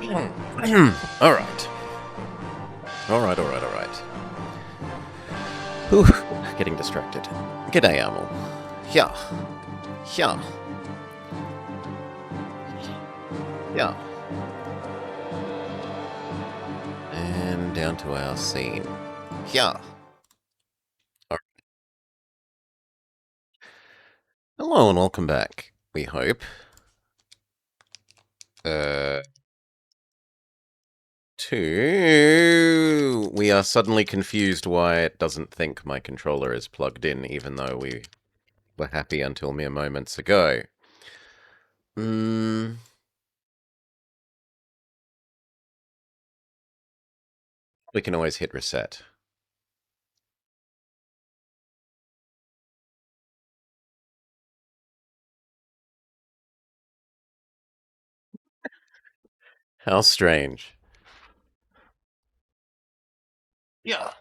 Alright. Alright. Whew, getting distracted. G'day, Amel. Yeah. And down to our scene. Yeah. Alright. Hello and welcome back, we hope. We are suddenly confused why it doesn't think my controller is plugged in, even though we were happy until mere moments ago. We can always hit reset. How strange. Yeah.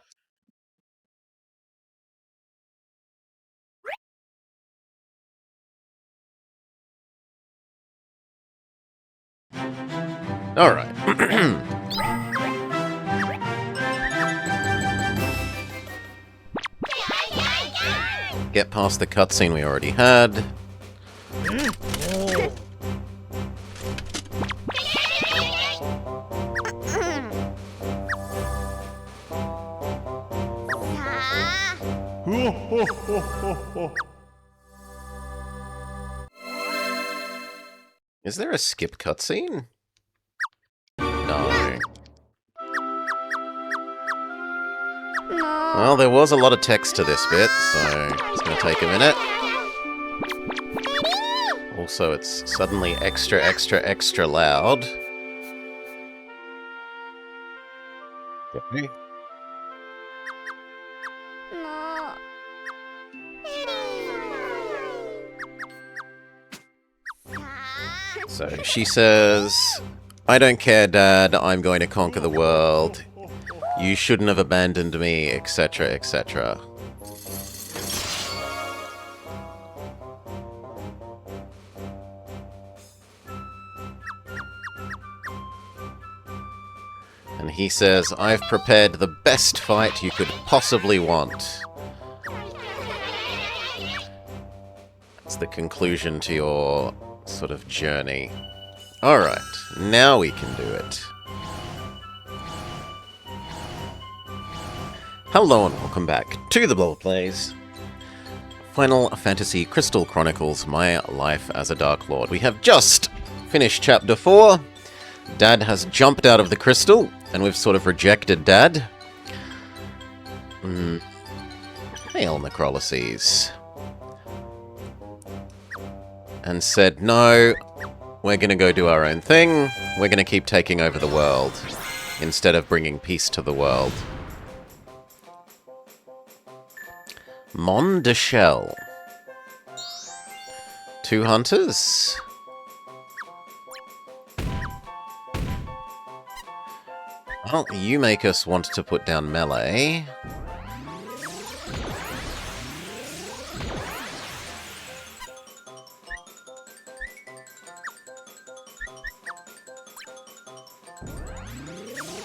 Alright. Get past the cutscene we already had. Is there a skip cutscene? No. Well, there was a lot of text to this bit, so it's going to take a minute. Also, it's suddenly extra loud. Okay. So she says, "I don't care, Dad, I'm going to conquer the world. You shouldn't have abandoned me, etc., etc." And he says, "I've prepared the best fight you could possibly want." That's the conclusion to your sort of journey. Alright, now we can do it. Hello and welcome back to the Blower Plays Final Fantasy Crystal Chronicles, My Life as a Darklord. We have just finished Chapter 4. Dad has jumped out of the crystal, and we've sort of rejected Dad. Hail, Necrolyses. And said, no, we're going to go do our own thing. We're going to keep taking over the world instead of bringing peace to the world. Mon de Shell. 2 hunters. Well, you make us want to put down melee.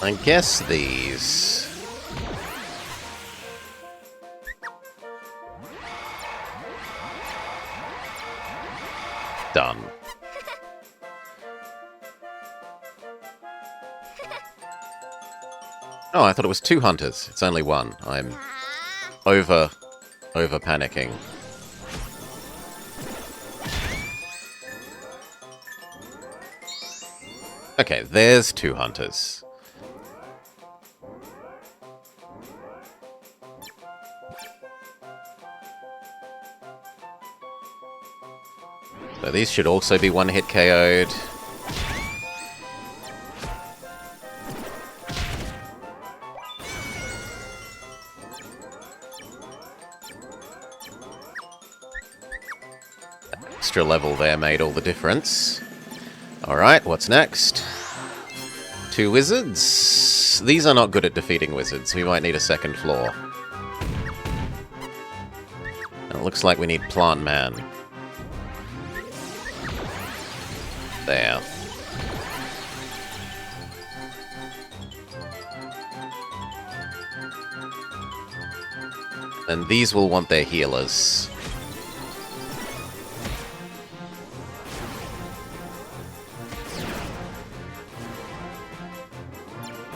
I guess these. Done. Oh, I thought it was 2 hunters. It's only 1. I'm over panicking. Okay, there's 2 hunters. So these should also be 1-hit KO'd. That extra level there made all the difference. Alright, what's next? 2 wizards. These are not good at defeating wizards. We might need a second floor. And it looks like we need Plant Man. There. And these will want their healers.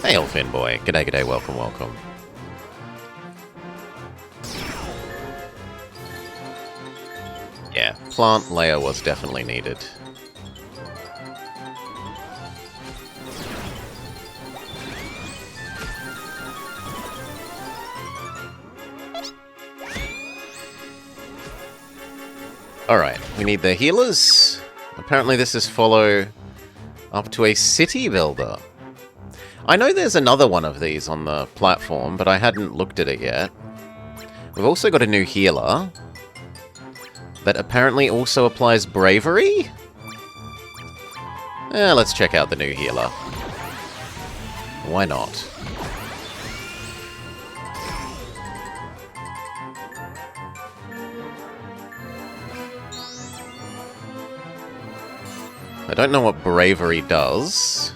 Hey, Elfin boy. G'day, g'day, welcome, welcome. Yeah, plant layer was definitely needed. Alright, we need the healers. Apparently this is follow up to a city builder. I know there's another one of these on the platform, but I hadn't looked at it yet. We've also got a new healer that apparently also applies bravery? Let's check out the new healer. Why not? I don't know what bravery does.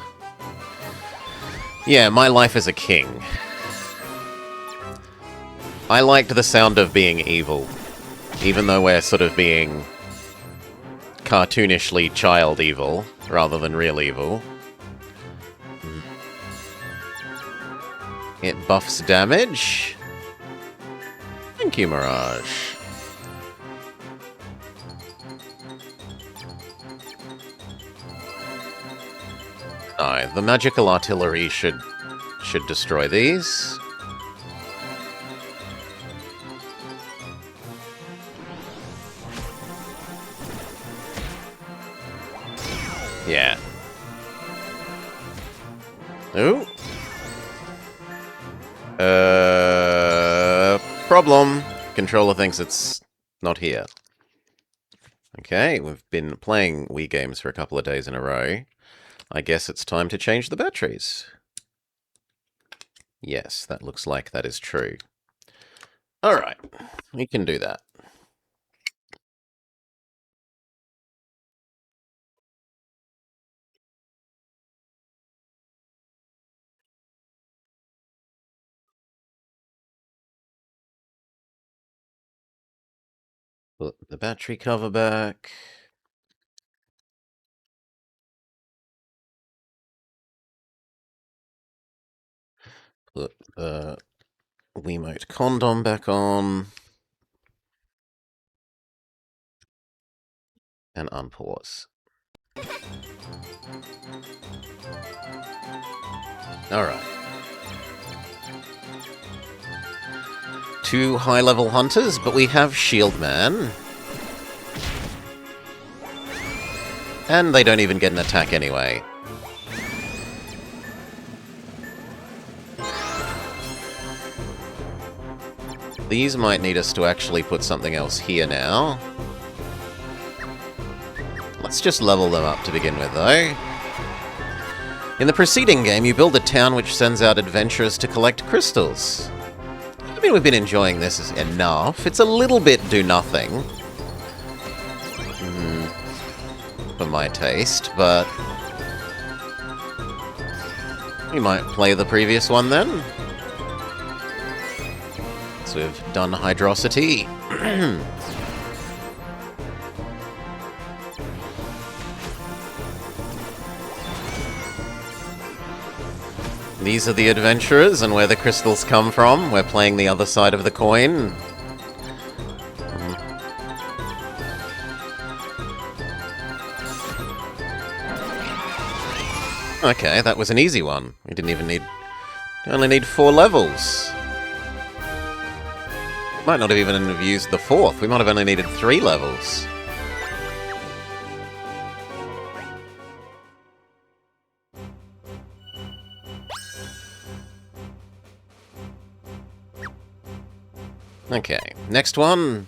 Yeah, my life as a king. I liked the sound of being evil, even though we're sort of being cartoonishly child evil, rather than real evil. It buffs damage. Thank you, Mirage. No, the magical artillery should destroy these. Yeah. Ooh. Problem. Controller thinks it's not here. Okay, we've been playing Wii games for a couple of days in a row. I guess it's time to change the batteries. Yes, that looks like that is true. Alright, we can do that. Put the battery cover back. Put the Wiimote condom back on. And unpause. Alright. 2 high-level hunters, but we have Shield Man. And they don't even get an attack anyway. These might need us to actually put something else here now. Let's just level them up to begin with, though. In the preceding game, you build a town which sends out adventurers to collect crystals. I mean, we've been enjoying this enough. It's a little bit do-nothing. For my taste, but we might play the previous one then. So we've done Hydrosity. These are the adventurers and where the crystals come from. We're playing the other side of the coin. Okay, that was an easy one. We didn't even need... We only need 4 levels. Might not have even have used the 4th. We might have only needed 3 levels. Okay, next one.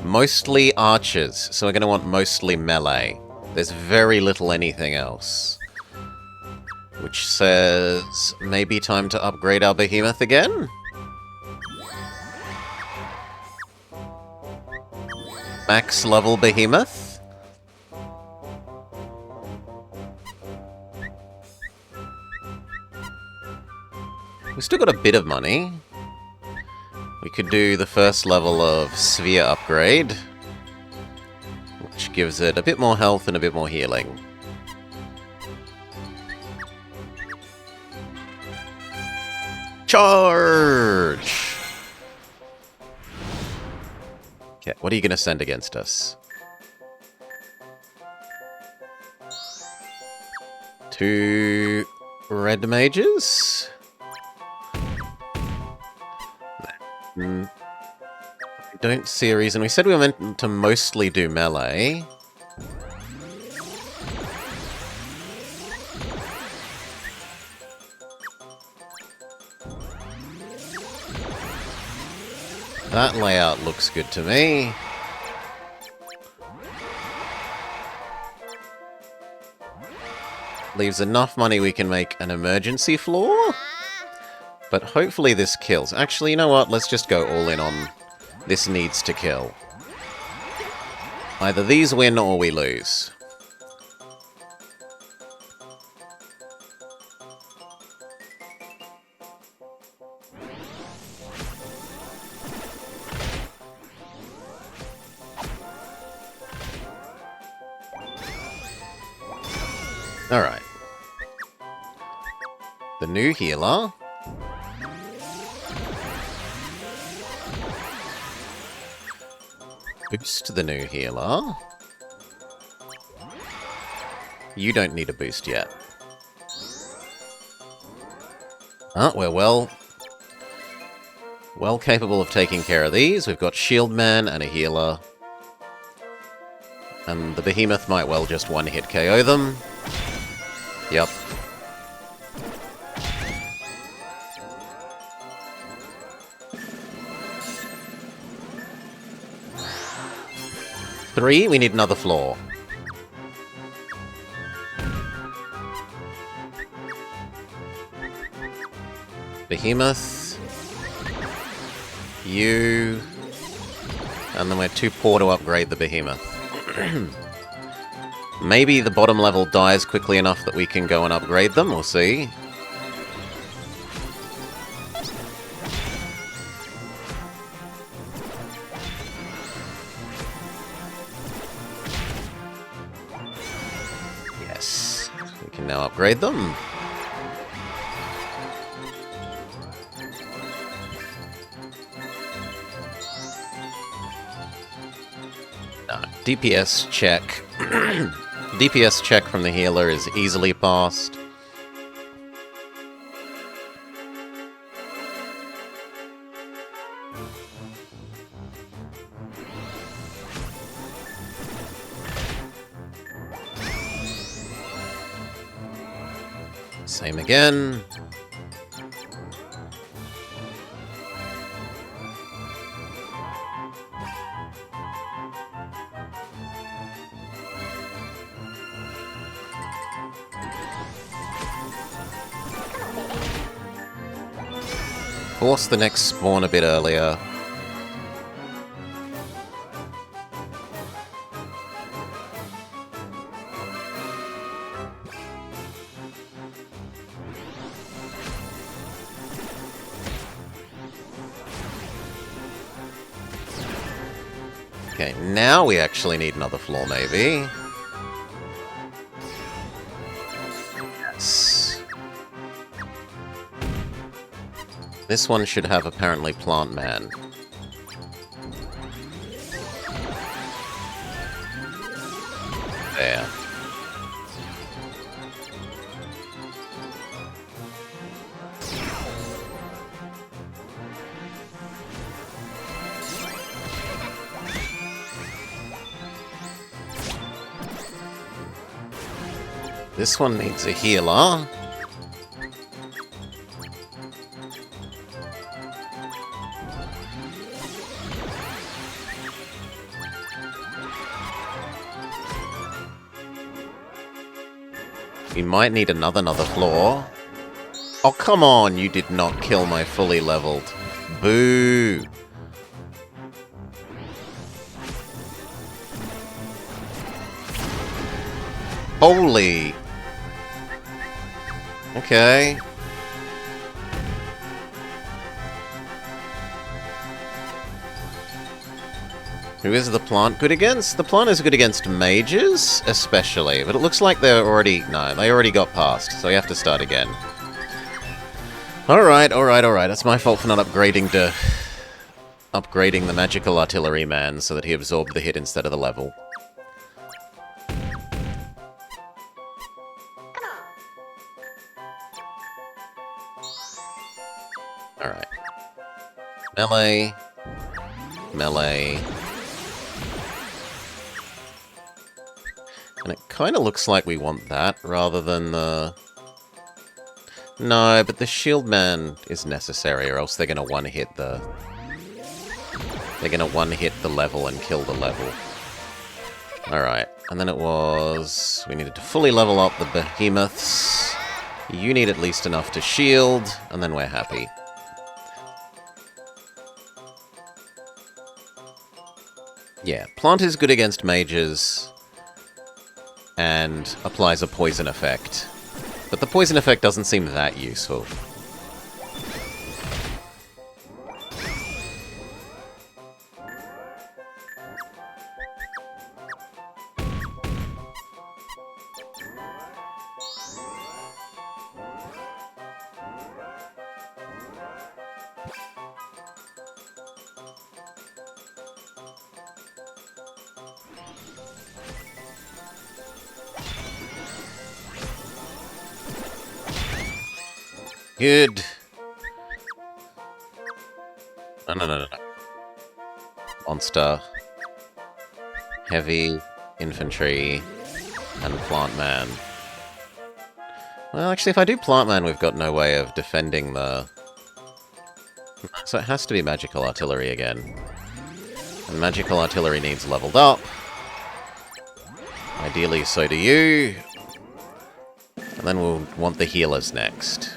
Mostly archers, so we're going to want mostly melee. There's very little anything else. Which says, maybe time to upgrade our behemoth again? Max level behemoth? We've still got a bit of money. could do the first level of Sphere upgrade, which gives it a bit more health and a bit more healing. Charge! Okay, what are you going to send against us? 2 red mages? I don't see a reason. We said we were meant to mostly do melee. That layout looks good to me. Leaves enough money we can make an emergency floor. But hopefully this kills. Actually, you know what? Let's just go all in on this needs to kill. Either these win or we lose. Alright. The new healer. Boost the new healer. You don't need a boost yet. We're well capable of taking care of these. We've got Shield Man and a healer. And the Behemoth might well just one-hit KO them. Yep. Three, we need another floor. Behemoth. You. And then we're too poor to upgrade the Behemoth. Maybe the bottom level dies quickly enough that we can go and upgrade them, we'll see. Yes, we can now upgrade them. DPS check. DPS check from the healer is easily passed. Same again. Force the next spawn a bit earlier. Okay, now we actually need another floor, maybe. Yes. This one should have apparently Plant Man. There. This one needs a healer. We might need another floor. Oh, come on! You did not kill my fully leveled. Boo! Holy! Okay. Who is the plant good against? The plant is good against mages, especially. But it looks like they're already... No, they already got past, so we have to start again. Alright, alright, alright. That's my fault for not upgrading the magical artillery man so that he absorbed the hit instead of the level. Alright. Melee. Melee. And it kind of looks like we want that, rather than the... No, but the shield man is necessary, or else they're going to one-hit the... They're going to one-hit the level and kill the level. Alright, and then it was... We needed to fully level up the behemoths. You need at least enough to shield, and then we're happy. Yeah, plant is good against mages, and applies a poison effect. But the poison effect doesn't seem that useful. Good. No. Monster. Heavy. Infantry. And Plant Man. Well, actually, if I do Plant Man, we've got no way of defending the... So it has to be Magical Artillery again. And Magical Artillery needs leveled up. Ideally, so do you. And then we'll want the healers next.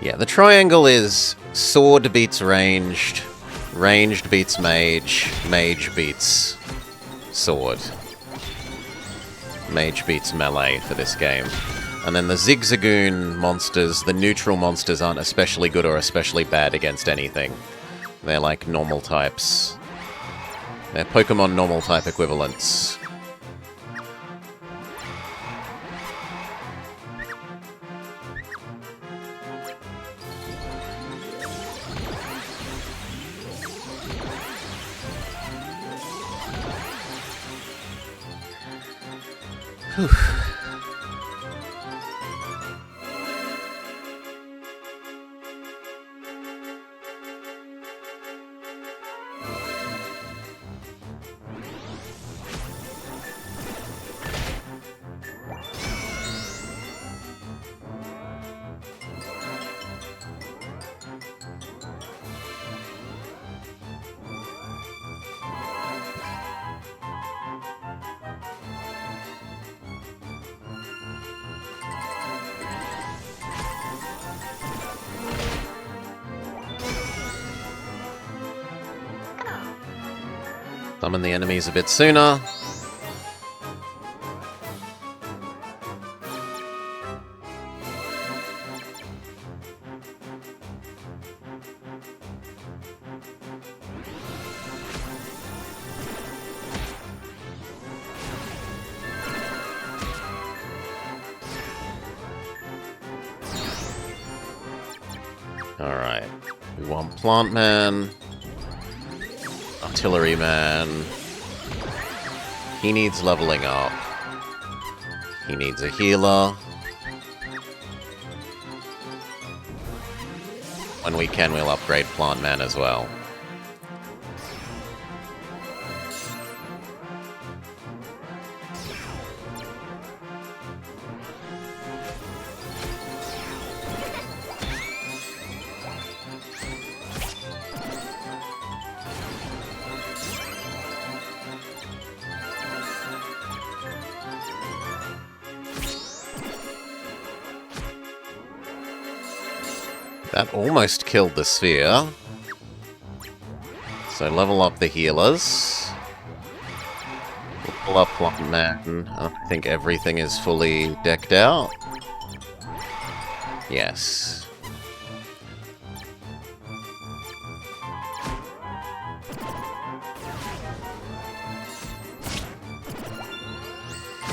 Yeah, the triangle is sword beats ranged, ranged beats mage, mage beats sword. Mage beats melee for this game. And then the Zigzagoon monsters, the neutral monsters, aren't especially good or especially bad against anything. They're like normal types. They're Pokemon normal type equivalents. Whew. Summon the enemies a bit sooner. Alright. We want Plant Man. Artillery Man. He needs leveling up. He needs a healer. When we can, we'll upgrade Plant Man as well. That almost killed the sphere. So level up the healers. Level up Plant Man. I think everything is fully decked out. Yes.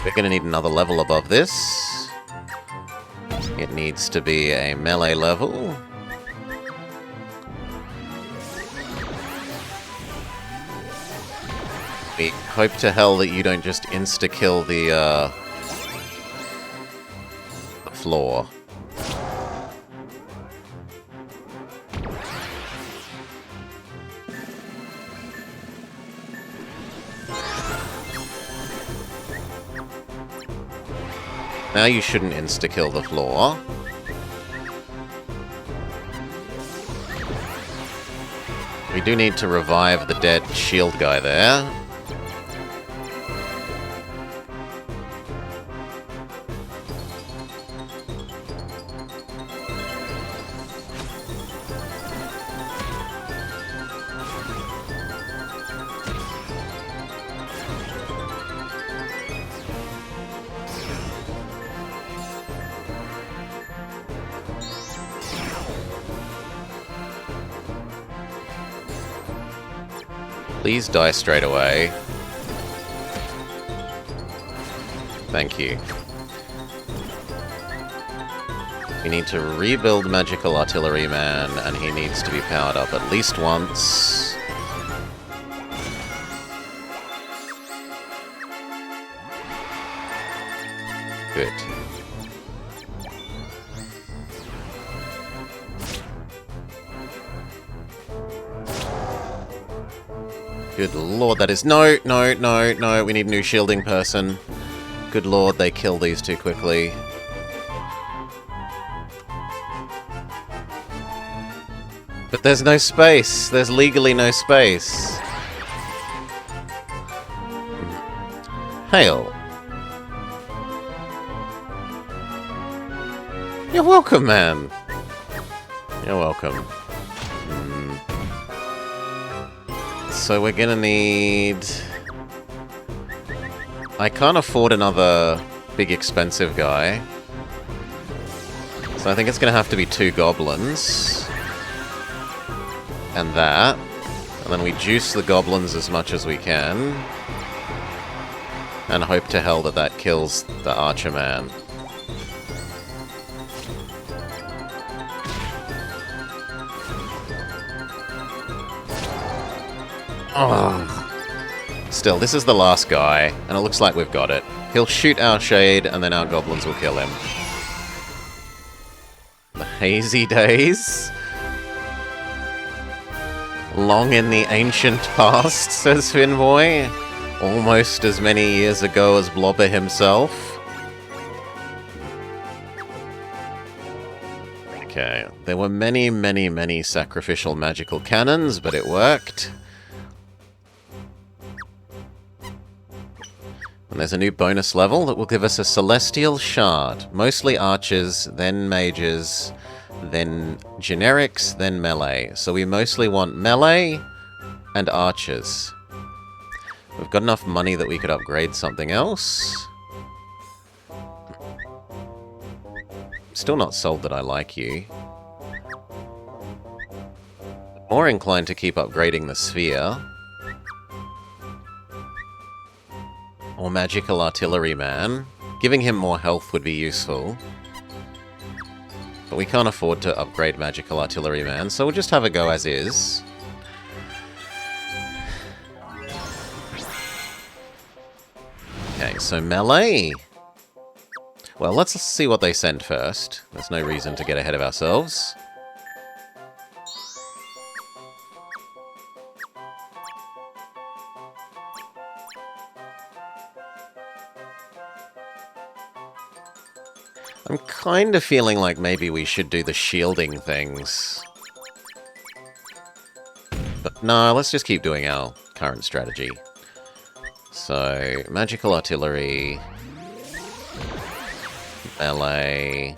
We're gonna need another level above this. It needs to be a melee level. We hope to hell that you don't just insta-kill the floor. Now you shouldn't insta-kill the floor. We do need to revive the dead shield guy there. Please die straight away. Thank you. We need to rebuild Magical Artillery Man, and he needs to be powered up at least once. Good. Good lord, that is... No, no, no, no, we need a new shielding person. Good lord, they kill these too quickly. But there's no space. There's legally no space. Hail. You're welcome, man. You're welcome. So we're gonna need... I can't afford another big expensive guy. So I think it's gonna have to be 2 goblins. And that. And then we juice the goblins as much as we can. And hope to hell that that kills the archer man. Oh. Still, this is the last guy, and it looks like we've got it. He'll shoot our shade, and then our goblins will kill him. The hazy days? Long in the ancient past, says Finboy. Almost as many years ago as Blobber himself. Okay, there were many, many, many sacrificial magical cannons, but it worked. And there's a new bonus level that will give us a Celestial Shard. Mostly archers, then mages, then generics, then melee. So we mostly want melee and archers. We've got enough money that we could upgrade something else. Still not sold that I like you. More inclined to keep upgrading the sphere. Or Magical Artillery Man. Giving him more health would be useful. But we can't afford to upgrade Magical Artillery Man, so we'll just have a go as is. Okay, so melee. Well, let's see what they send first. There's no reason to get ahead of ourselves. I'm kind of feeling like maybe we should do the shielding things. But no, let's just keep doing our current strategy. So, Magical Artillery... melee...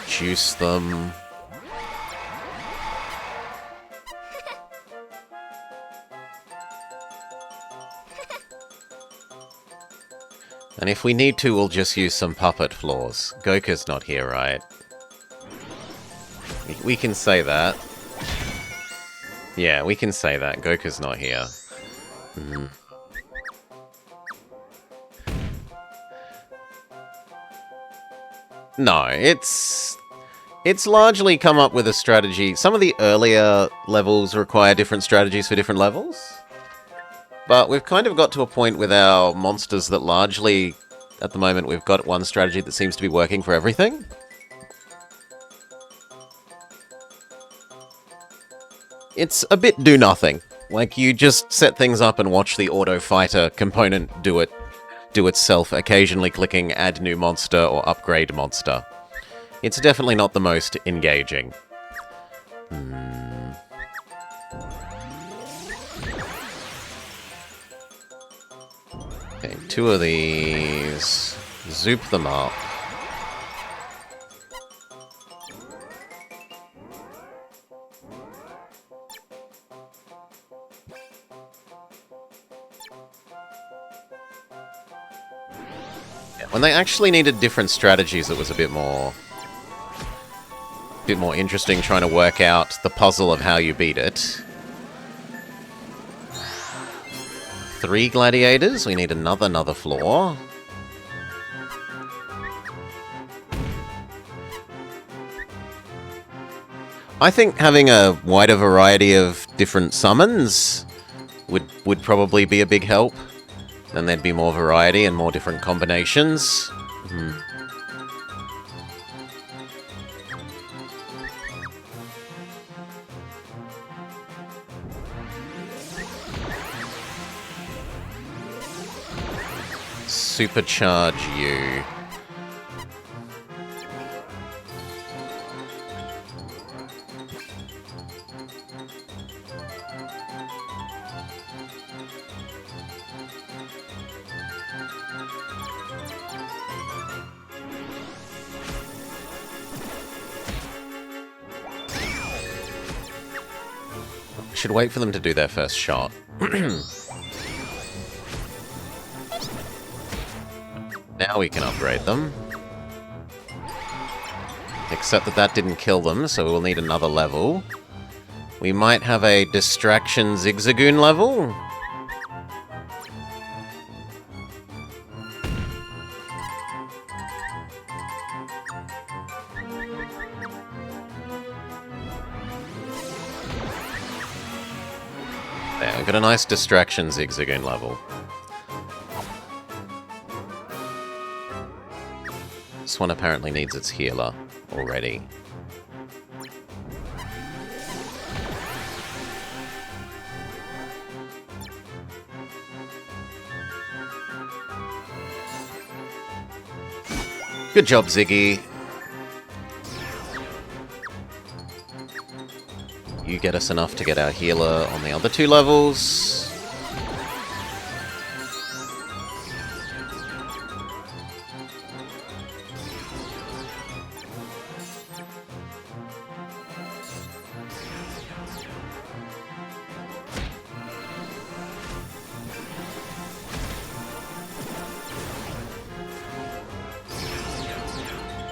juice them... And if we need to, we'll just use some puppet floors. Goku's not here, right? We can say that. Yeah, we can say that. Goku's not here. No, it's largely come up with a strategy. Some of the earlier levels require different strategies for different levels. But we've kind of got to a point with our monsters that largely, at the moment, we've got one strategy that seems to be working for everything. It's a bit do-nothing. Like, you just set things up and watch the auto-fighter component do itself, occasionally clicking add new monster or upgrade monster. It's definitely not the most engaging. Okay, 2 of these. Zoop them up. When they actually needed different strategies, it was a bit more interesting trying to work out the puzzle of how you beat it. 3 gladiators. We need another floor. I think having a wider variety of different summons would probably be a big help. Then there'd be more variety and more different combinations. Supercharge you. Should wait for them to do their first shot. Now we can upgrade them. Except that didn't kill them, so we'll need another level. We might have a Distraction Zigzagoon level. There, we've got a nice Distraction Zigzagoon level. This one apparently needs its healer already. Good job, Ziggy. You get us enough to get our healer on the other 2 levels.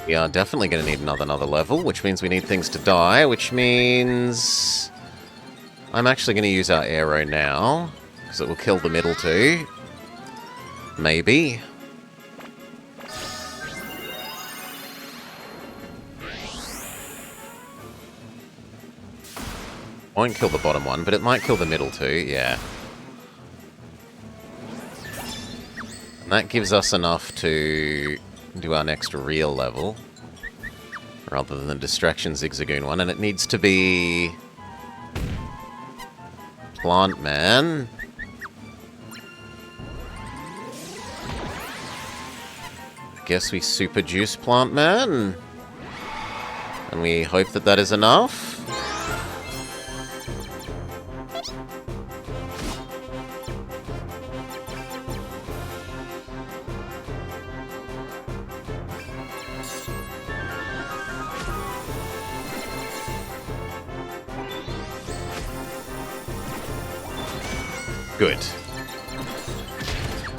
We are definitely going to need another level, which means we need things to die, which means I'm actually going to use our arrow now, because it will kill the middle 2. Maybe. Won't kill the bottom one, but it might kill the middle 2, yeah. And that gives us enough to do our next real level, rather than the Distraction Zigzagoon one, and it needs to be Plant Man. I guess we Super Juice Plant Man, and we hope that that is enough. Good.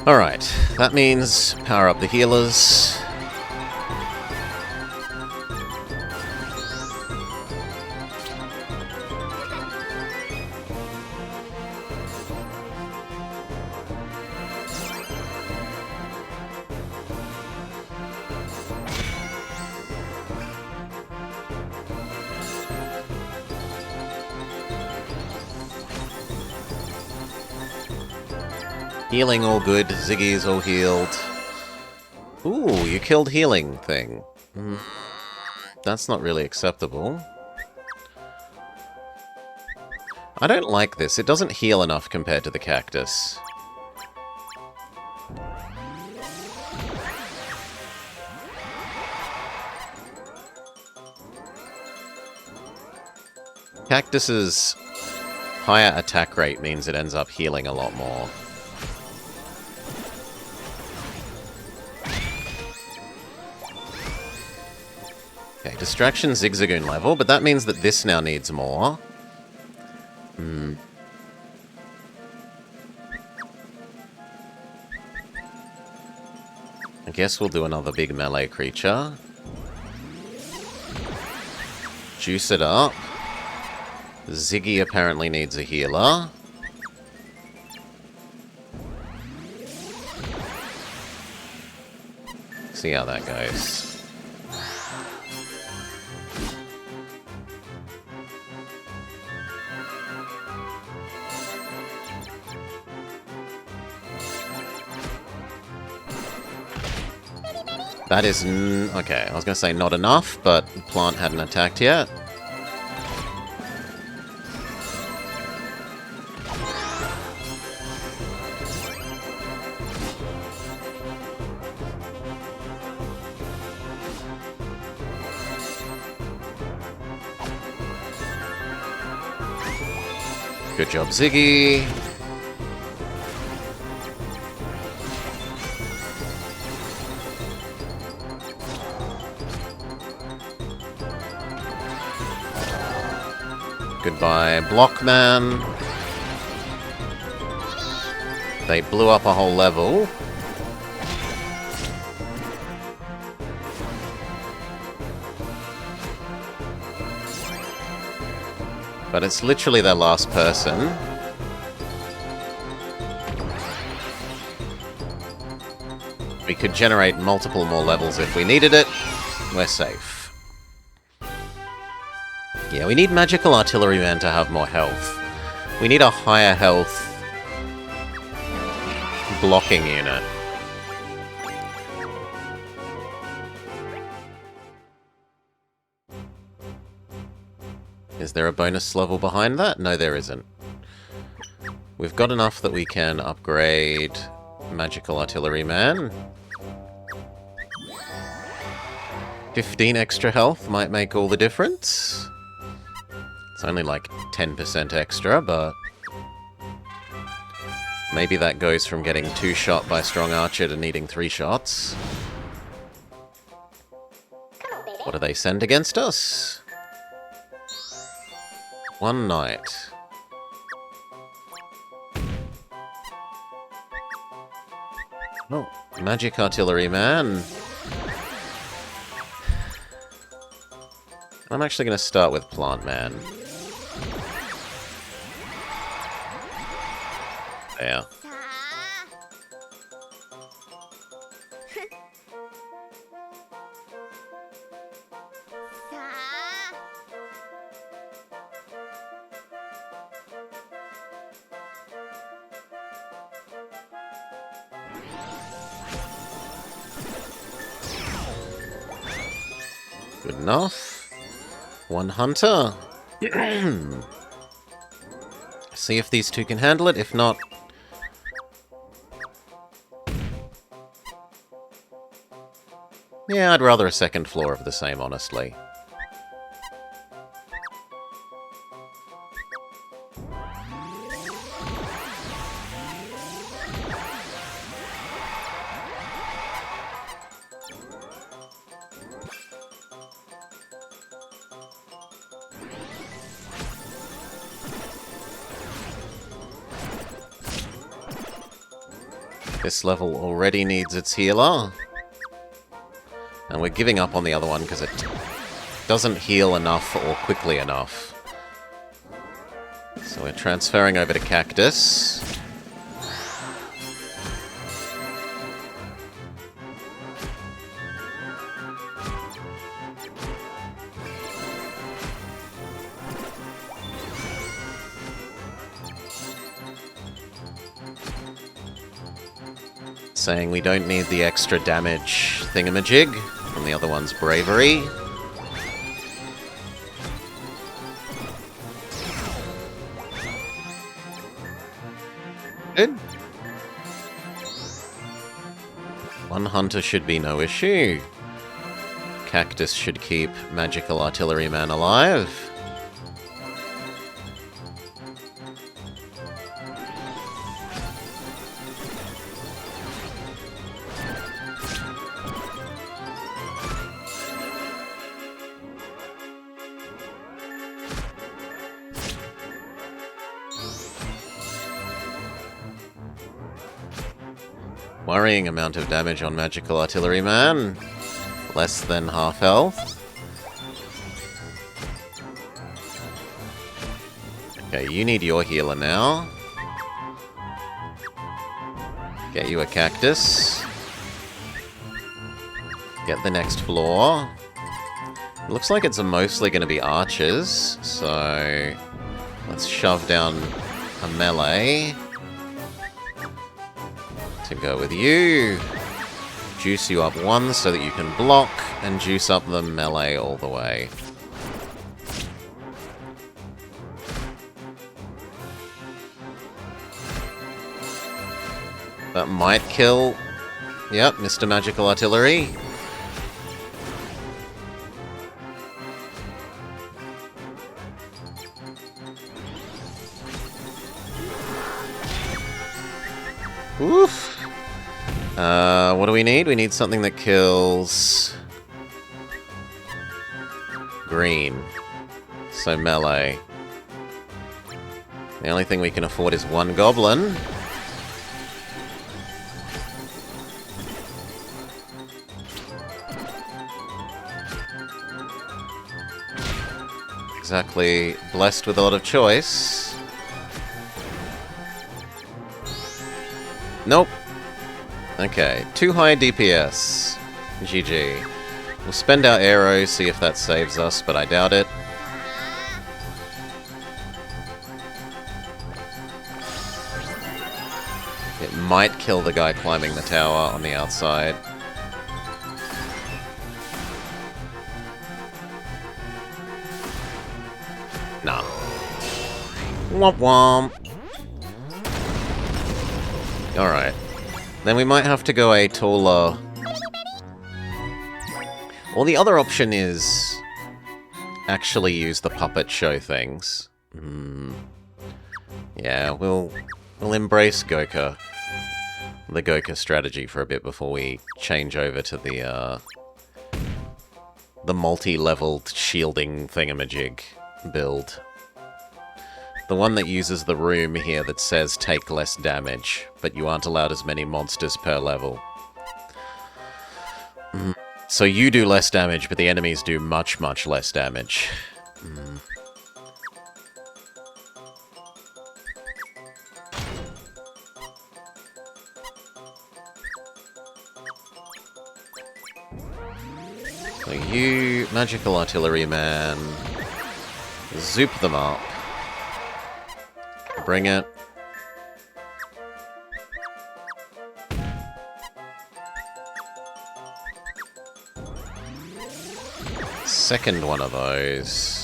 Alright, that means power up the healers. Healing all good, Ziggy's all healed. Ooh, you killed healing thing. That's not really acceptable. I don't like this. It doesn't heal enough compared to the cactus. Cactus's higher attack rate means it ends up healing a lot more. Okay, distraction Zigzagoon level, but that means that this now needs more. I guess we'll do another big melee creature. Juice it up. Ziggy apparently needs a healer. See how that goes. That is... okay, I was going to say not enough, but plant hadn't attacked yet. Good job, Ziggy. Goodbye, Blockman. They blew up a whole level. But it's literally their last person. We could generate multiple more levels if we needed it. We're safe. Yeah, we need Magical Artilleryman to have more health. We need a higher health blocking unit. Is there a bonus level behind that? No, there isn't. We've got enough that we can upgrade Magical Artilleryman. 15 extra health might make all the difference. It's only like 10% extra, but maybe that goes from getting 2 shot by Strong Archer to needing 3 shots. What do they send against us? 1 knight. Oh, Magic Artilleryman. I'm actually going to start with Plant Man. There. Good enough. 1 hunter. See if these two can handle it. If not... yeah, I'd rather a second floor of the same, honestly. This level already needs its healer. And we're giving up on the other one because it doesn't heal enough or quickly enough. So we're transferring over to Cactus. Saying we don't need the extra damage thingamajig from the other one's bravery. Good. One hunter should be no issue. Cactus should keep Magical Artilleryman alive. Worrying amount of damage on Magical Artilleryman. Less than half health. Okay, you need your healer now. Get you a Cactus. Get the next floor. It looks like it's mostly going to be archers, so let's shove down a melee. To go with you. Juice you up one so that you can block, and juice up the melee all the way. That might kill... Yep, Mr. Magical Artillery. Oof. What do we need? We need something that kills... green. So melee. The only thing we can afford is one goblin. Exactly blessed with a lot of choice. Nope. Okay, too high DPS. GG. We'll spend our arrows, see if that saves us, but I doubt it. It might kill the guy climbing the tower on the outside. Nah. Womp womp. Alright. Then we might have to go a taller... Or the other option is... actually use the puppet show things. Yeah, we'll embrace Goka. The Goka strategy for a bit before we change over to the multi-leveled shielding thingamajig build. The one that uses the room here that says take less damage, but you aren't allowed as many monsters per level. So you do less damage, but the enemies do much, much less damage. So you, Magical Artilleryman, zoop them up. Bring it. Second one of those.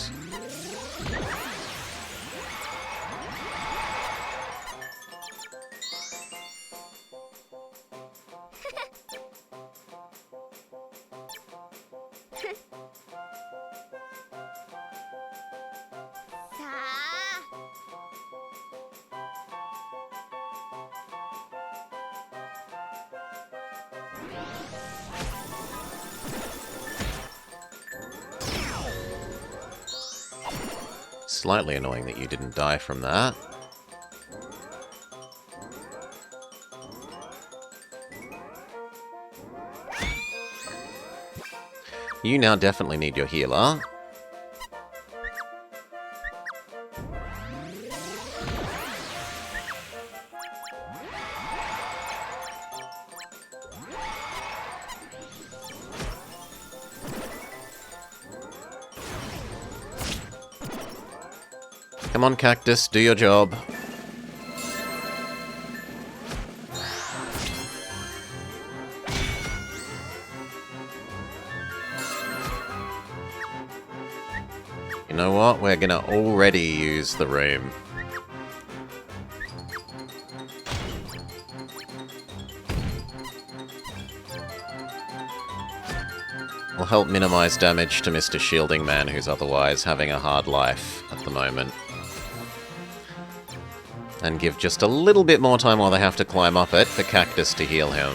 Slightly annoying that you didn't die from that. You now definitely need your healer. Come on, Cactus, do your job. You know what? We're gonna already use the room. Will help minimize damage to Mr. Shielding Man, who's otherwise having a hard life at the moment. And give just a little bit more time while they have to climb up it for Cactus to heal him.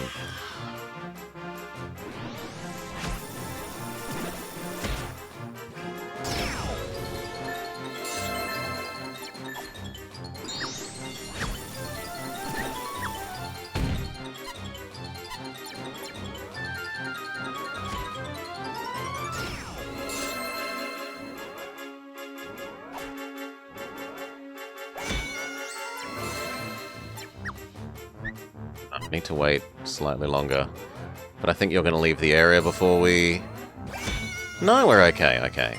I need to wait slightly longer. But I think you're going to leave the area before we... No, we're okay, okay.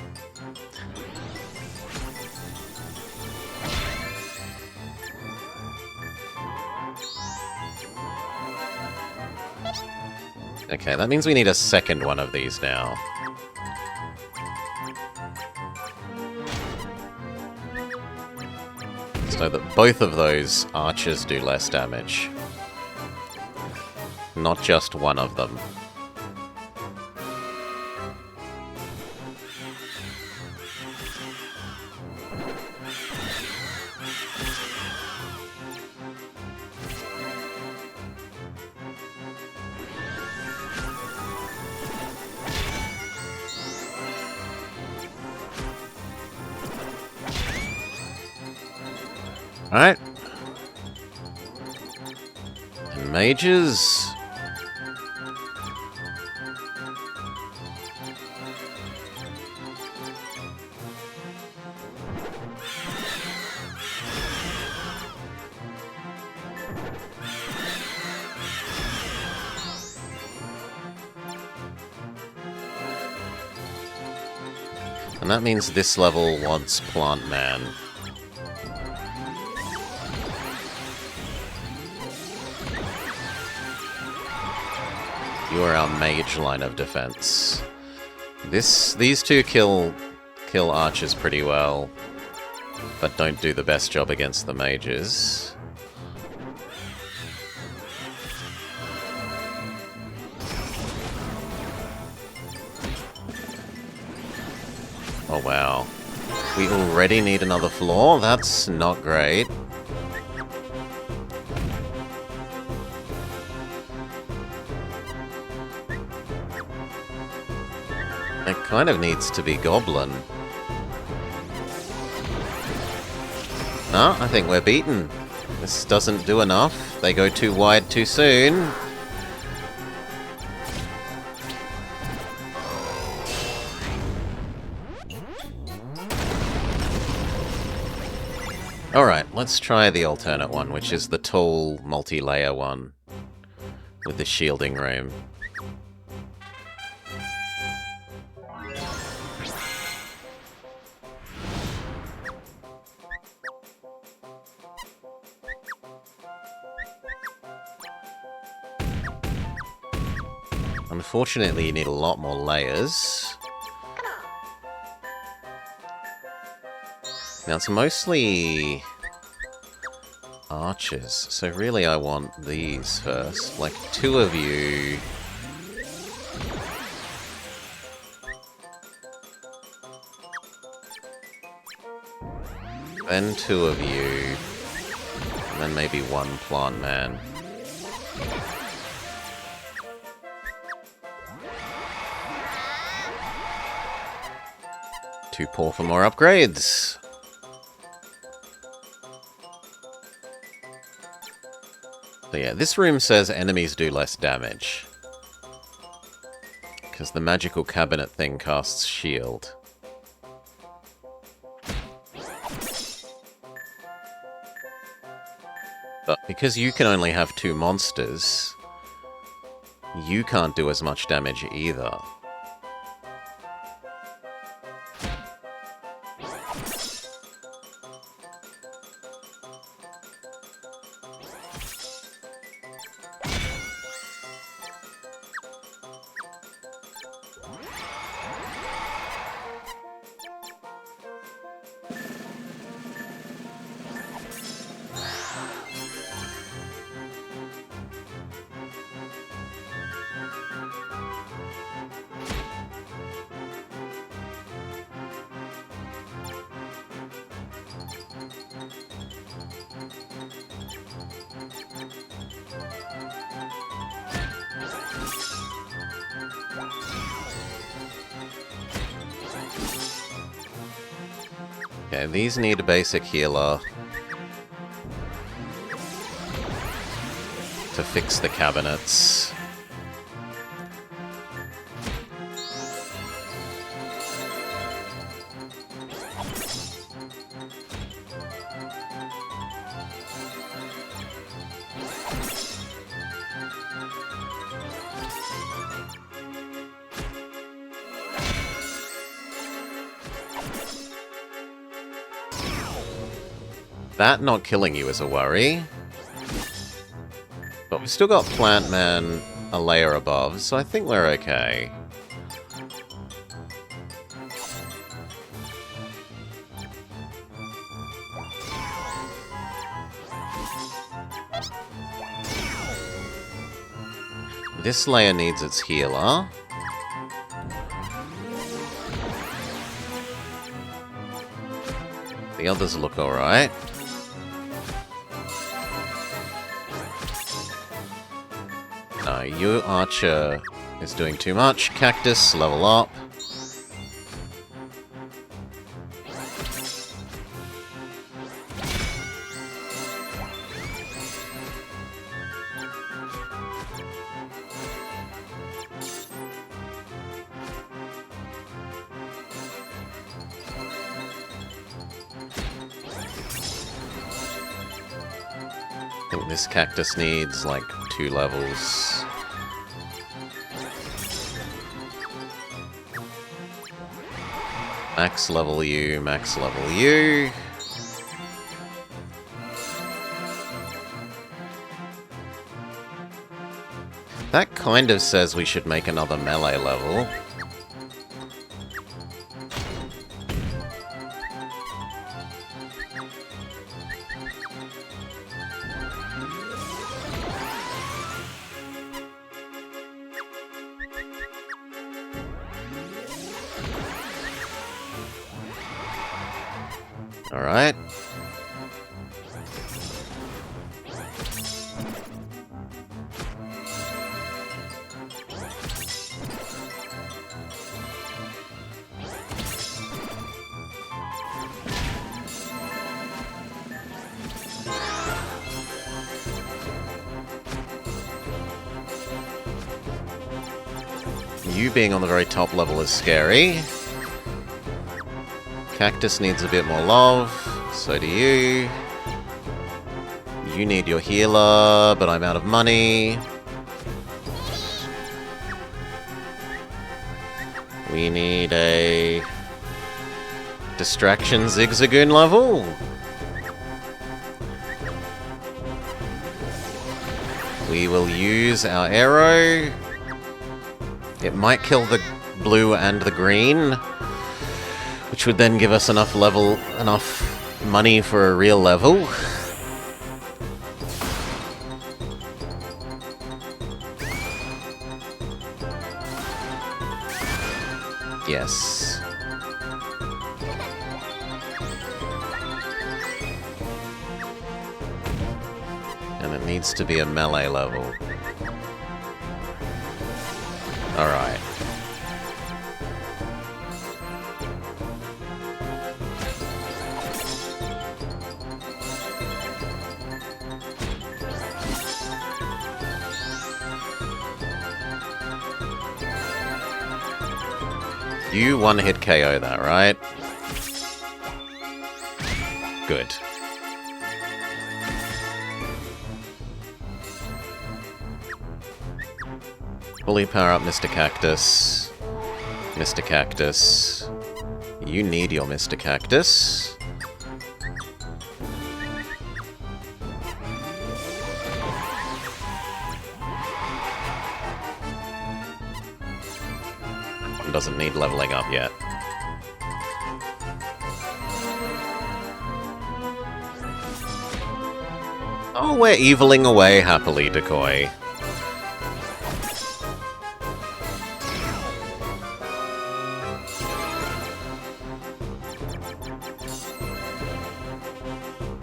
Okay, that means we need a second one of these now. So that both of those archers do less damage. Not just one of them. Alright. And mages... And that means this level wants Plant Man. You are our mage line of defense. These two kill archers pretty well, but don't do the best job against the mages. Oh wow. We already need another floor? That's not great. It kind of needs to be Goblin. No, I think we're beaten. This doesn't do enough. They go too wide too soon. Alright, let's try the alternate one, which is the tall, multi-layer one with the shielding room. Unfortunately, you need a lot more layers. Now, it's mostly archers, so really I want these first. Like, 2 of you. Then 2 of you. And then maybe 1 Plant Man. Too poor for more upgrades. So yeah, this room says enemies do less damage. Because the magical cabinet thing casts shield. But because you can only have 2 monsters, you can't do as much damage either. Okay, these need a basic healer to fix the cabinets. That not killing you is a worry. But we've still got Plant Man a layer above, so I think we're okay. This layer needs its healer. The others look alright. You Archer is doing too much. Cactus, level up. I think this cactus needs like 2 levels. Max level you, max level you. That kind of says we should make another melee level. Alright. You being on the very top level is scary. Cactus needs a bit more love, so do you. You need your healer, but I'm out of money. We need a distraction Zigzagoon level. We will use our arrow. It might kill the blue and the green, which would then give us enough money for a real level. Yes. And it needs to be a melee level. Alright. You one-hit KO that, right? Good. Fully power up Mr. Cactus. Mr. Cactus. You need your Mr. Cactus. Doesn't need leveling up yet. Oh, we're eviling away happily, Decoy.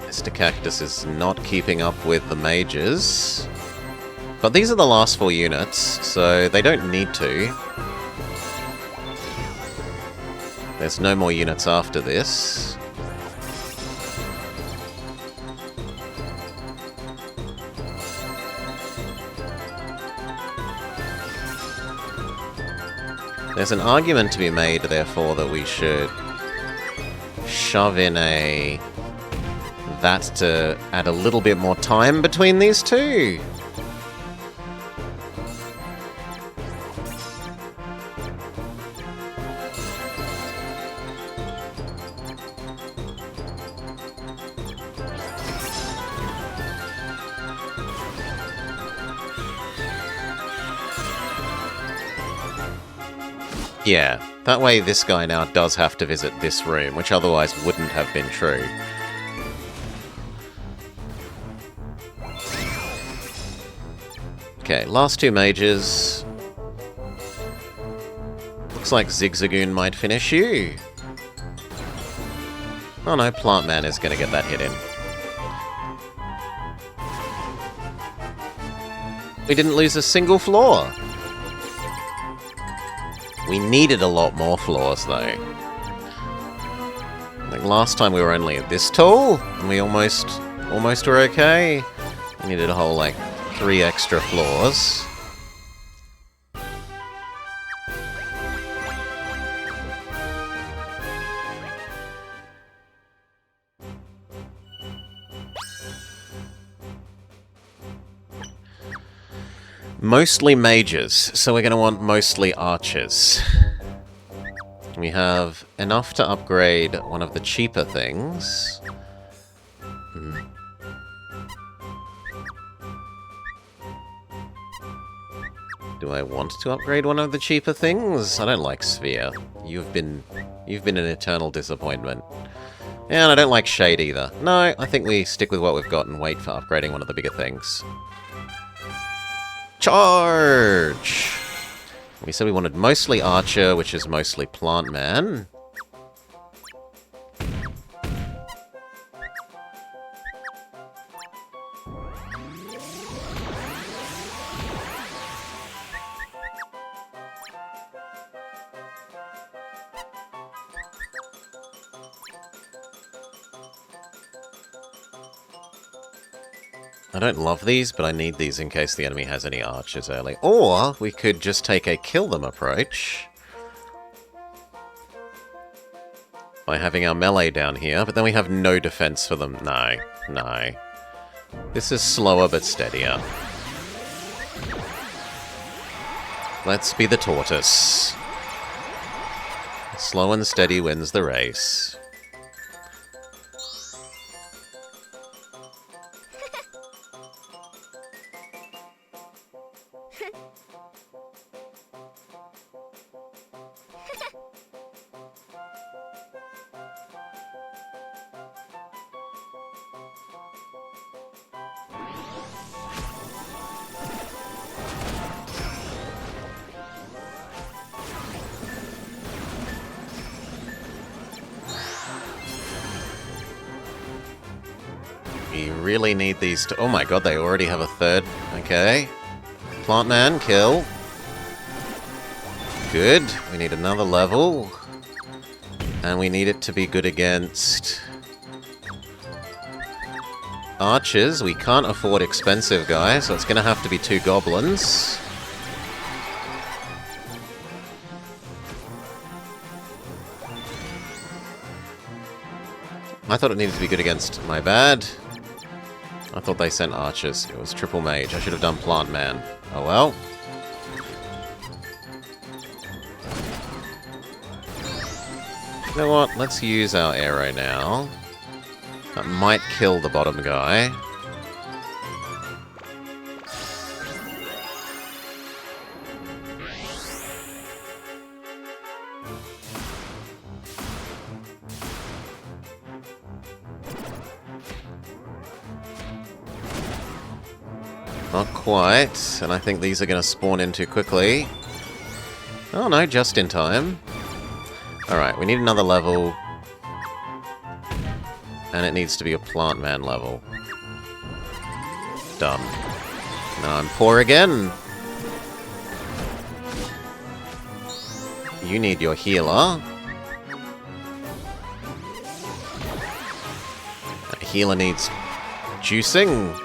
Mr. Cactus is not keeping up with the mages. But these are the last 4 units, so they don't need to. There's no more units after this. There's an argument to be made, therefore, that we should shove in a... that to add a little bit more time between these two. Yeah, that way this guy now does have to visit this room, which otherwise wouldn't have been true. Okay, last 2 mages. Looks like Zigzagoon might finish you. Oh no, Plant Man is going to get that hit in. We didn't lose a single floor. We needed a lot more floors, though. I think last time we were only this tall, and we almost were okay. We needed a whole, like, 3 extra floors. Mostly mages, so we're going to want mostly archers. We have enough to upgrade one of the cheaper things. Do I want to upgrade one of the cheaper things? I don't like Sphere. You've been an eternal disappointment. And I don't like Shade either. No, I think we stick with what we've got and wait for upgrading one of the bigger things. Charge! We said we wanted mostly Archer, which is mostly Plant Man. I don't love these, but I need these in case the enemy has any archers early. Or we could just take a kill them approach by having our melee down here, but then we have no defense for them. No, no. This is slower but steadier. Let's be the tortoise. Slow and steady wins the race. We really need these to... Oh my god, they already have a third. Okay. Plant Man, kill. Good. We need another level. And we need it to be good against... archers. We can't afford expensive guys, so it's going to have to be 2 goblins. I thought it needed to be good against... My bad. I thought they sent archers. It was triple mage. I should have done plant man. Oh well. You know what? Let's use our arrow now. That might kill the bottom guy. Not quite, and I think these are going to spawn in too quickly. Oh no, just in time. Alright, we need another level. And it needs to be a plant man level. Done. Now I'm poor again. You need your healer. That healer needs juicing.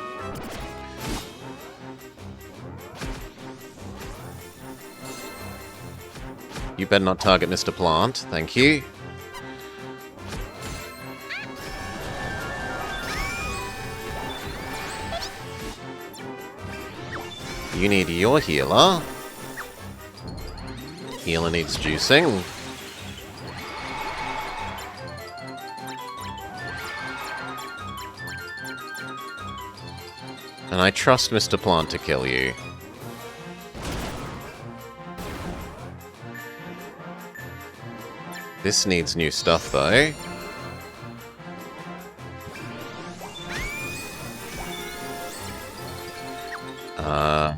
You better not target Mr. Plant, thank you. You need your healer. Healer needs juicing. And I trust Mr. Plant to kill you. This needs new stuff, though. I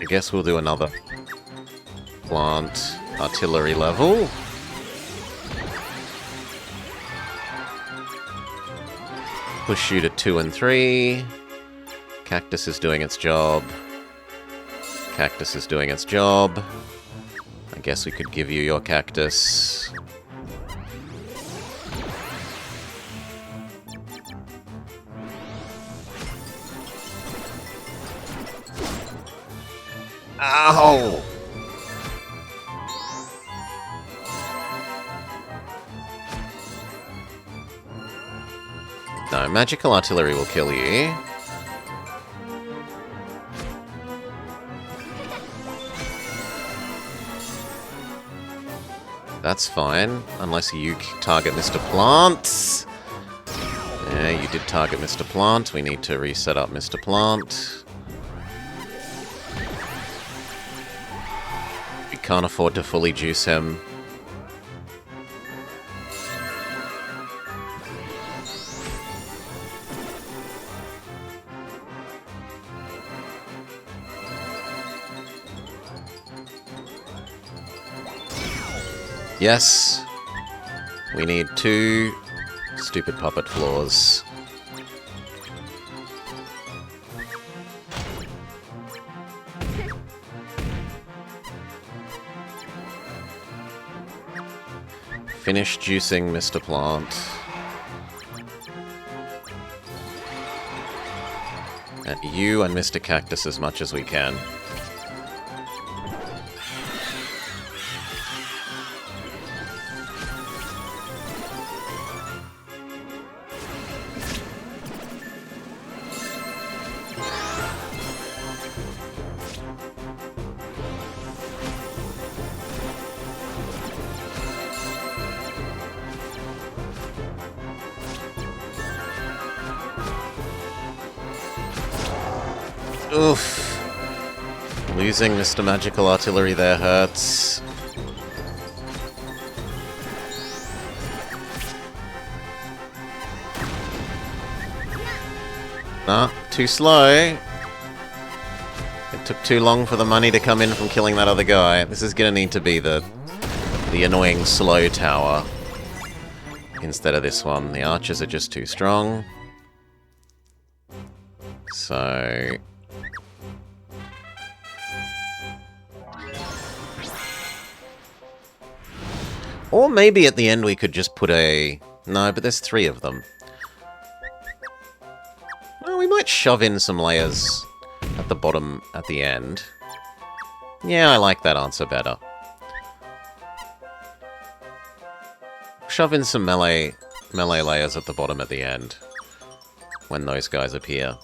guess we'll do another plant artillery level. Push you to 2 and 3. Cactus is doing its job. Cactus is doing its job. I guess we could give you your cactus. Ow! No, magical artillery will kill you. That's fine, unless you target Mr. Plant. Yeah, you did target Mr. Plant. We need to reset up Mr. Plant. We can't afford to fully juice him. Yes, we need 2 stupid puppet floors. Finish juicing Mr. Plant. And you and Mr. Cactus as much as we can. Oof. Losing Mr. Magical Artillery there hurts. Nah, too slow. It took too long for the money to come in from killing that other guy. This is gonna need to be the annoying slow tower instead of this one. The archers are just too strong. So... Or maybe at the end we could just put a... No, but there's 3 of them. Well, we might shove in some layers at the bottom at the end. Yeah, I like that answer better. Shove in some melee melee layers at the bottom at the end when those guys appear.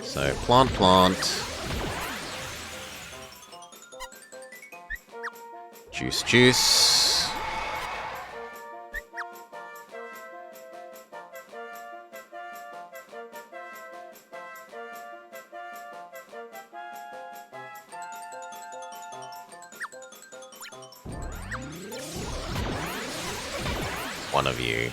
So, plant, plant. Juice, juice. One of you.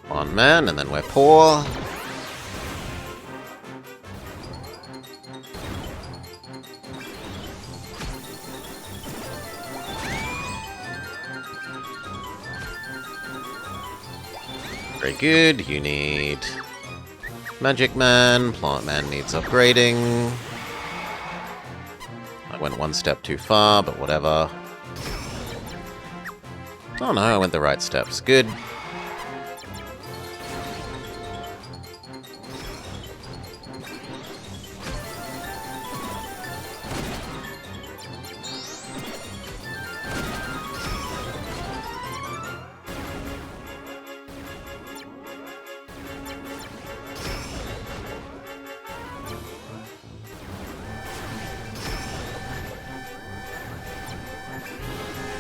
One man, and then we're poor. Very good. You need Magic Man. Plant Man needs upgrading. I went one step too far, but whatever. Oh no, I went the right steps. Good.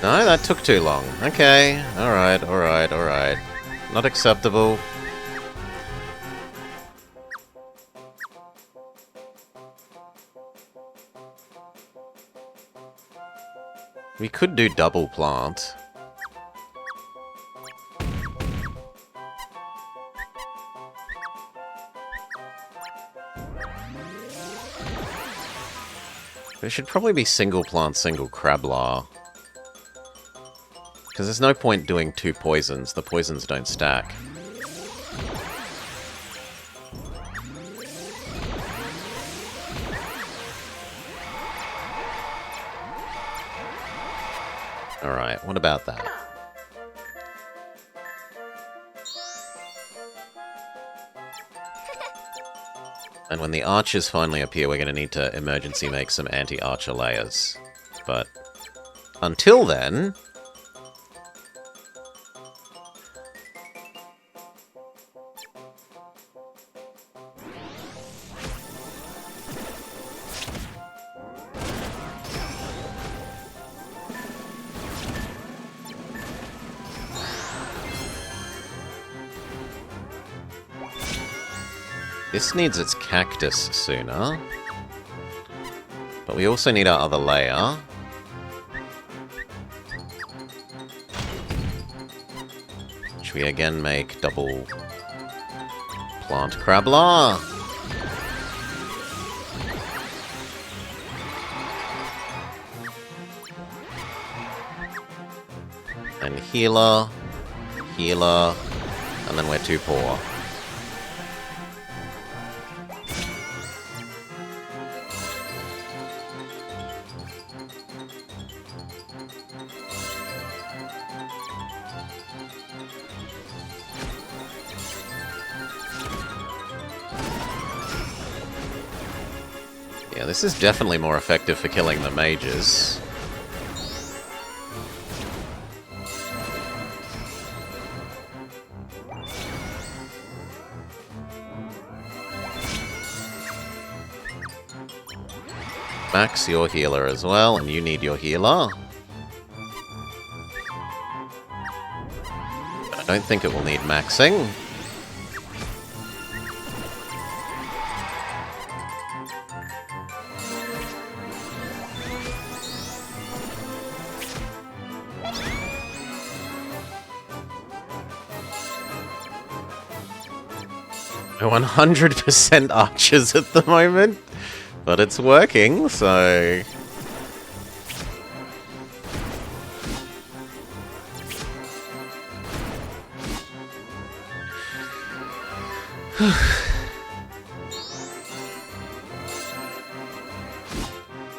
No, that took too long. Okay, alright, alright, alright. Not acceptable. We could do double plant. It should probably be single plant, single crablar. Because there's no point doing two poisons. The poisons don't stack. Alright, what about that? And when the archers finally appear, we're going to need to emergency make some anti-archer layers. But until then... This needs its cactus sooner. But we also need our other layer. Which we again make double plant crablar. And healer, healer, and then we're too poor. Yeah, this is definitely more effective for killing the mages. Max your healer as well, and you need your healer. I don't think it will need maxing. We're 100% archers at the moment. But it's working, so...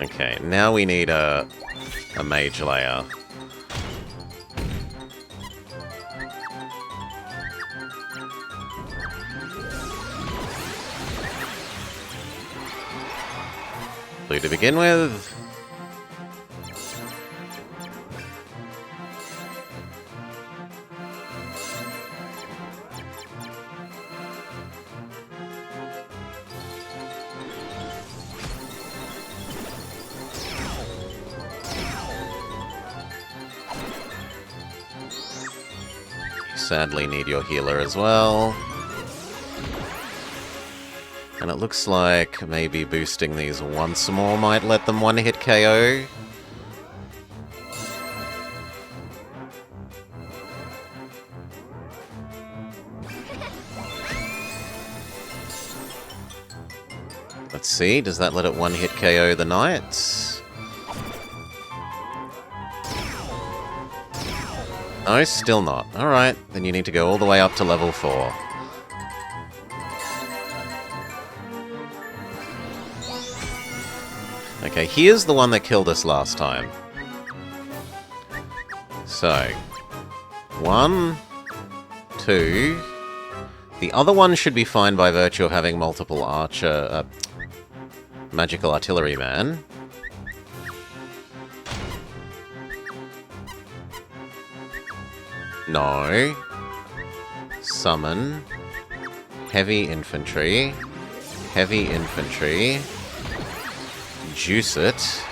Okay, now we need a mage layer. Blue to begin with. Sadly need your healer as well. And it looks like maybe boosting these once more might let them one-hit KO. Let's see, does that let it one-hit KO the knights? No, still not. Alright, then you need to go all the way up to level 4. Okay, here's the one that killed us last time. So, 1, 2... The other one should be fine by virtue of having multiple archer... magical artillery man. No. Summon. Heavy infantry. Heavy infantry. Juice it.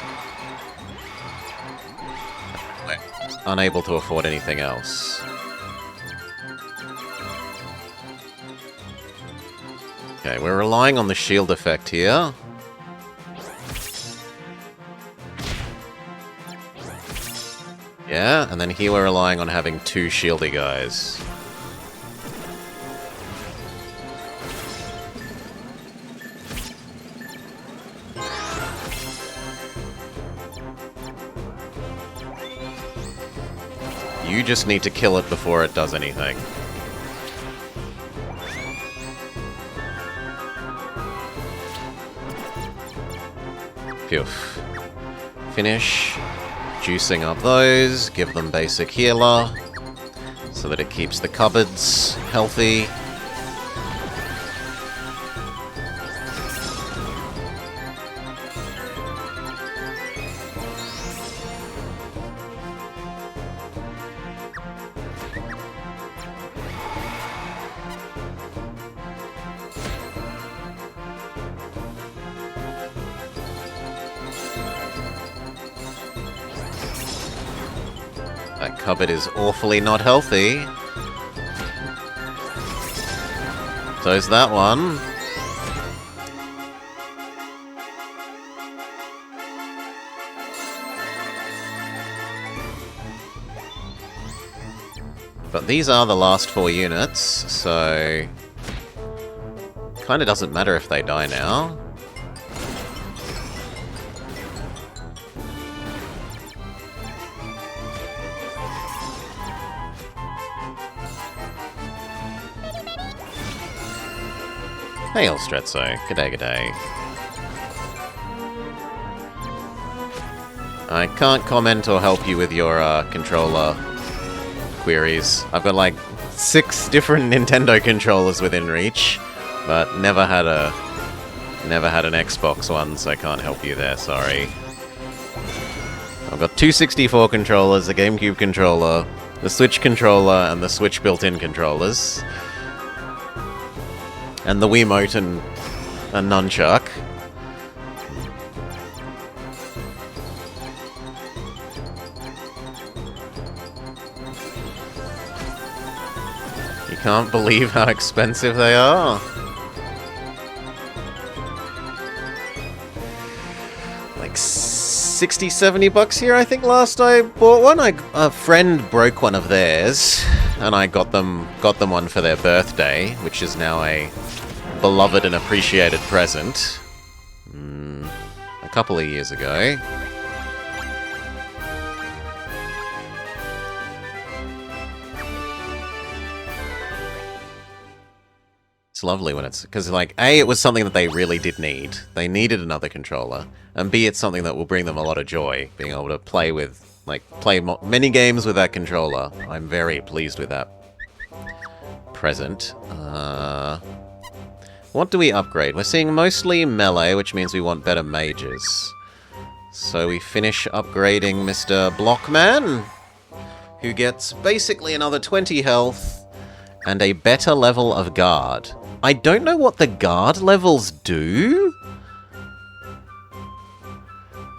We're unable to afford anything else. Okay, we're relying on the shield effect here. Yeah, and then here we're relying on having 2 shieldy guys. You just need to kill it before it does anything. Phew. Finish. Juicing up those, give them basic healer, so that it keeps the cupboards healthy. That cupboard is awfully not healthy. So's that one. But these are the last 4 units, so... Kinda doesn't matter if they die now. Hey, Elstretzo. G'day, g'day. I can't comment or help you with your controller queries. I've got like 6 different Nintendo controllers within reach, but never had an Xbox one, so I can't help you there, sorry. I've got 2 64 controllers, a GameCube controller, the Switch controller, and the Switch built-in controllers. And the Wiimote and a nunchuck. You can't believe how expensive they are. Like 60, 70 bucks here, I think, last I bought one. A friend broke one of theirs, and I got them one for their birthday, which is now a beloved and appreciated present. couple of years ago. It's lovely when it's... Because, like, A, it was something that they really did need. They needed another controller. And B, it's something that will bring them a lot of joy. Being able to play with... Like, play many games with that controller. I'm very pleased with that. Present. What do we upgrade? We're seeing mostly melee, which means we want better mages. So we finish upgrading Mr. Blockman, who gets basically another 20 health and a better level of guard. I don't know what the guard levels do.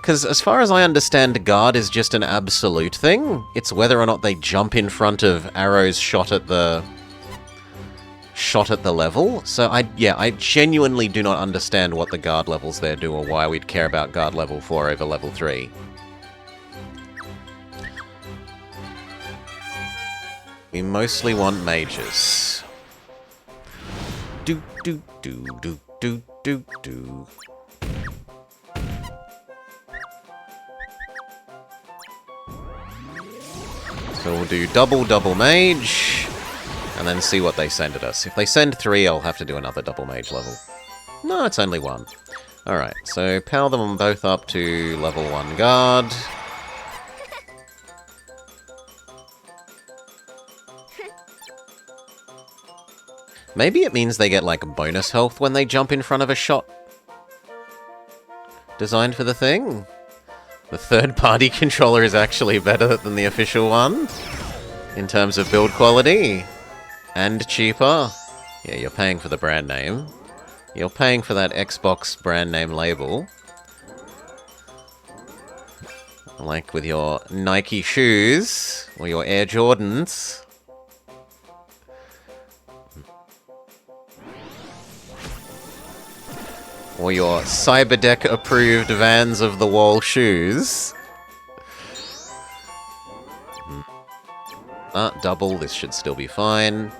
Because as far as I understand, guard is just an absolute thing. It's whether or not they jump in front of arrows shot at the level. So I genuinely do not understand what the guard levels there do or why we'd care about guard level 4 over level 3. We mostly want mages. Do do do do do do do. So we'll do double mage, and then see what they send at us. If they send 3, I'll have to do another double mage level. No, it's only 1. Alright, so power them both up to level 1 guard. Maybe it means they get, like, bonus health when they jump in front of a shot designed for the thing. The third-party controller is actually better than the official one in terms of build quality. And cheaper. Yeah, you're paying for the brand name. You're paying for that Xbox brand name label. Like with your Nike shoes, or your Air Jordans. Or your Cyberdeck-approved Vans of the Wall shoes. Double, this should still be fine.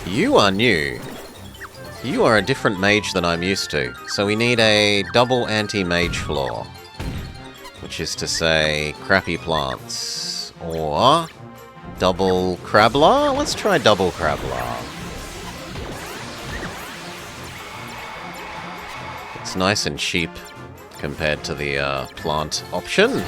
You are new. You are a different mage than I'm used to. So we need a double anti-mage floor. Which is to say, crappy plants. Or double Crablar? Let's try double Crablar. It's nice and cheap compared to the plant option.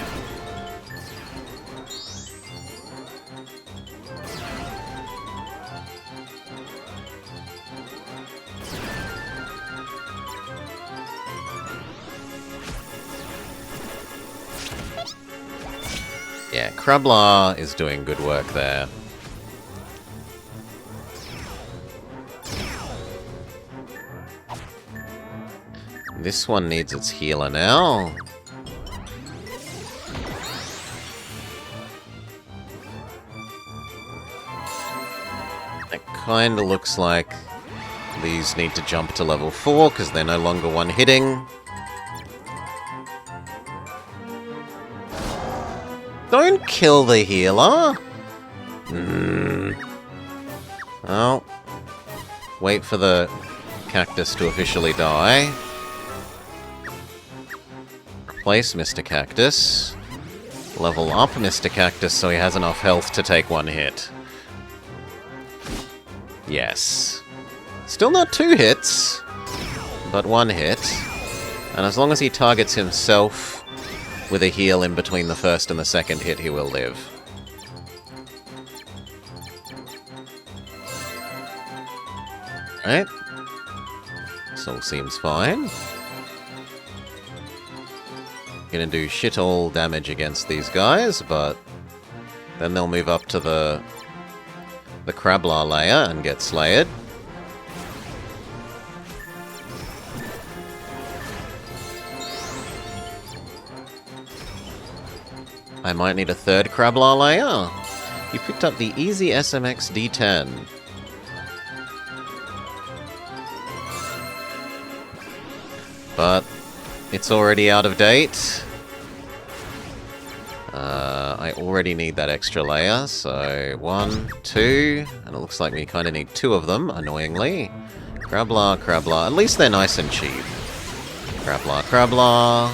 Yeah, Crablar is doing good work there. This one needs its healer now. It kinda looks like these need to jump to level 4 because they're no longer one-hitting. Don't kill the healer! Well, wait for the cactus to officially die. Replace Mr. Cactus. Level up Mr. Cactus so he has enough health to take 1 hit. Yes. Still not 2 hits, but 1 hit. And as long as he targets himself with a heal in between the first and the second hit, he will live. Right? This all seems fine. Gonna do shit all damage against these guys, but then they'll move up to the Crablar layer and get slayed. I might need a third Crablar layer. You picked up the Easy SMX D10. But it's already out of date. I already need that extra layer, so 1, 2, and it looks like we kind of need 2 of them, annoyingly. Crablar, Crablar. At least they're nice and cheap. Crablar, Crablar.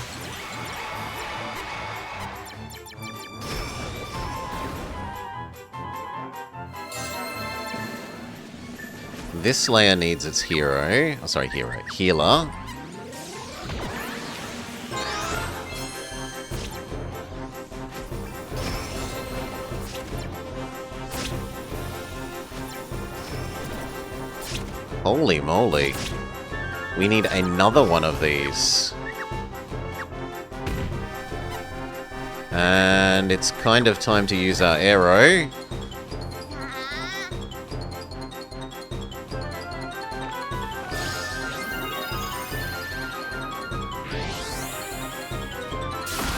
This layer needs its hero. Oh, sorry, healer. Holy moly. We need another one of these. And it's kind of time to use our arrow.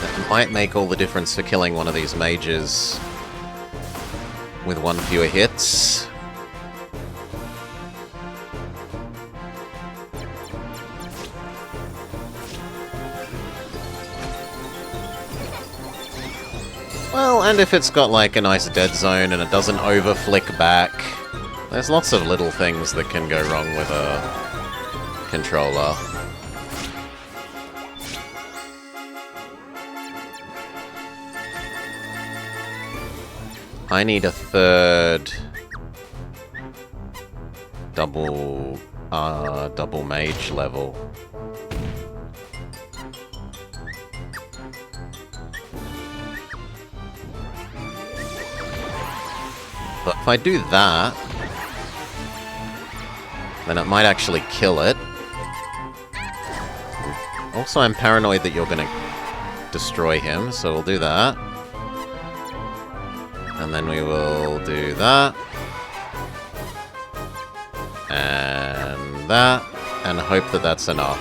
That might make all the difference for killing one of these mages with 1 fewer hits. Well, and if it's got like a nice dead zone and it doesn't over-flick back, there's lots of little things that can go wrong with a controller. I need a third double mage level. But if I do that, then it might actually kill it. Also, I'm paranoid that you're gonna destroy him, so we'll do that. And then we will do that. And that. And hope that that's enough.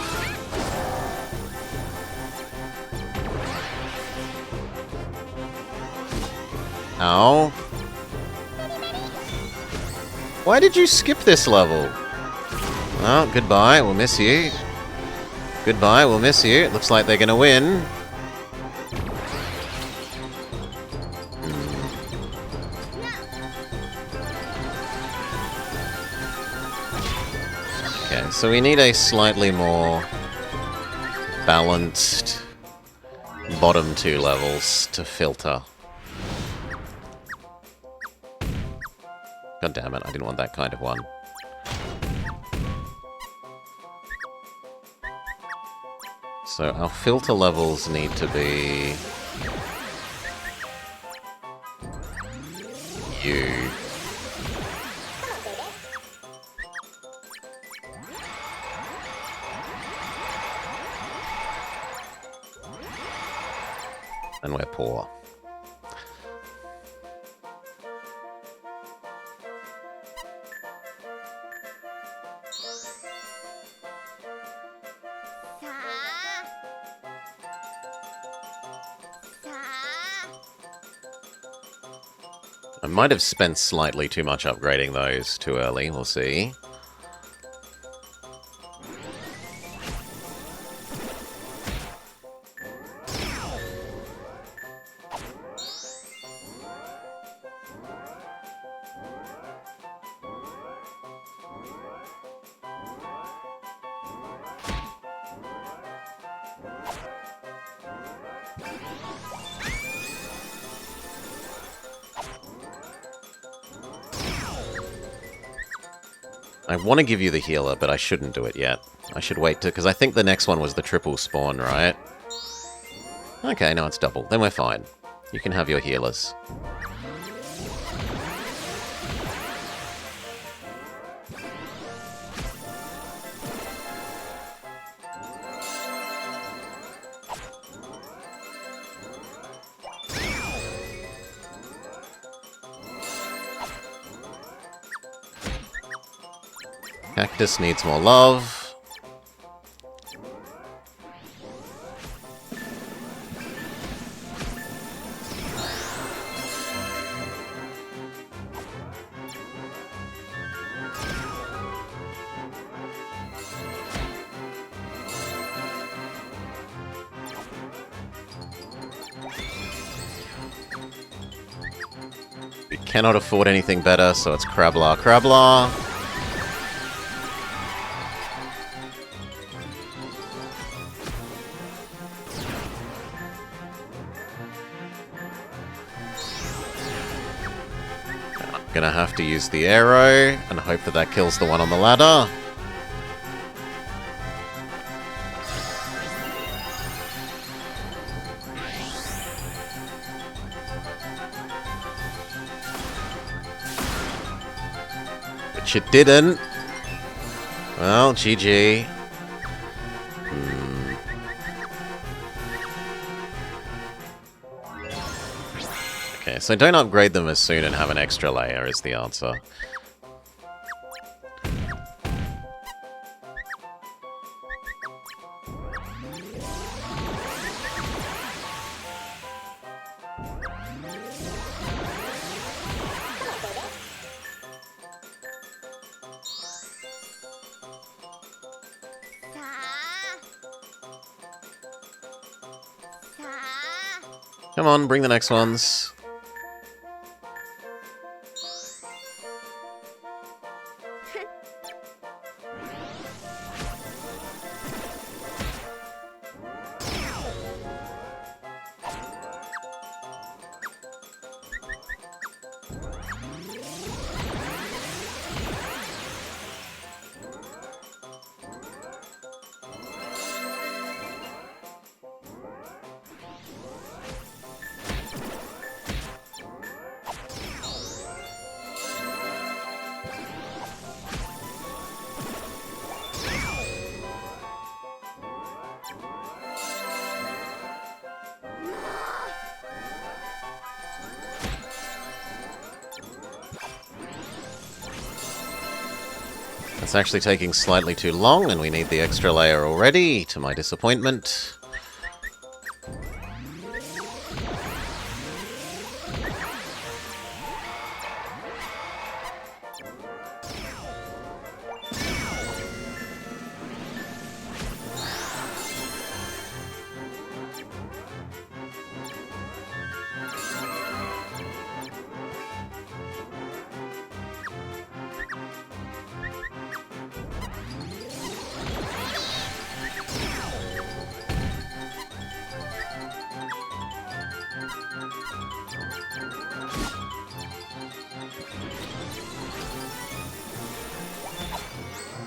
Ow. Why did you skip this level? Oh, goodbye, we'll miss you. Goodbye, we'll miss you. It looks like they're gonna win. Okay, so we need a slightly more balanced bottom 2 levels to filter. God damn it, I didn't want that kind of one. So our filter levels need to be... you. And we're poor. I might have spent slightly too much upgrading those too early, we'll see. I want to give you the healer, but I shouldn't do it yet. I should wait to... because I think the next one was the triple spawn, right? Okay, no, it's double. Then we're fine. You can have your healers. Cactus needs more love. We cannot afford anything better, so it's Crablar, Crablar. Gonna have to use the arrow and hope that that kills the one on the ladder. Which it didn't. Well, GG. Okay, so don't upgrade them as soon and have an extra layer is the answer. Come on, bring the next ones. It's actually taking slightly too long, and we need the extra layer already, to my disappointment.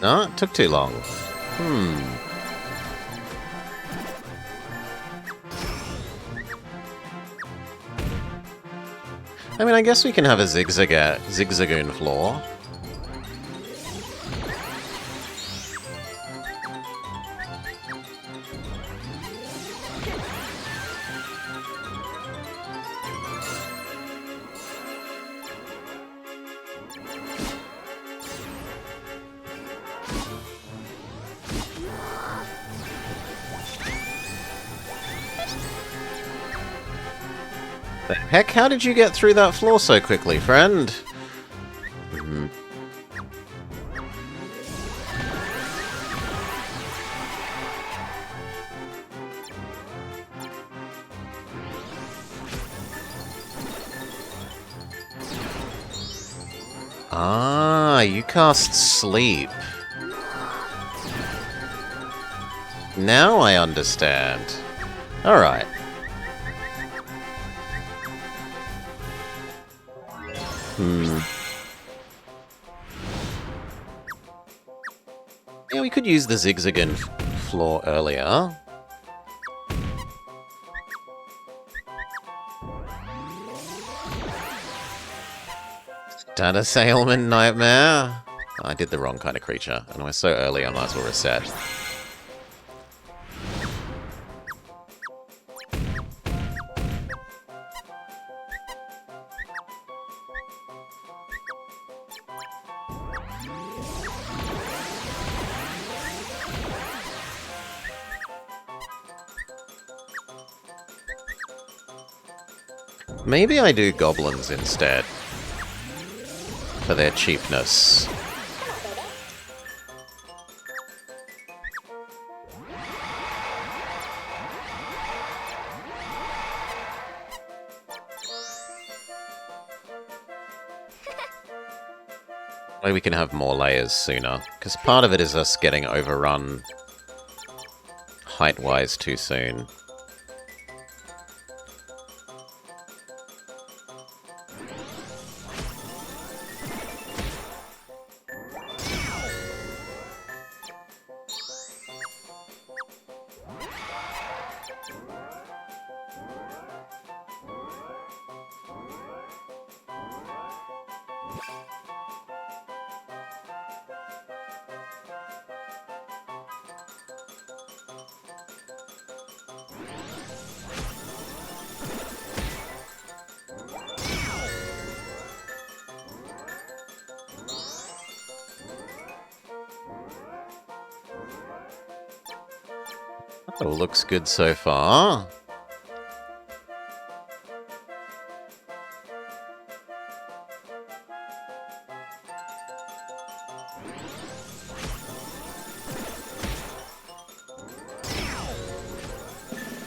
No, it took too long. I mean, I guess we can have a zigzagoon floor. The heck? How did you get through that floor so quickly, friend? Ah, you cast sleep. Now I understand. Alright. Yeah, we could use the zigzagoon floor earlier. Data Sailman Nightmare? I did the wrong kind of creature, and we're so early I might as well reset. Maybe I do goblins instead. For their cheapness. Way we can have more layers sooner, because part of it is us getting overrun height-wise too soon. Oh, looks good so far.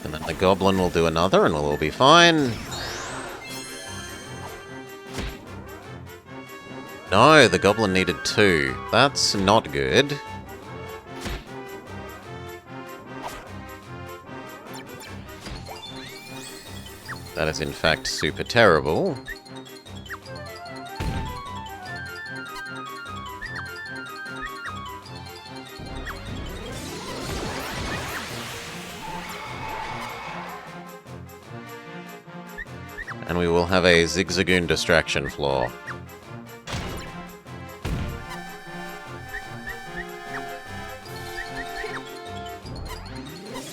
And then the goblin will do another and we'll all be fine. No, the goblin needed 2. That's not good. That is in fact super terrible. And we will have a Zigzagoon distraction floor.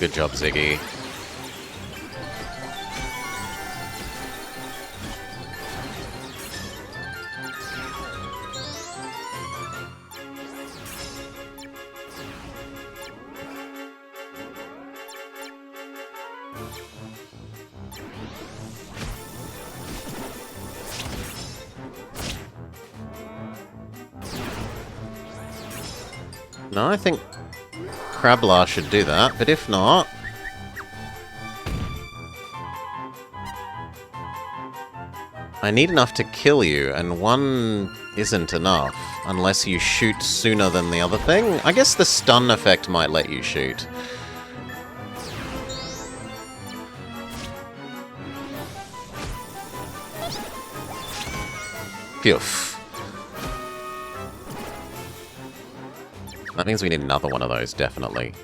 Good job, Ziggy. No, I think Crablar should do that, but if not... I need enough to kill you, and 1 isn't enough, unless you shoot sooner than the other thing. I guess the stun effect might let you shoot. Phew. That means we need another one of those, definitely.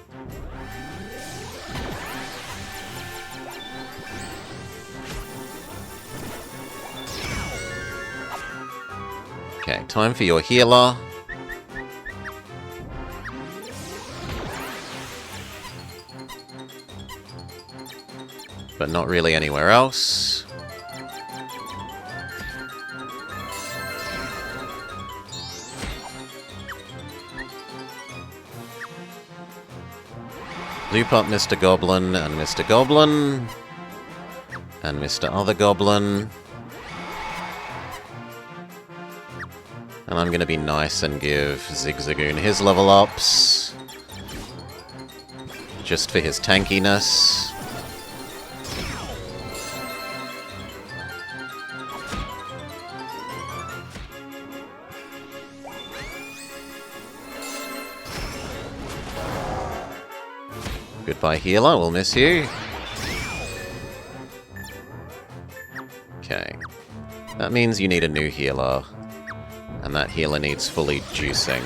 Okay, time for your healer. But not really anywhere else. Loop up Mr. Goblin and Mr. Goblin. And Mr. Other Goblin. And I'm gonna be nice and give Zigzagoon his level ups. Just for his tankiness. Goodbye, healer. We'll miss you. Okay. That means you need a new healer. And that healer needs fully juicing.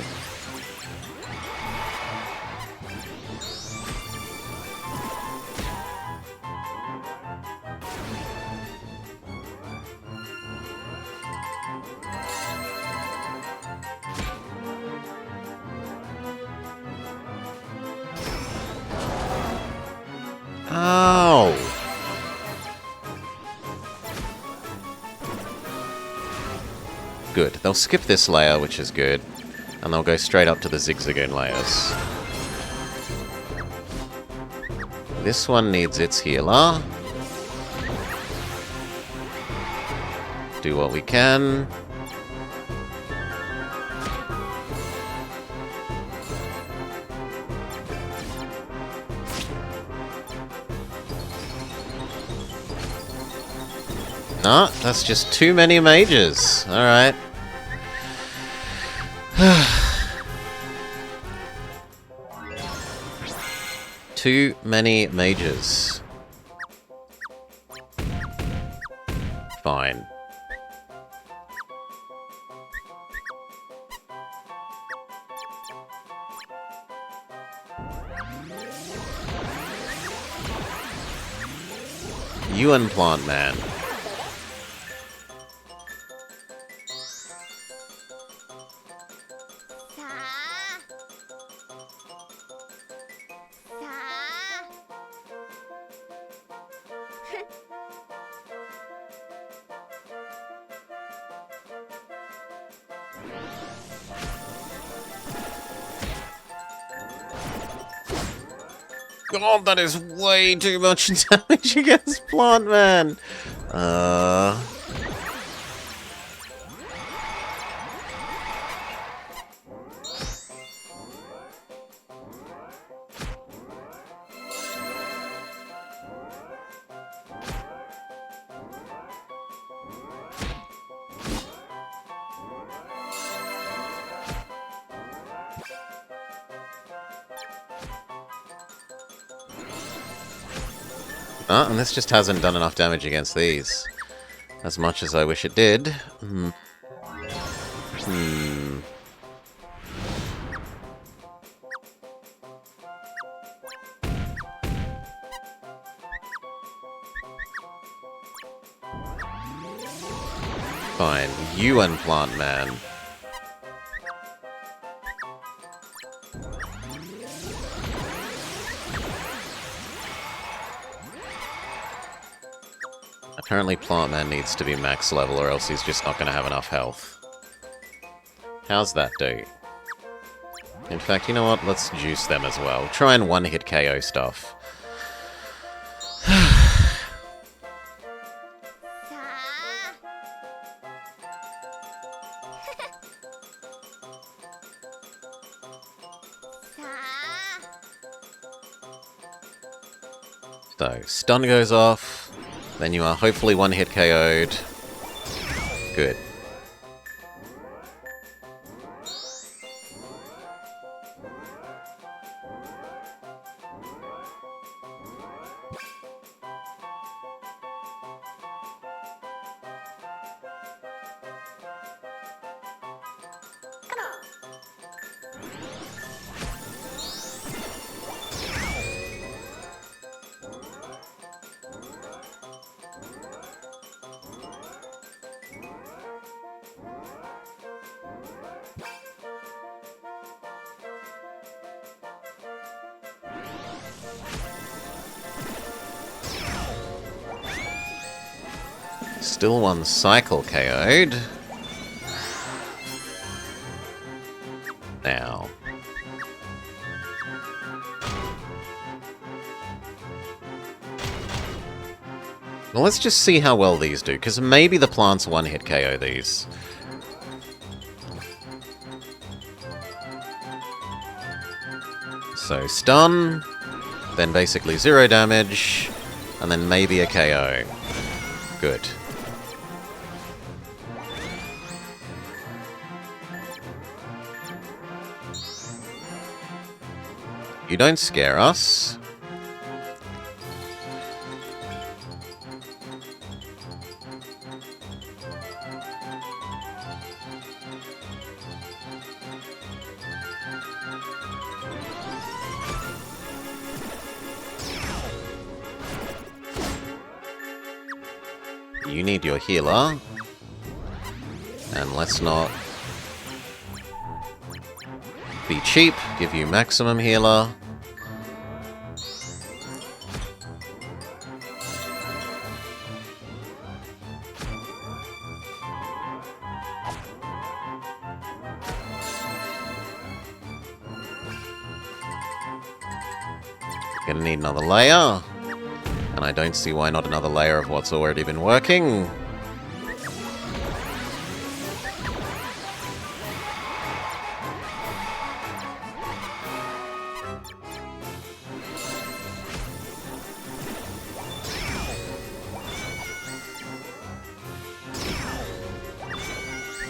Ow! Good. They'll skip this layer, which is good. And they'll go straight up to the Zigzagoon layers. This one needs its healer. Do what we can. Nah, that's just too many mages. Alright. Too many mages. Fine. You and Plant Man. God, that is way too much damage against Plant Man. And this just hasn't done enough damage against these. As much as I wish it did. Fine. You and Plant Man. Apparently Plant Man needs to be max level or else he's just not going to have enough health. How's that do? In fact, you know what? Let's juice them as well. Try and one-hit KO stuff. So, stun goes off. Then you are hopefully one-hit KO'd. Good. Still one cycle KO'd. Now. Well, let's just see how well these do, because maybe the plants one-hit KO these. So, stun, then basically 0 damage, and then maybe a KO. Good. You don't scare us. You need your healer. And let's not be cheap, give you maximum healer. Gonna need another layer. And I don't see why not another layer of what's already been working.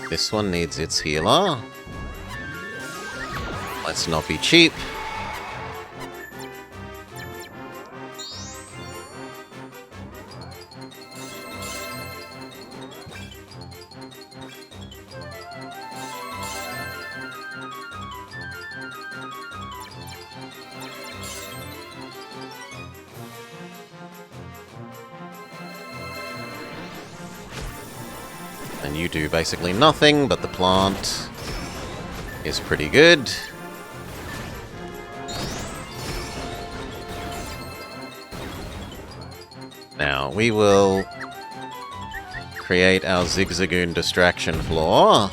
This one needs its healer. Let's not be cheap. And you do basically nothing, but the plant is pretty good. Now, we will create our Zigzagoon distraction floor.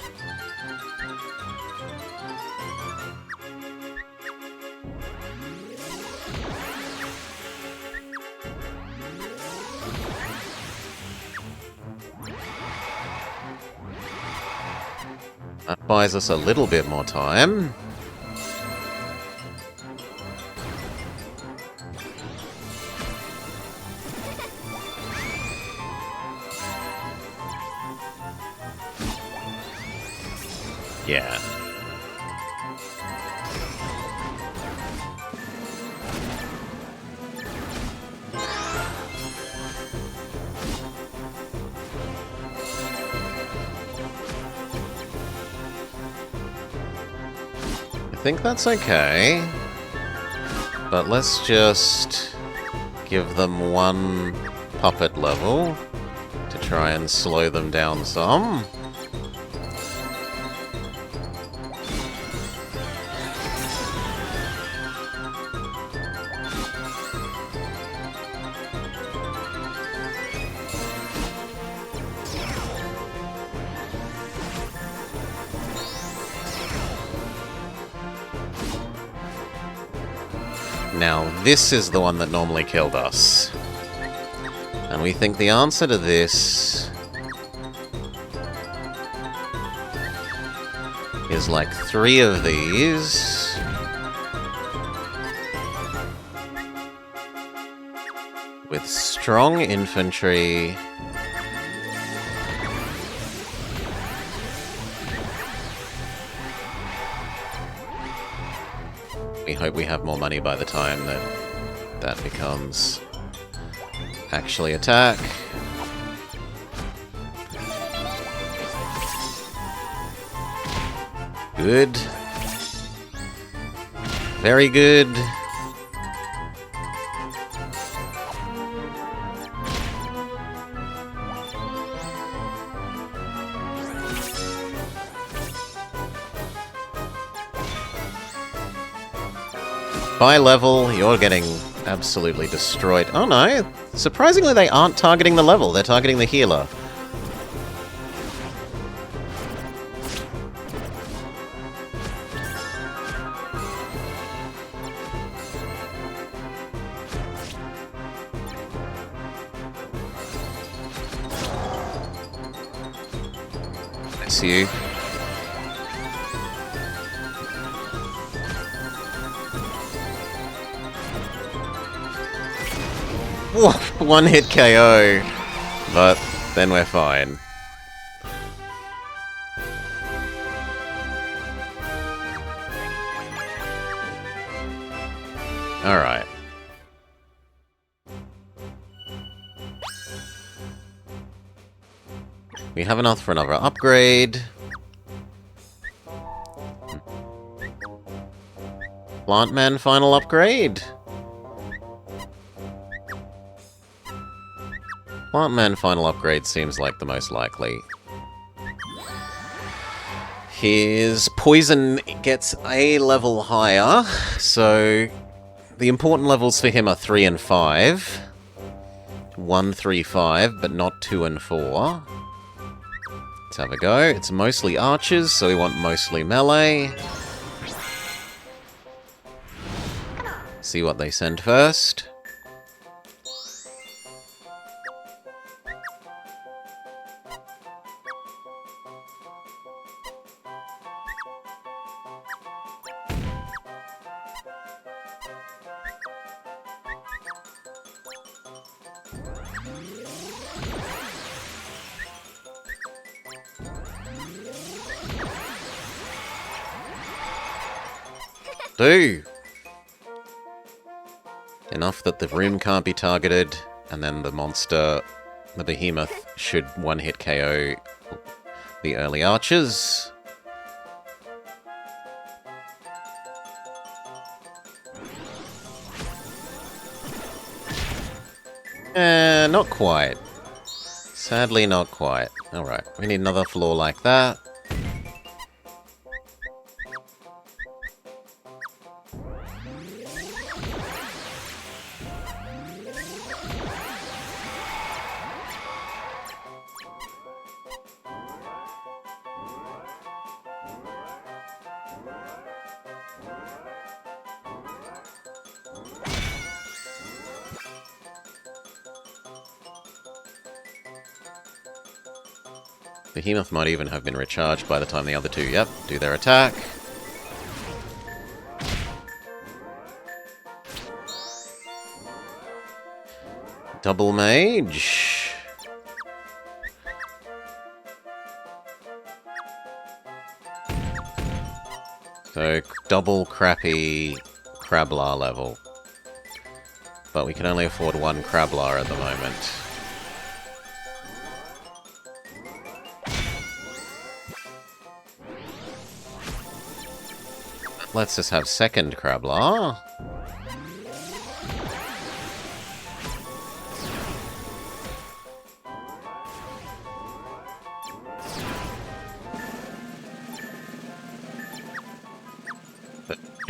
That buys us a little bit more time. Yeah. I think that's okay. But let's just give them one puppet level to try and slow them down some. Now, this is the one that normally killed us. And we think the answer to this is like 3 of these. With strong infantry. We hope we have more money by the time that becomes actually attack. Good. Very good. By level, you're getting absolutely destroyed. Oh no, surprisingly they aren't targeting the level, they're targeting the healer. I see you. One hit KO, but then we're fine. Alright. We have enough for another upgrade. Plantman final upgrade. Plantman final upgrade seems like the most likely. His poison gets a level higher, so the important levels for him are 3 and 5. 1, 3, 5, but not 2 and 4. Let's have a go. It's mostly archers, so we want mostly melee. See what they send first. Do! Enough that the room can't be targeted, and then the monster, the behemoth, should one-hit KO the early archers. Not quite. Sadly, not quite. Alright, we need another floor like that. The Behemoth might even have been recharged by the time the other two, yep, do their attack. Double Mage. So, double crappy Crablar level. But we can only afford one Crablar at the moment. Let's just have second Crablar.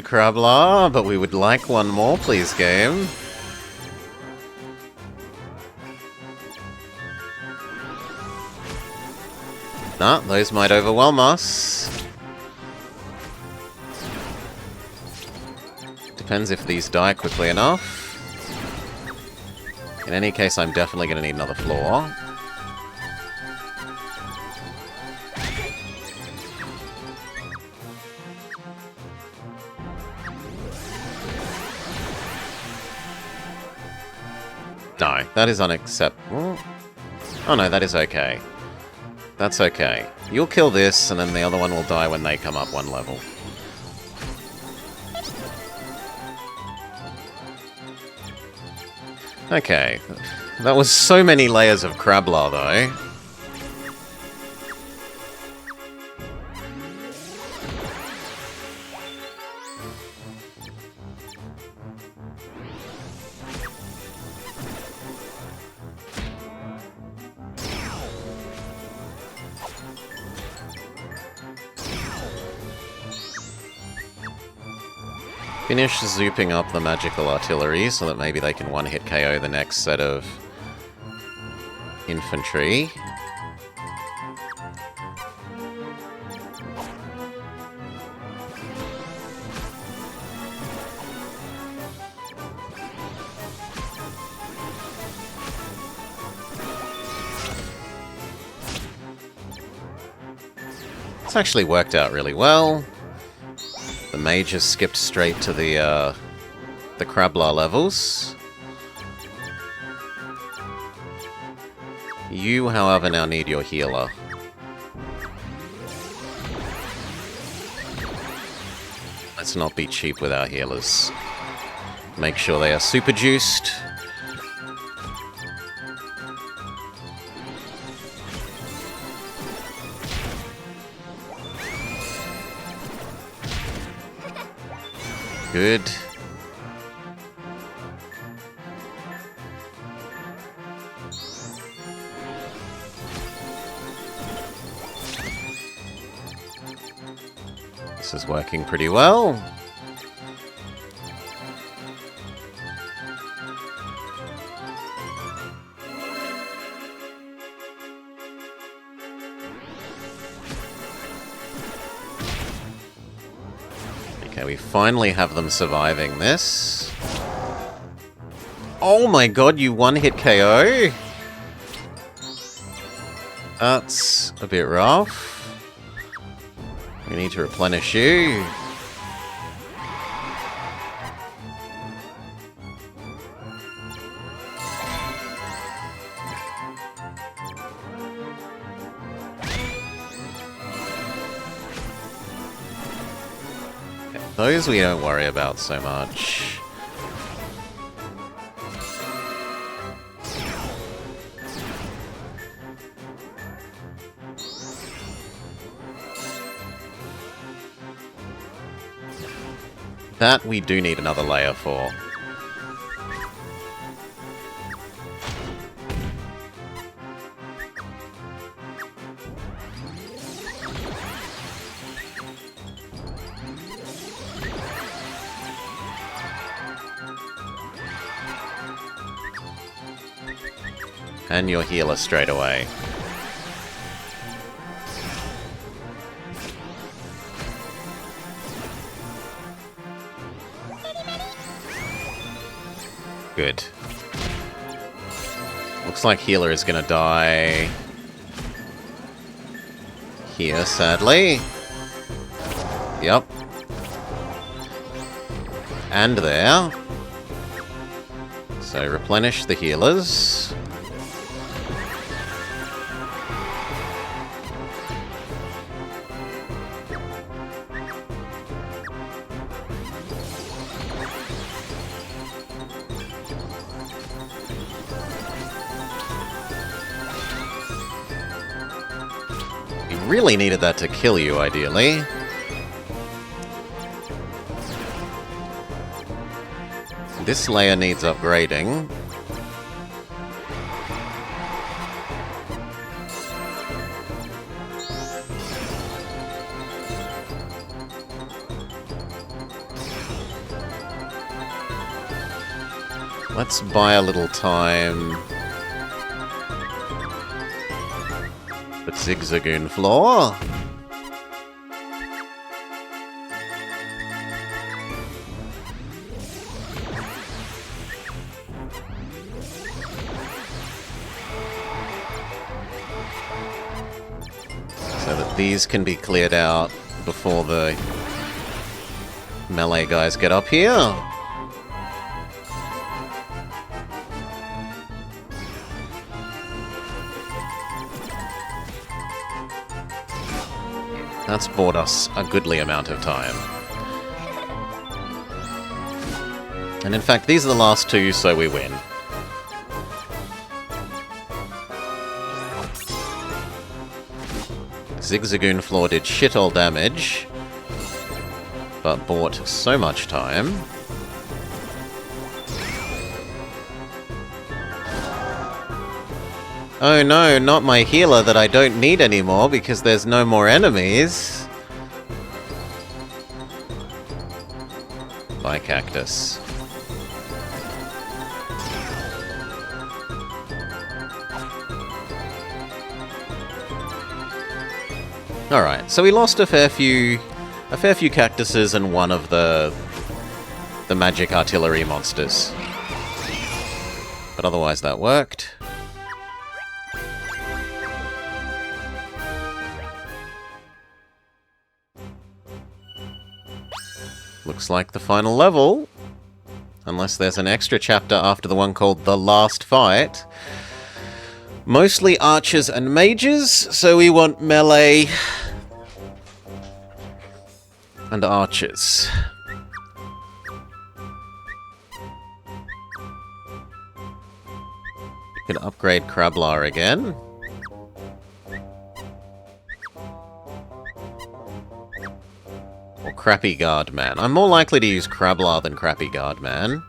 Crablar, but we would like one more, please, game. Nah, those might overwhelm us. Depends if these die quickly enough. In any case, I'm definitely going to need another floor. No, that is unacceptable. Oh no, that is okay. That's okay. You'll kill this, and then the other one will die when they come up one level. Okay. That was so many layers of Crablar, though. Finish zooping up the magical artillery so that maybe they can one-hit KO the next set of infantry. It's actually worked out really well. The mage has skipped straight to the Crablar levels. You, however, now need your healer. Let's not be cheap with our healers. Make sure they are super juiced. Good. This is working pretty well. Okay, we finally have them surviving this. Oh my god, you one-hit KO? That's a bit rough. We need to replenish you. Those we don't worry about so much. That we do need another layer for. And your healer straight away. Good. Looks like healer is gonna die here, sadly. Yep. And there. So replenish the healers. You really needed that to kill you, ideally. This layer needs upgrading. Let's buy a little time with Zigzagoon Floor. So that these can be cleared out before the melee guys get up here. That's bought us a goodly amount of time. And in fact, these are the last two, so we win. Zigzagoon Floor did shit all damage, but bought so much time. Oh no, not my healer that I don't need anymore because there's no more enemies. Bye, Cactus. Alright, so we lost a fair few cactuses and one of the magic artillery monsters. But otherwise that worked. Looks like the final level. Unless there's an extra chapter after the one called The Last Fight. Mostly archers and mages, so we want melee and archers. You can upgrade Krablar again. Or Crappy Guardman. I'm more likely to use Krablar than Crappy Guardman.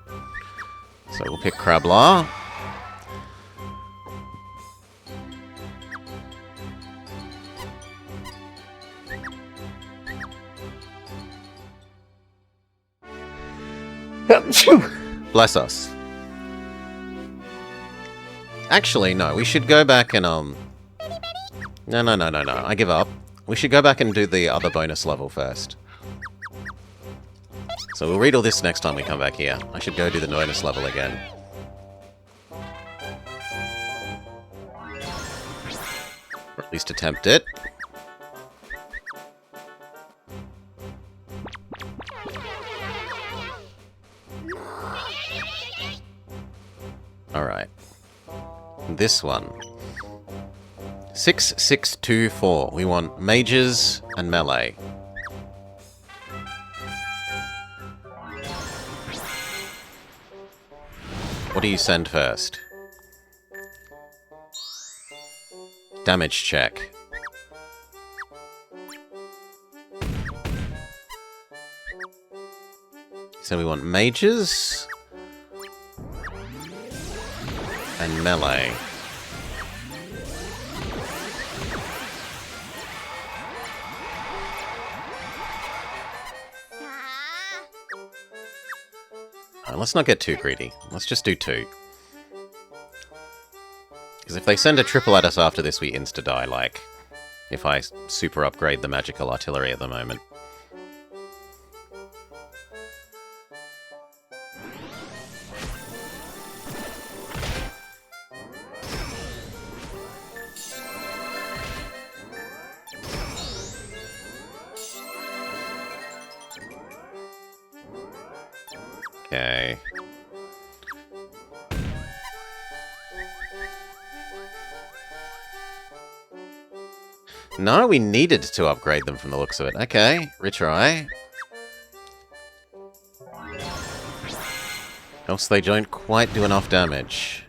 So we'll pick Krablar. Bless us. Actually, no, we should go back and, No, I give up. We should go back and do the other bonus level first. So we'll read all this next time we come back here. I should go do the bonus level again. Or at least attempt it. Alright. This one. 6624. We want mages and melee. What do you send first? Damage check. So we want mages and melee. Let's not get too greedy. Let's just do 2. Because if they send a triple at us after this, we insta-die, like, if I super upgrade the magical artillery at the moment. Okay. No, we needed to upgrade them from the looks of it. Okay, retry. Else they don't quite do enough damage.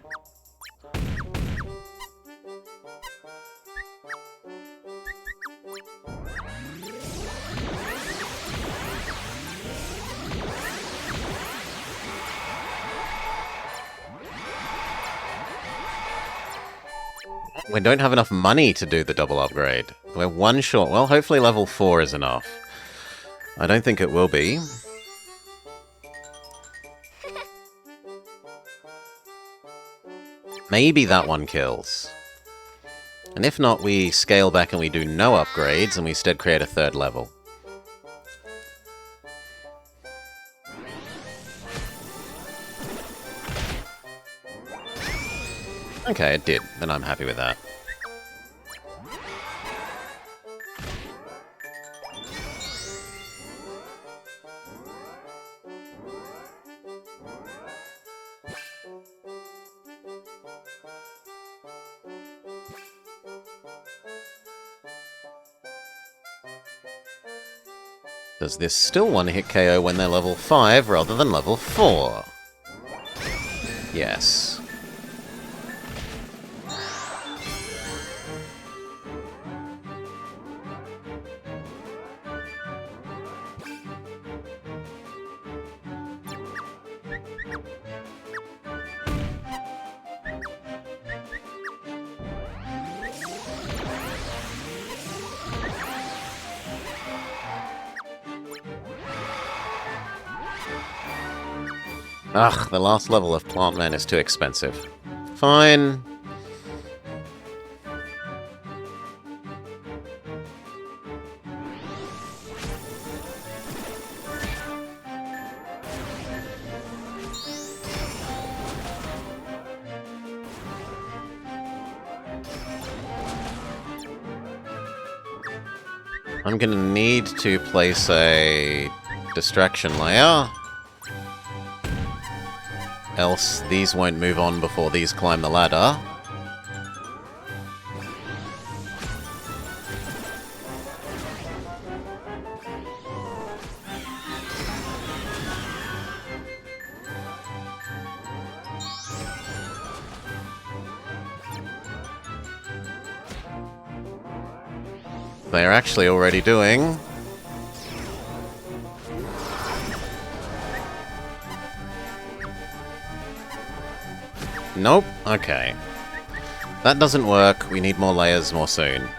We don't have enough money to do the double upgrade. We're one short. Well, hopefully level 4 is enough. I don't think it will be. Maybe that one kills. And if not, we scale back and we do no upgrades, and we instead create a 3rd level. Okay, it did. Then I'm happy with that. Does this still one-hit KO when they're level 5 rather than level 4? Yes. Ugh, the last level of Plant Man is too expensive. Fine. I'm gonna need to place a distraction layer. Else these won't move on before these climb the ladder. They're actually already doing. Nope. Okay. That doesn't work. We need more layers more soon.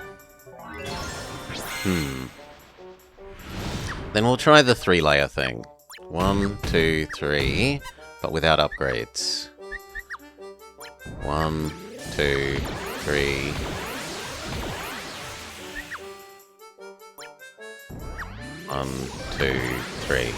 Then we'll try the 3-layer thing. 1, 2, 3, but without upgrades. 1, 2, 3. One, two, three.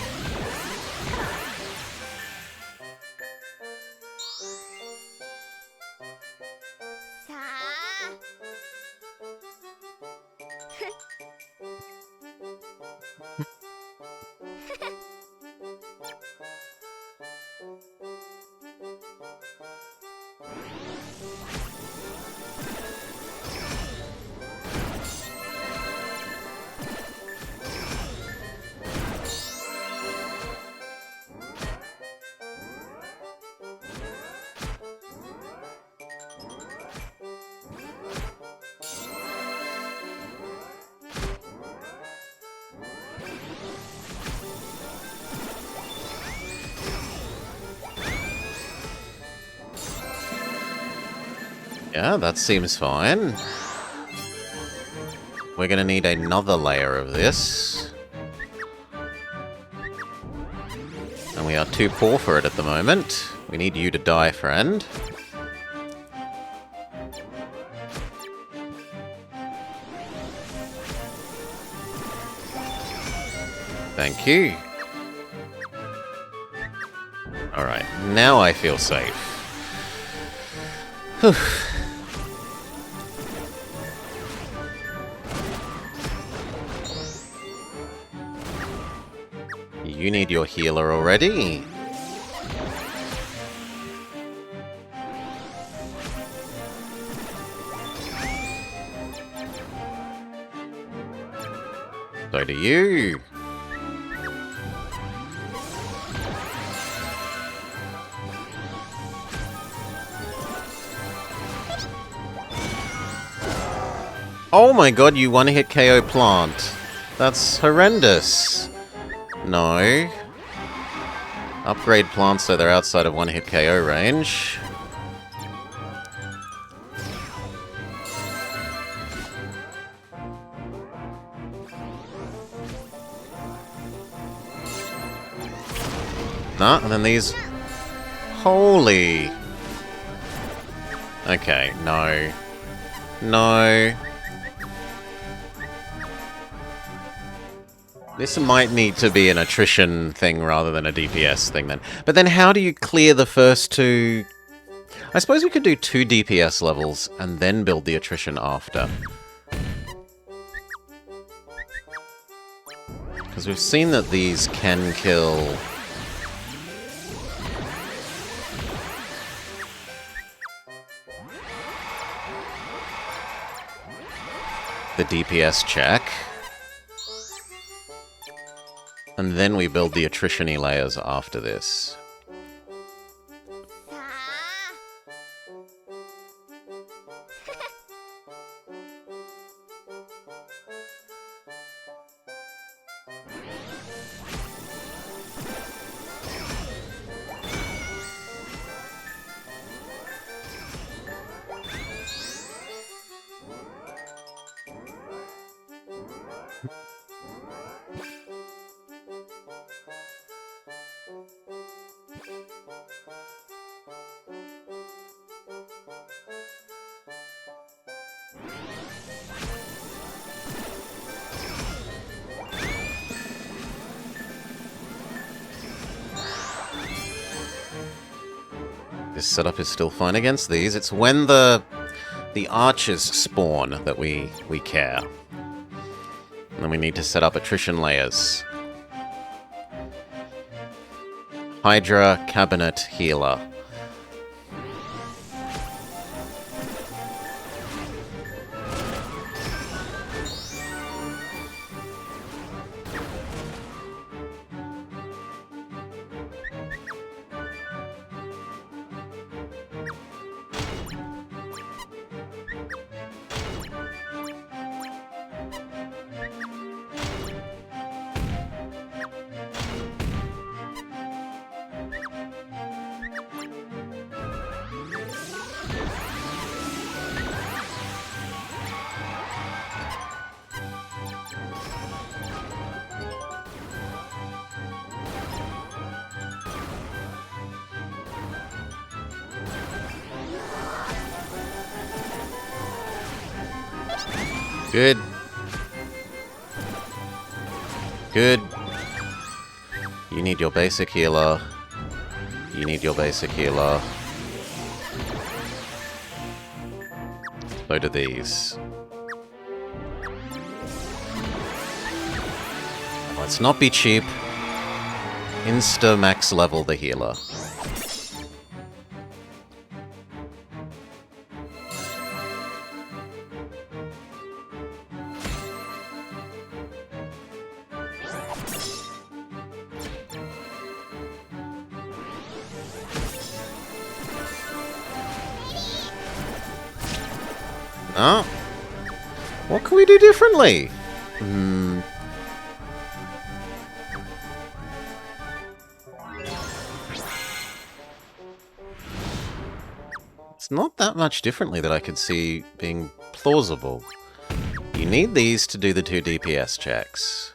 Yeah, that seems fine. We're gonna need another layer of this. And we are too poor for it at the moment. We need you to die, friend. Thank you. Alright, now I feel safe. Whew. You need your healer already. So do you. Oh my god, you one-hit KO plant. That's horrendous. No. Upgrade plants so they're outside of one-hit KO range. Nah, and then these... Holy... Okay, no. No. This might need to be an attrition thing rather than a DPS thing then. But then how do you clear the first two... I suppose we could do 2 DPS levels and then build the attrition after. Because we've seen that these can kill... the DPS check. And then we build the attrition-y layers after this. This setup is still fine against these. It's when the archers spawn that we care. And then we need to set up attrition layers. Hydra, cabinet, healer. Good. Good. You need your basic healer. You need your basic healer. So do these. Let's not be cheap. Insta-max level the healer. Oh. What can we do differently? It's not that much differently that I could see being plausible. You need these to do the 2 DPS checks.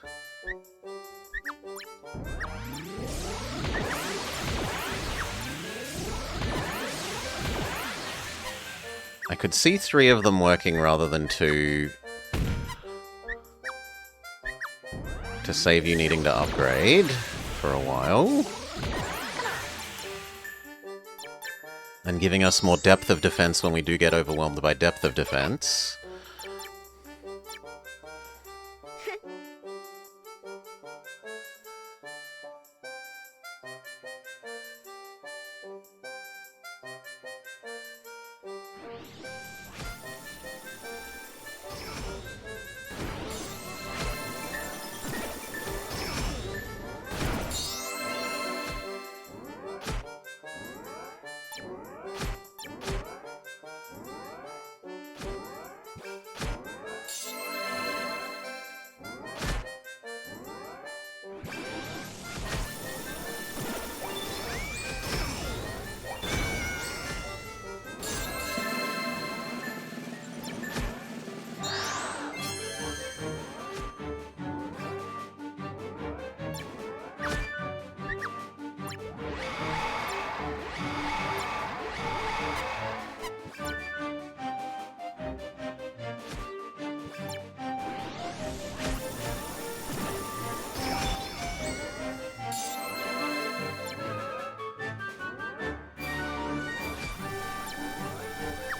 I could see 3 of them working rather than 2 to save you needing to upgrade for a while. And giving us more depth of defense when we do get overwhelmed by depth of defense.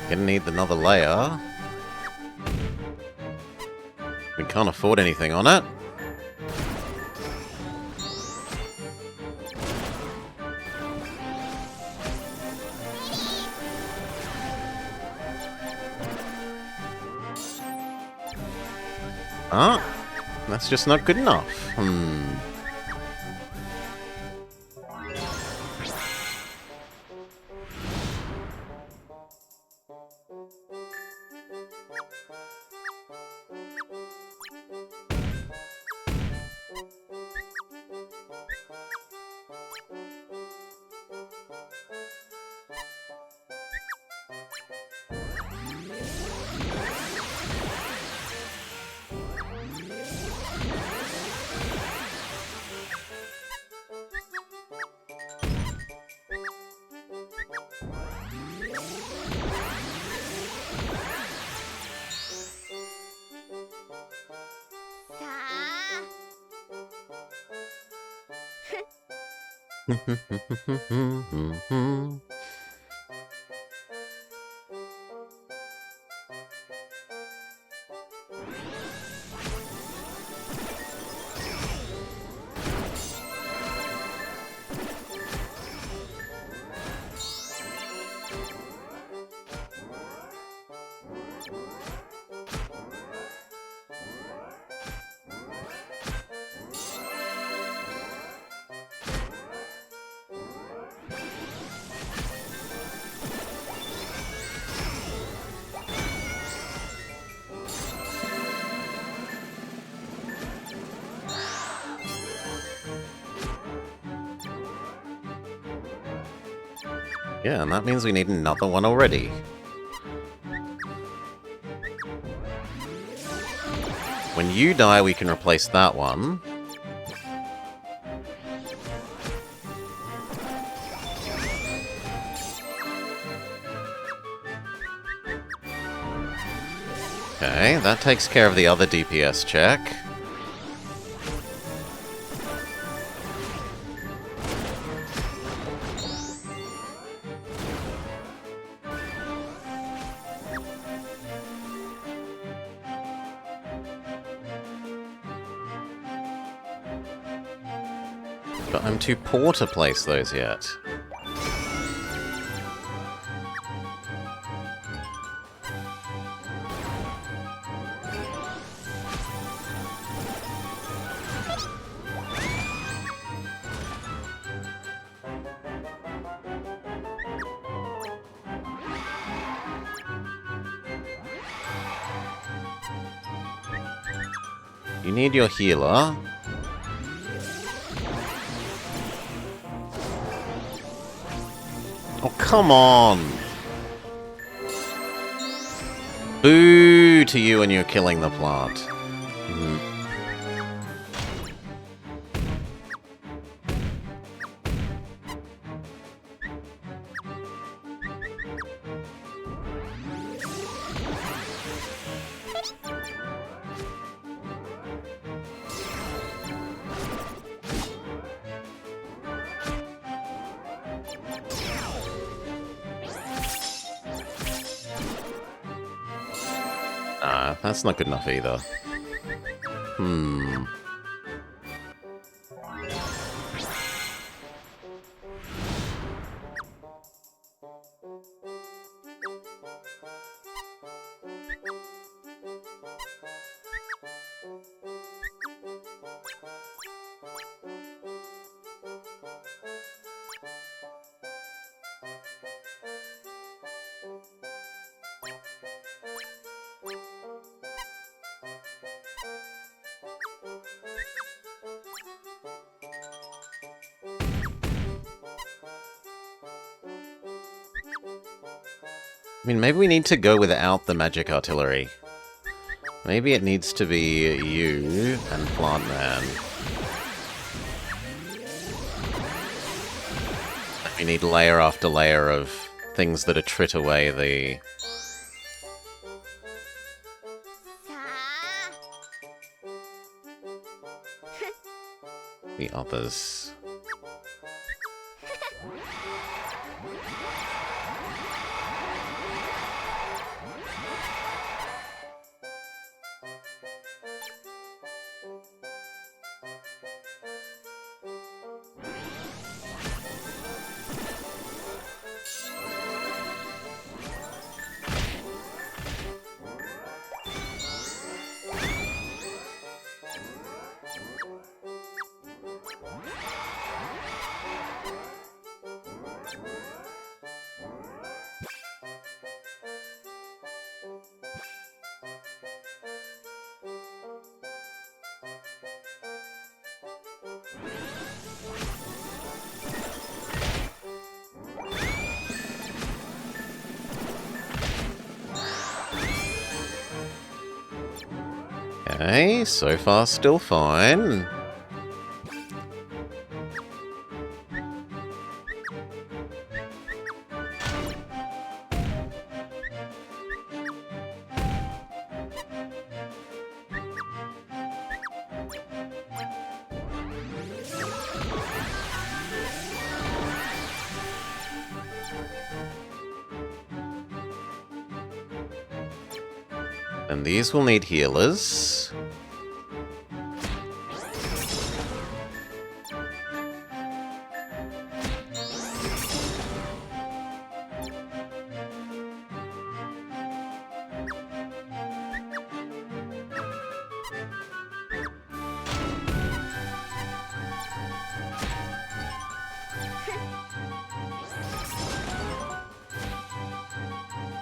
Gonna need another layer. We can't afford anything on it. Ah, that's just not good enough. Yeah, and that means we need another one already. When you die, we can replace that one. Okay, that takes care of the other DPS check. But I'm too poor to place those yet. You need your healer. Oh, come on! Boo to you and you're killing the plant. That's not good enough either. I mean, maybe we need to go without the magic artillery. Maybe it needs to be you and Plant Man. We need layer after layer of things that attrit away the others. Okay, so far still fine. And these will need healers.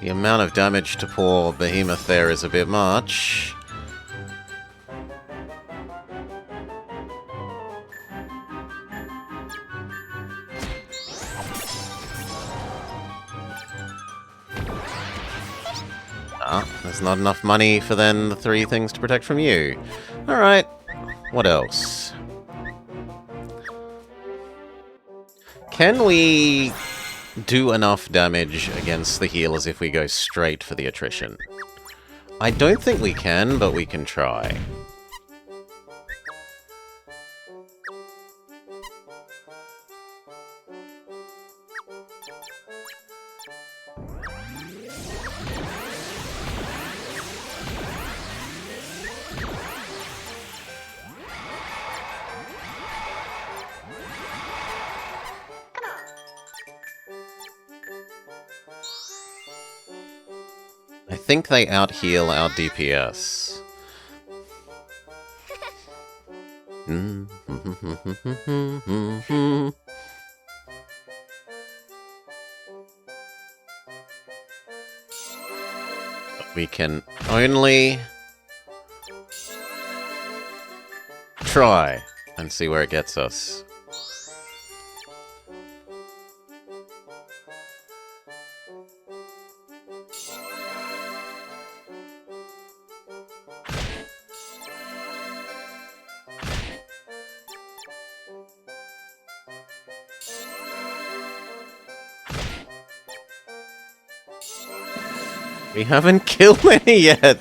The amount of damage to poor Behemoth there is a bit much. There's not enough money for then the 3 things to protect from you. Alright, what else? Can we do enough damage against the healers if we go straight for the attrition? I don't think we can, but we can try. I think they out-heal our DPS. We can only try and see where it gets us. We haven't killed any yet!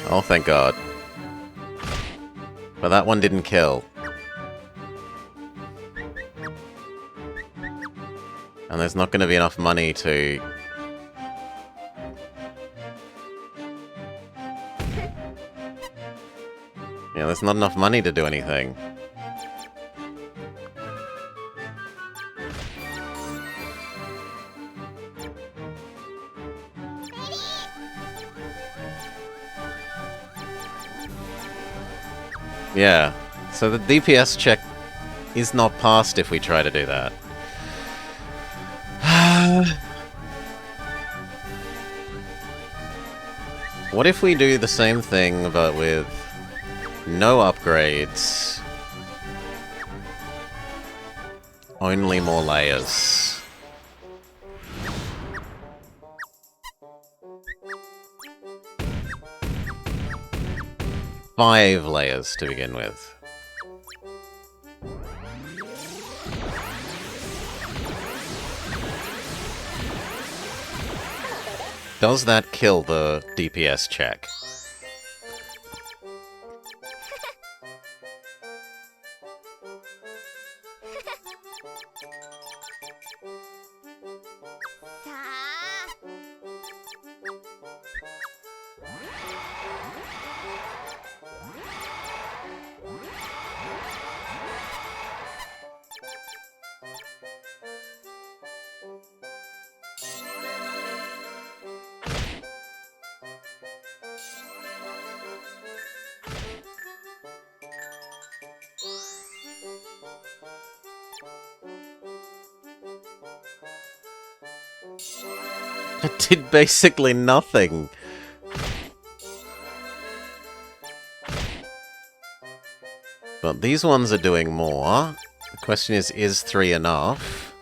Oh, thank God. But that one didn't kill. And there's not going to be enough money to Yeah, there's not enough money to do anything. Yeah, so the DPS check is not passed if we try to do that. What if we do the same thing, but with no upgrades? Only more layers. Five layers to begin with. Does that kill the DPS check? It did basically nothing. But these ones are doing more. The question is 3 enough?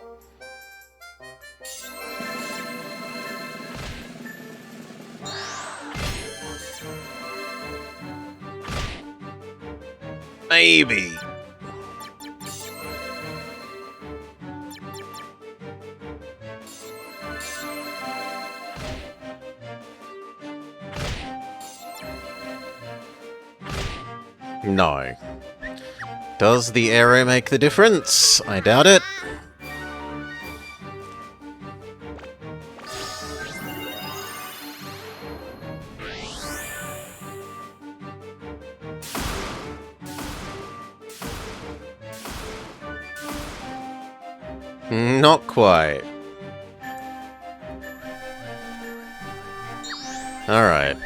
Maybe. No. Does the arrow make the difference? I doubt it. Not quite. Alright.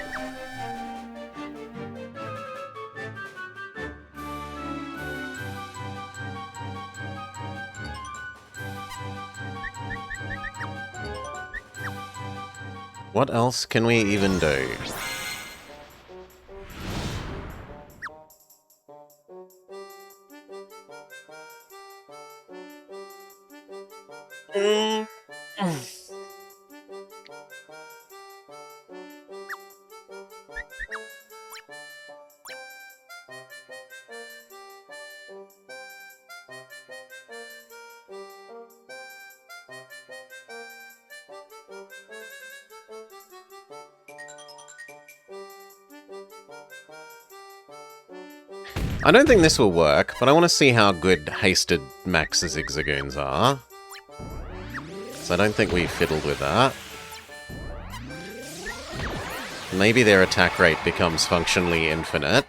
What else can we even do? I don't think this will work, but I want to see how good hasted Max Zigzagoons are. So I don't think we fiddled with that. Maybe their attack rate becomes functionally infinite.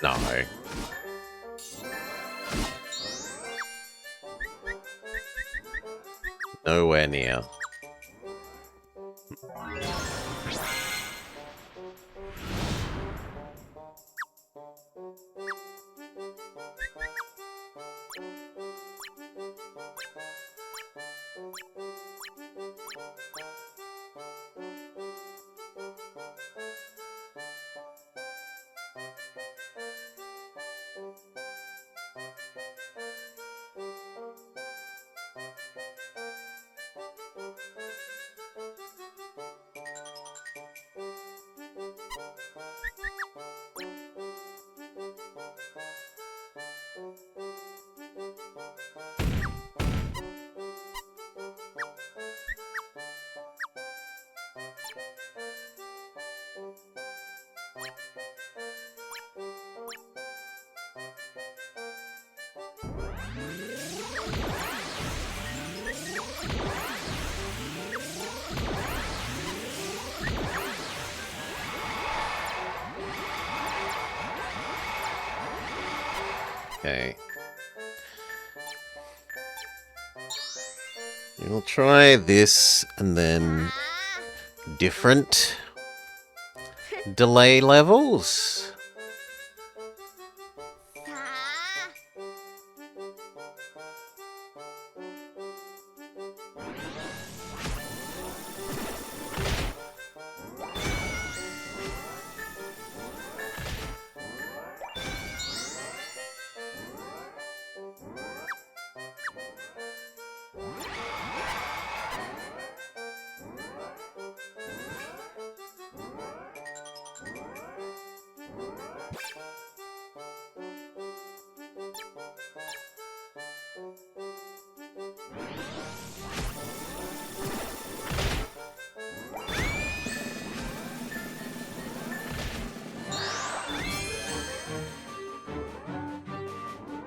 No. Nowhere near. Okay. We'll try this and then different delay levels.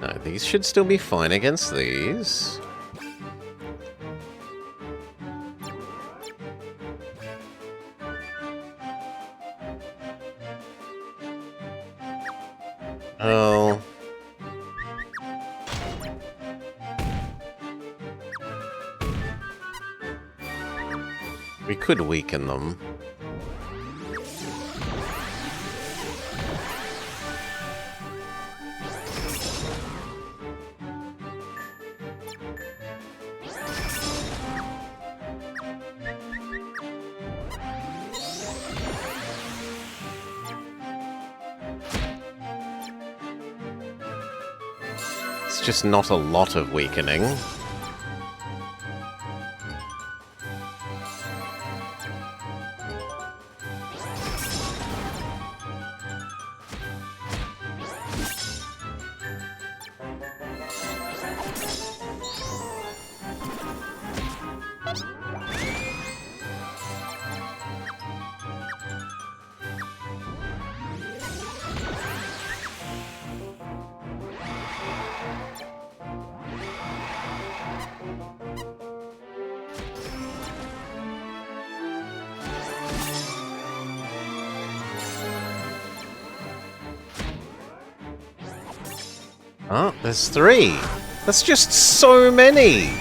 No, these should still be fine against these. Oh. We could weaken them. It's just not a lot of weakening. Oh, there's 3. That's just so many!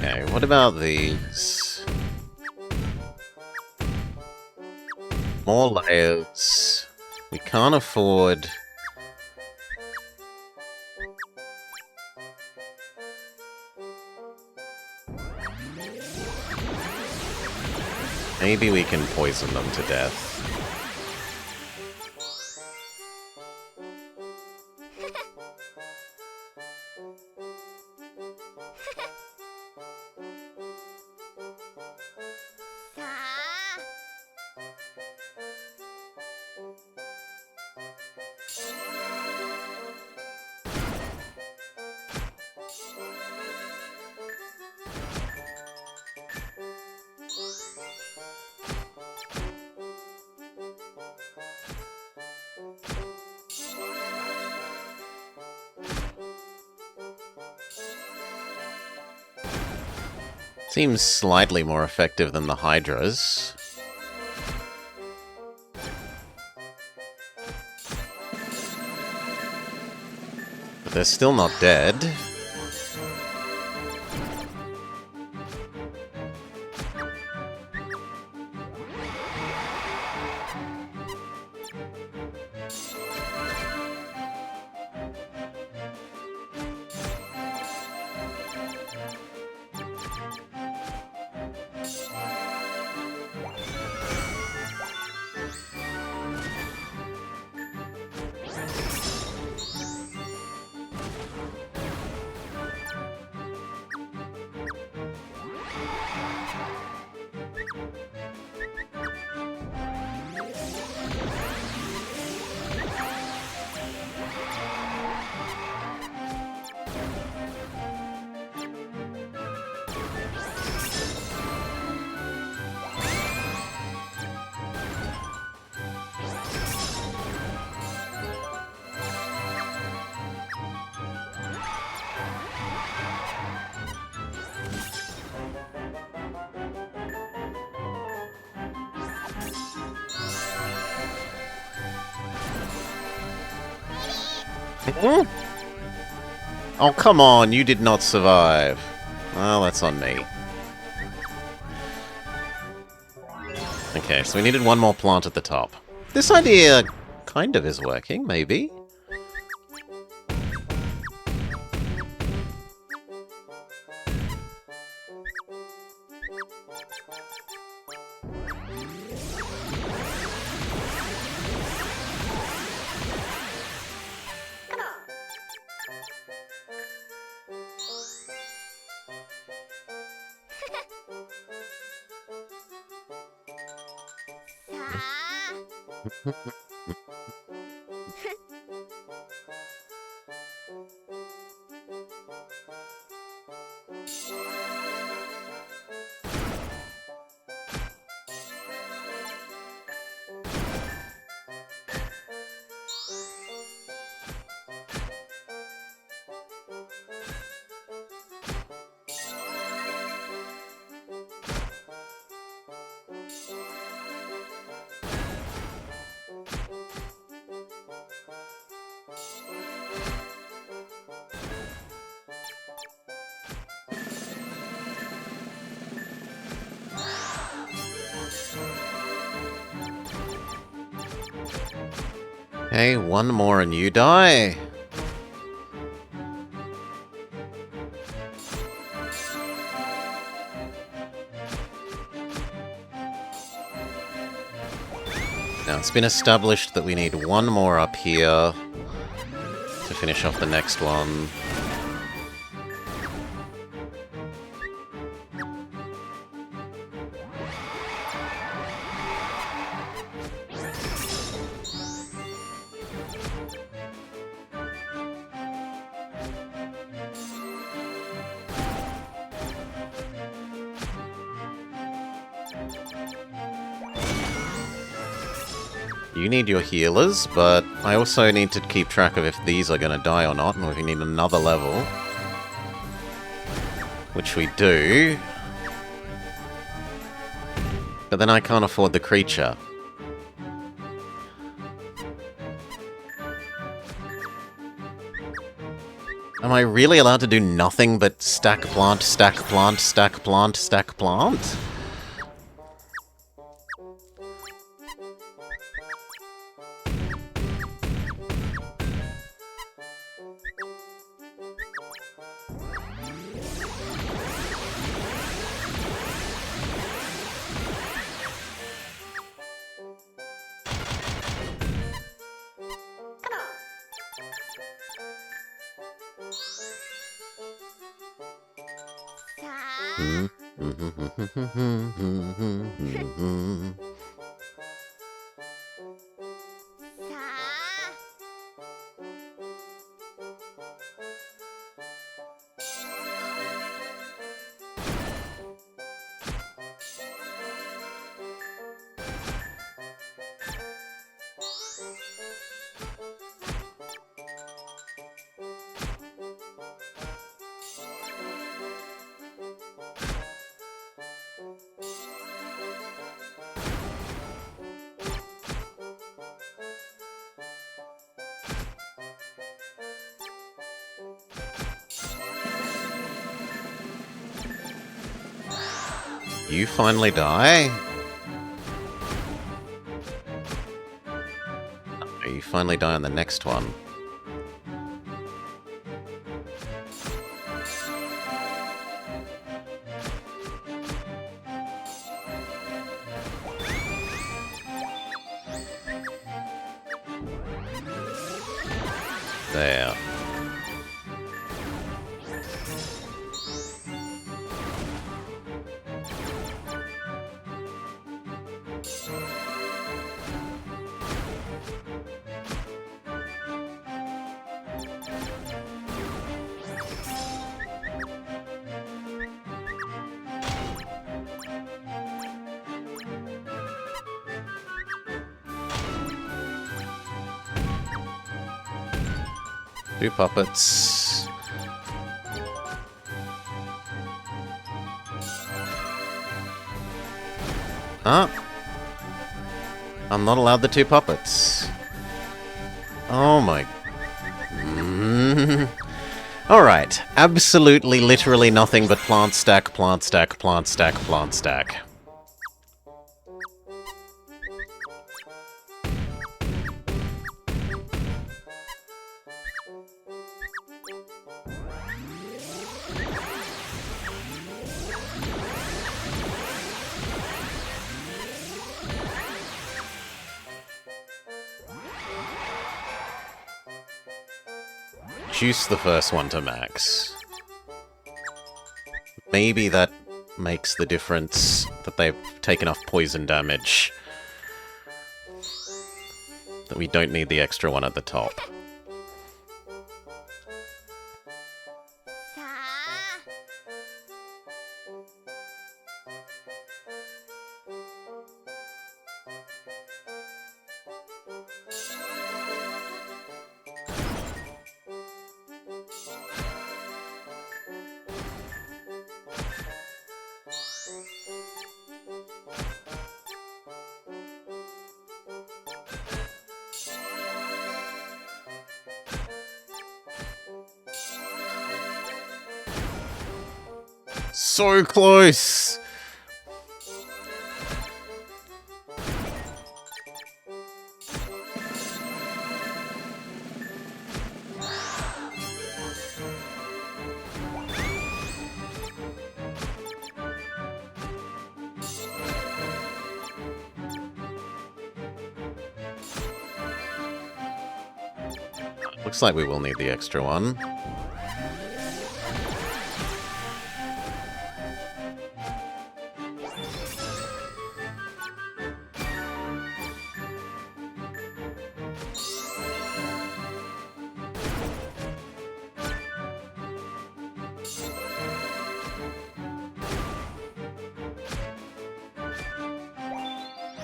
Okay, what about these? More layers. We can't afford... Maybe we can poison them to death. Seems slightly more effective than the Hydras. But they're still not dead. Hmm? Oh, come on, you did not survive. Well, that's on me. Okay, so we needed one more plant at the top. This idea kind of is working, maybe? Okay, one more and you die. Now, it's been established that we need one more up here to finish off the next one. You need your healers, but I also need to keep track of if these are going to die or not, and if we need another level. Which we do. But then I can't afford the creature. Am I really allowed to do nothing but stack plant, stack plant, stack plant, stack plant? You finally die? Oh, you finally die on the next one. There. Two puppets. Ah. I'm not allowed the two puppets. Oh my... Alright, absolutely literally nothing but plant stack, plant stack, plant stack, plant stack. Juice the first one to max. Maybe that makes the difference that they've taken off poison damage. That we don't need the extra one at the top. So close! Looks like we will need the extra one.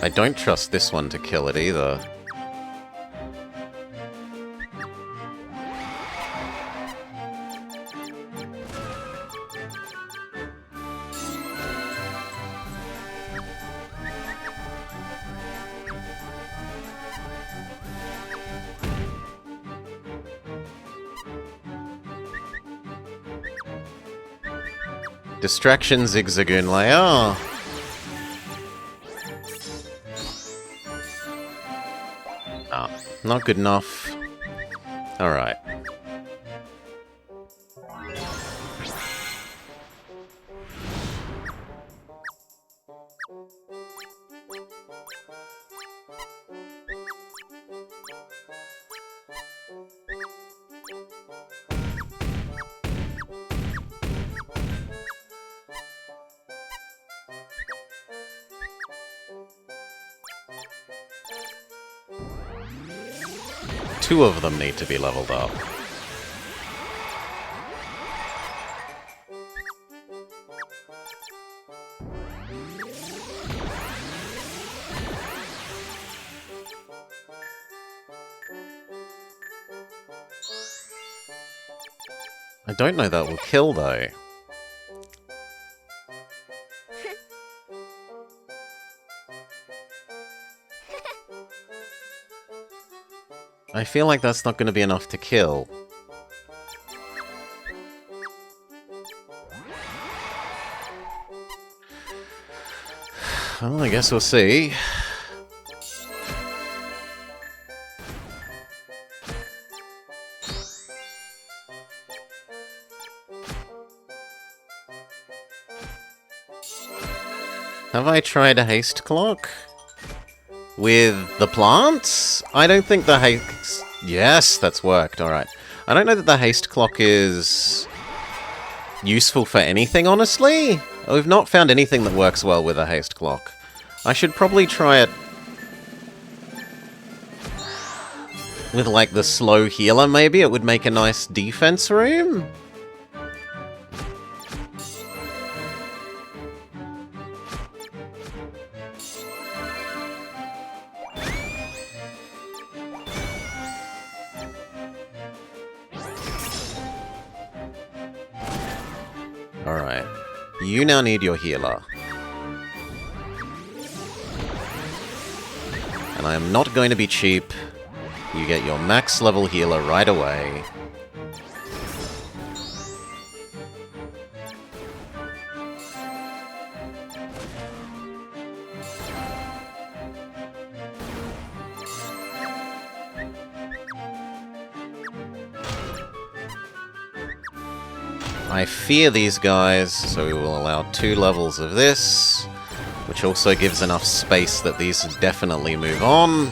I don't trust this one to kill it either. Distraction Zigzagoon layer. Not good enough. Alright. Two of them need to be leveled up. I don't know that will kill though. I feel like that's not going to be enough to kill. Well, I guess we'll see. Have I tried a haste clock? With the plants? I don't think the haste... Yes, that's worked, alright. I don't know that the haste clock is useful for anything, honestly. We've not found anything that works well with a haste clock. I should probably try it with, like, the slow healer, maybe? It would make a nice defense room? Alright. You now need your healer. And I am not going to be cheap. You get your max level healer right away. I fear these guys, so we will allow 2 levels of this, which also gives enough space that these definitely move on.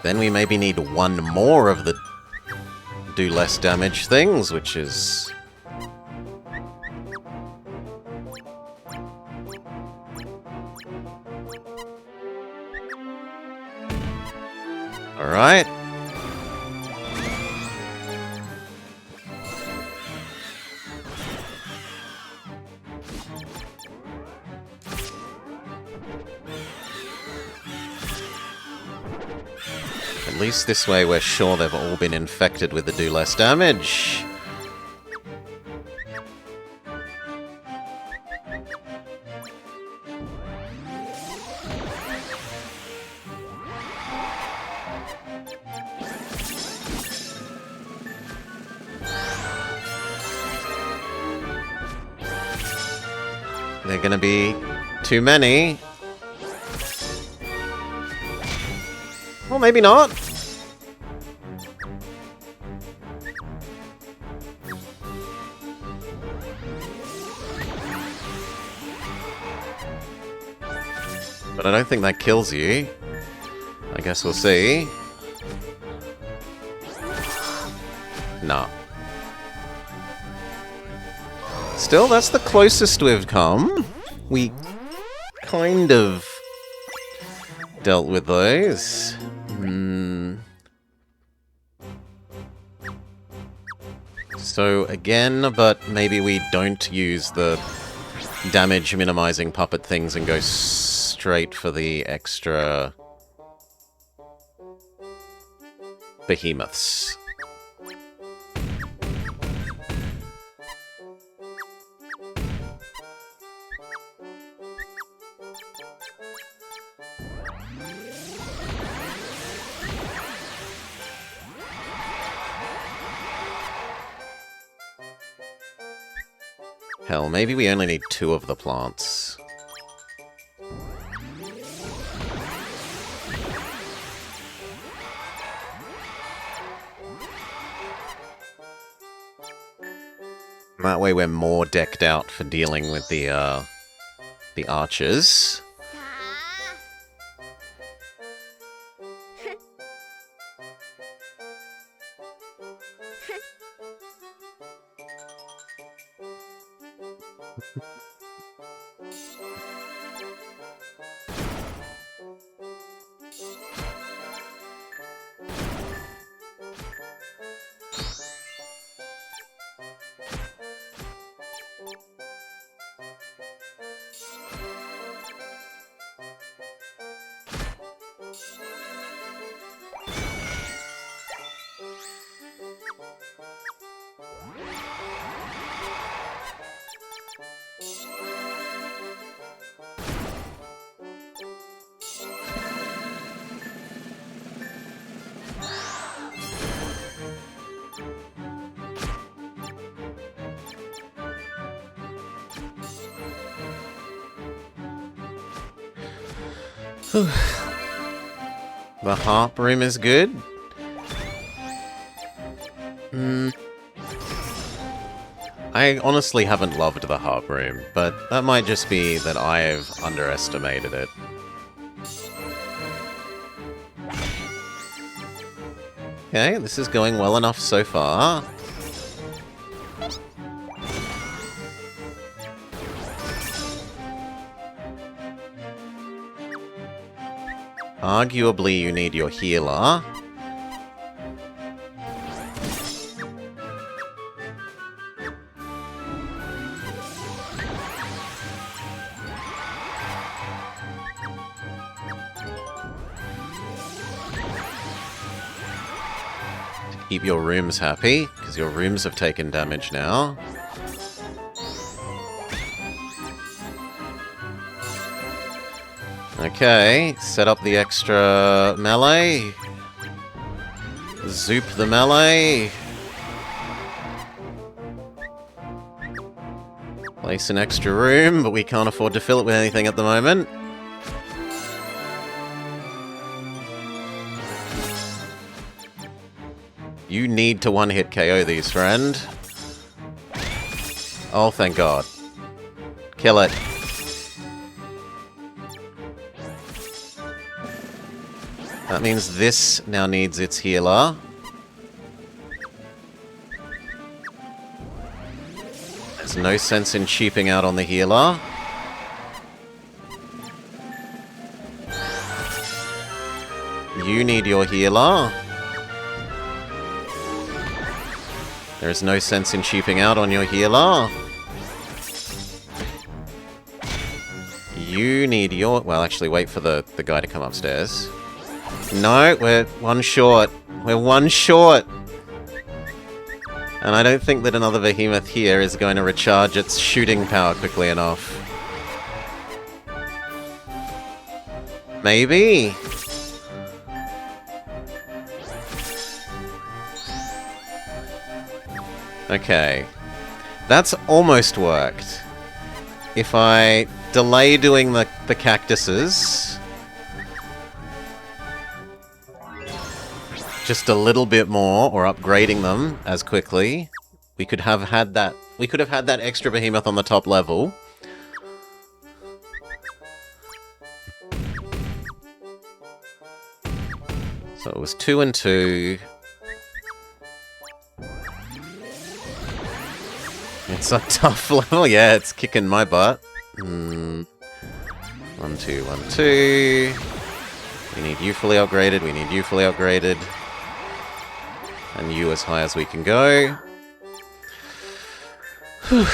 Then we maybe need 1 more of the do less damage things, which is... Alright. At least this way we're sure they've all been infected with the do less damage. They're gonna be too many. Well, maybe not. But I don't think that kills you. I guess we'll see. Nah. Still, that's the closest we've come. We kind of dealt with those. So again, but maybe we don't use the damage minimizing puppet things and go straight for the extra behemoths. Hell, maybe we only need 2 of the plants. That way we're more decked out for dealing with the archers. The harp room is good. I honestly haven't loved the harp room, but that might just be that I've underestimated it. Okay, this is going well enough so far. Arguably, you need your healer. Keep your rooms happy, because your rooms have taken damage now. Okay, set up the extra melee. Zoop the melee. Place an extra room, but we can't afford to fill it with anything at the moment. You need to one-hit KO these, friend. Oh, thank God. Kill it. That means this now needs its healer. There's no sense in cheaping out on the healer. You need your healer. There is no sense in cheaping out on your healer. You need your... Well, actually, wait for the guy to come upstairs. No, we're one short. We're one short. And I don't think that another behemoth here is going to recharge its shooting power quickly enough. Maybe? Okay. That's almost worked. If I delay doing the cactuses just a little bit more, or upgrading them as quickly, we could have had that extra behemoth on the top level. So it was 2 and 2. It's a tough level. Yeah, it's kicking my butt. 1, 2, 1, 2. We need you fully upgraded. We need you fully upgraded. And you as high as we can go. Whew.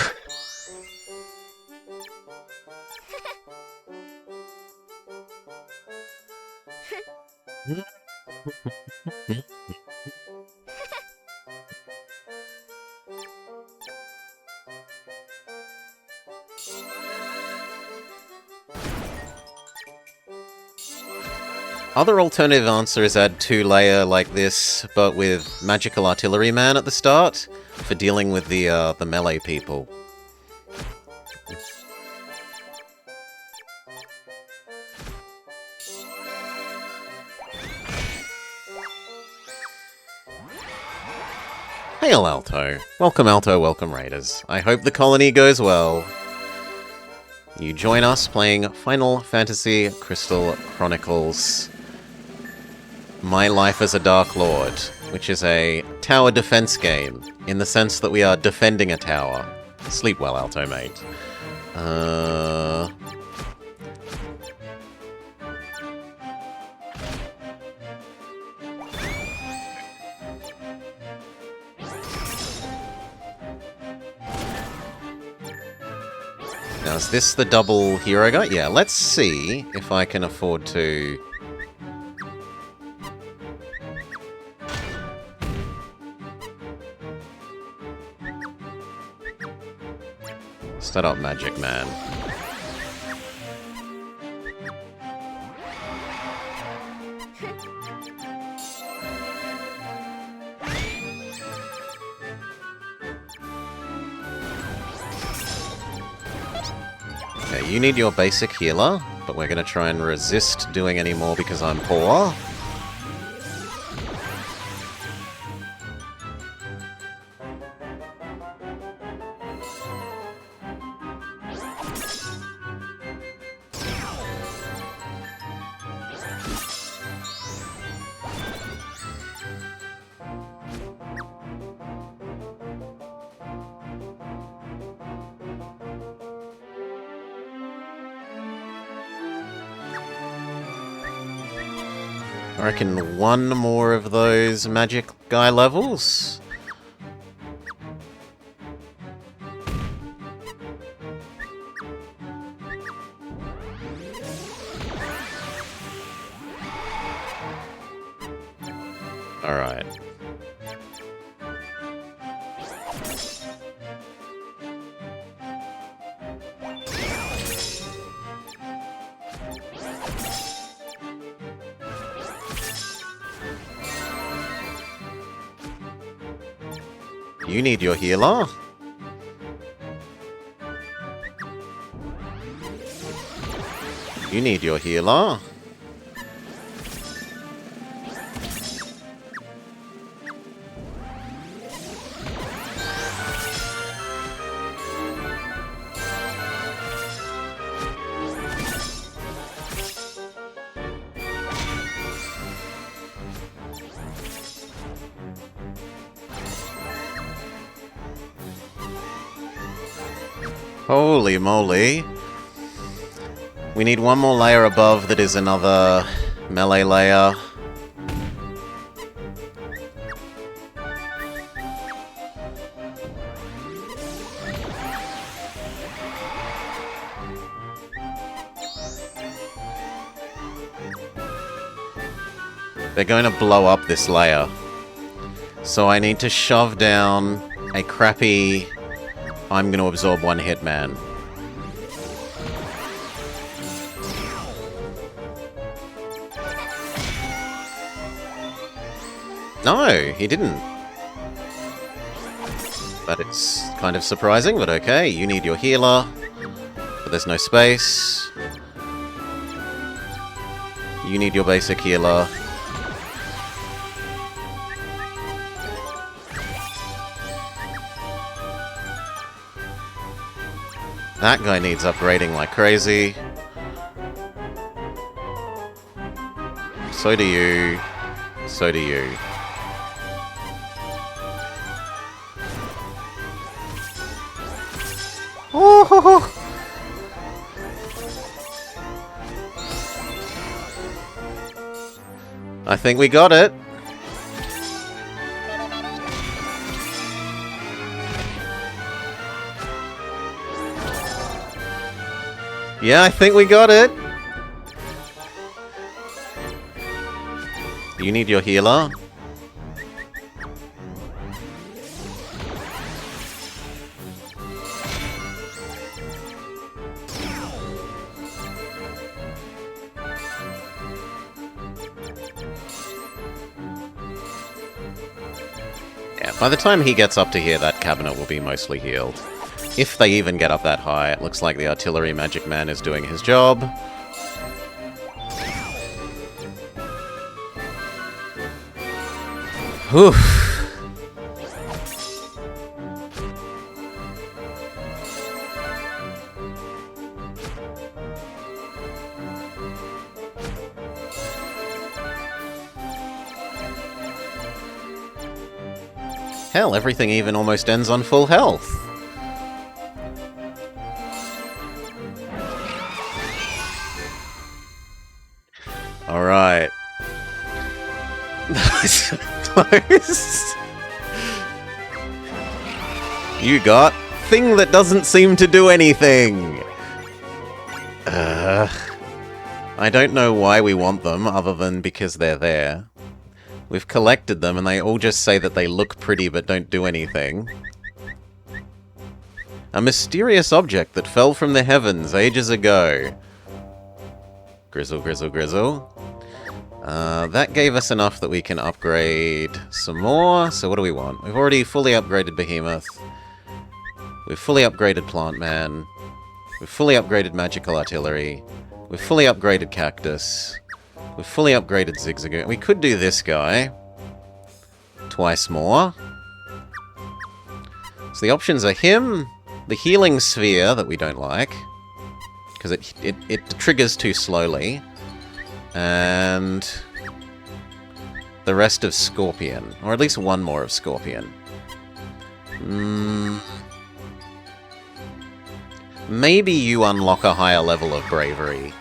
Other alternative answer is add 2-layer like this, but with Magical Artilleryman at the start, for dealing with the melee people. Hail, Alto. Welcome, Alto. Welcome, Raiders. I hope the colony goes well. You join us playing Final Fantasy Crystal Chronicles My Life as a Darklord, which is a tower defense game, in the sense that we are defending a tower. Sleep well, Alto, mate. Now, is this the double hero guy? Yeah, let's see if I can afford to... Start up Magic Man. Okay, you need your basic healer, but we're going to try and resist doing any more because I'm poor. I reckon one more of those magic guy levels. Alright. You need your healer. You need your healer. Holy moly. We need one more layer above that is another melee layer. They're going to blow up this layer. So I need to shove down a crappy... I'm going to absorb one hit man. No, he didn't. But it's kind of surprising, but okay. You need your healer. But there's no space. You need your basic healer. That guy needs upgrading like crazy. So do you. So do you. Oh! I think we got it. Yeah, I think we got it. You need your healer. Yeah, by the time he gets up to here, that cabinet will be mostly healed. If they even get up that high, it looks like the artillery magic man is doing his job. Whew. Hell, everything even almost ends on full health. Alright. Close. You got thing that doesn't seem to do anything. I don't know why we want them, other than because they're there. We've collected them, and they all just say that they look pretty but don't do anything. A mysterious object that fell from the heavens ages ago. Grizzle, grizzle, grizzle. That gave us enough that we can upgrade some more. So what do we want? We've already fully upgraded Behemoth. We've fully upgraded Plant Man. We've fully upgraded Magical Artillery. We've fully upgraded Cactus. We've fully upgraded Zigzagoon. We could do this guy. Twice more. So the options are him, the Healing Sphere that we don't like, because it triggers too slowly, and the rest of Scorpion. Or at least one more of Scorpion. Maybe you unlock a higher level of Bravery.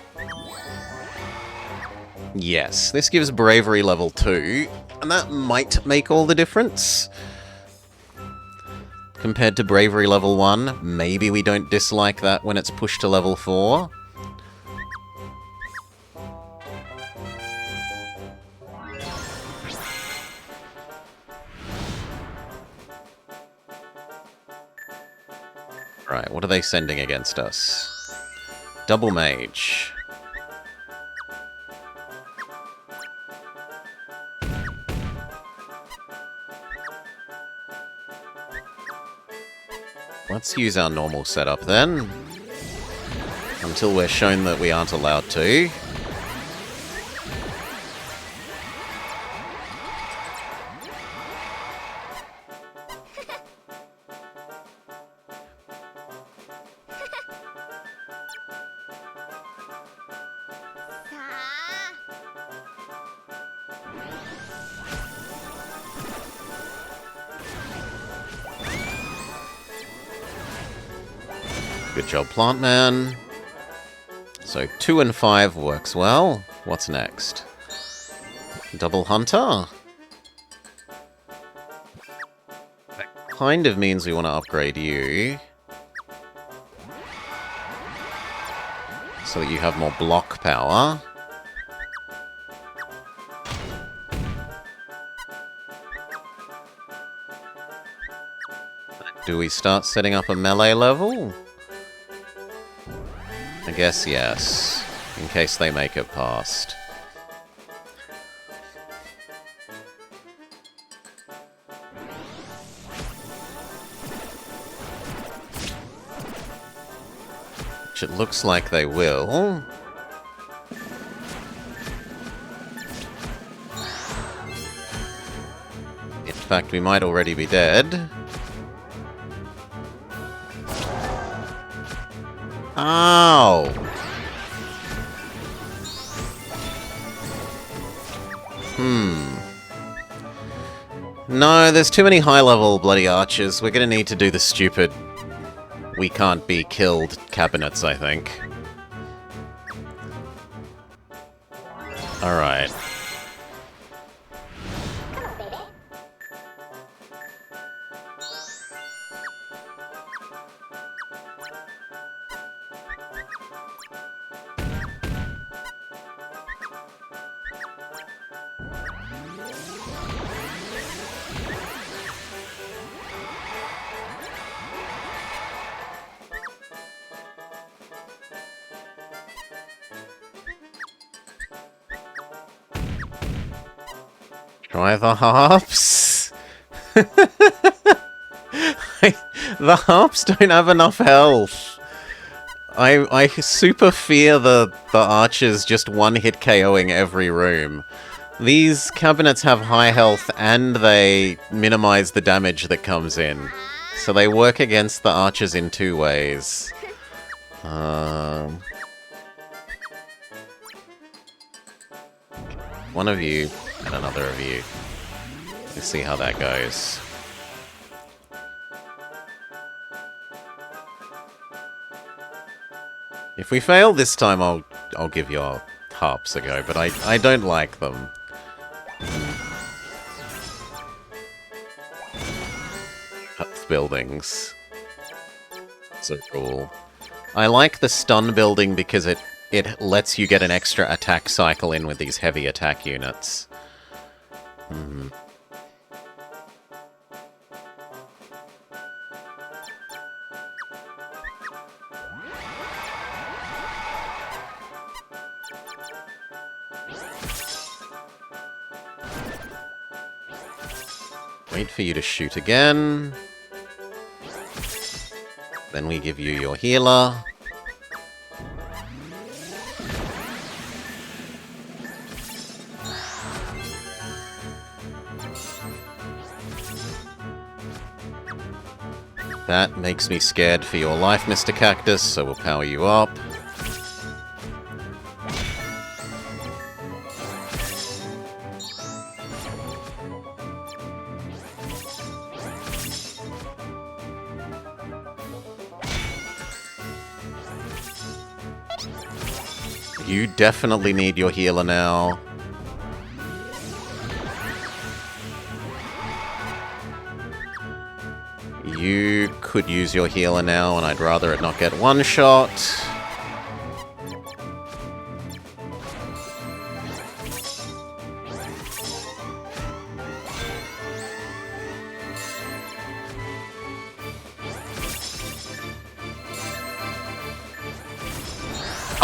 Yes, this gives Bravery level 2, and that might make all the difference. Compared to Bravery level 1, maybe we don't dislike that when it's pushed to level 4. Right, what are they sending against us? Double Mage. Let's use our normal setup then. And until we're shown that we aren't allowed to. Good job, Plant Man. So 2 and 5 works well. What's next? Double Hunter? That kind of means we want to upgrade you. So that you have more block power. Do we start setting up a melee level? I guess yes, in case they make it past. Which it looks like they will. In fact, we might already be dead. Ow! No, there's too many high-level bloody archers. We're gonna need to do the stupid we can't be killed cabinets, I think. Alright. Try the harps? The harps don't have enough health. I super fear the archers just one-hit KOing every room. These cabinets have high health and they minimize the damage that comes in. So they work against the archers in 2 ways. One of you and another of you. Let's see how that goes. If we fail this time, I'll give your harps a go, but I don't like them. Health buildings. It's a rule. I like the stun building because it lets you get an extra attack cycle in with these heavy attack units. Wait for you to shoot again. Then we give you your healer. That makes me scared for your life, Mr. Cactus, so we'll power you up. You definitely need your healer now. You could use your healer now, and I'd rather it not get one shot.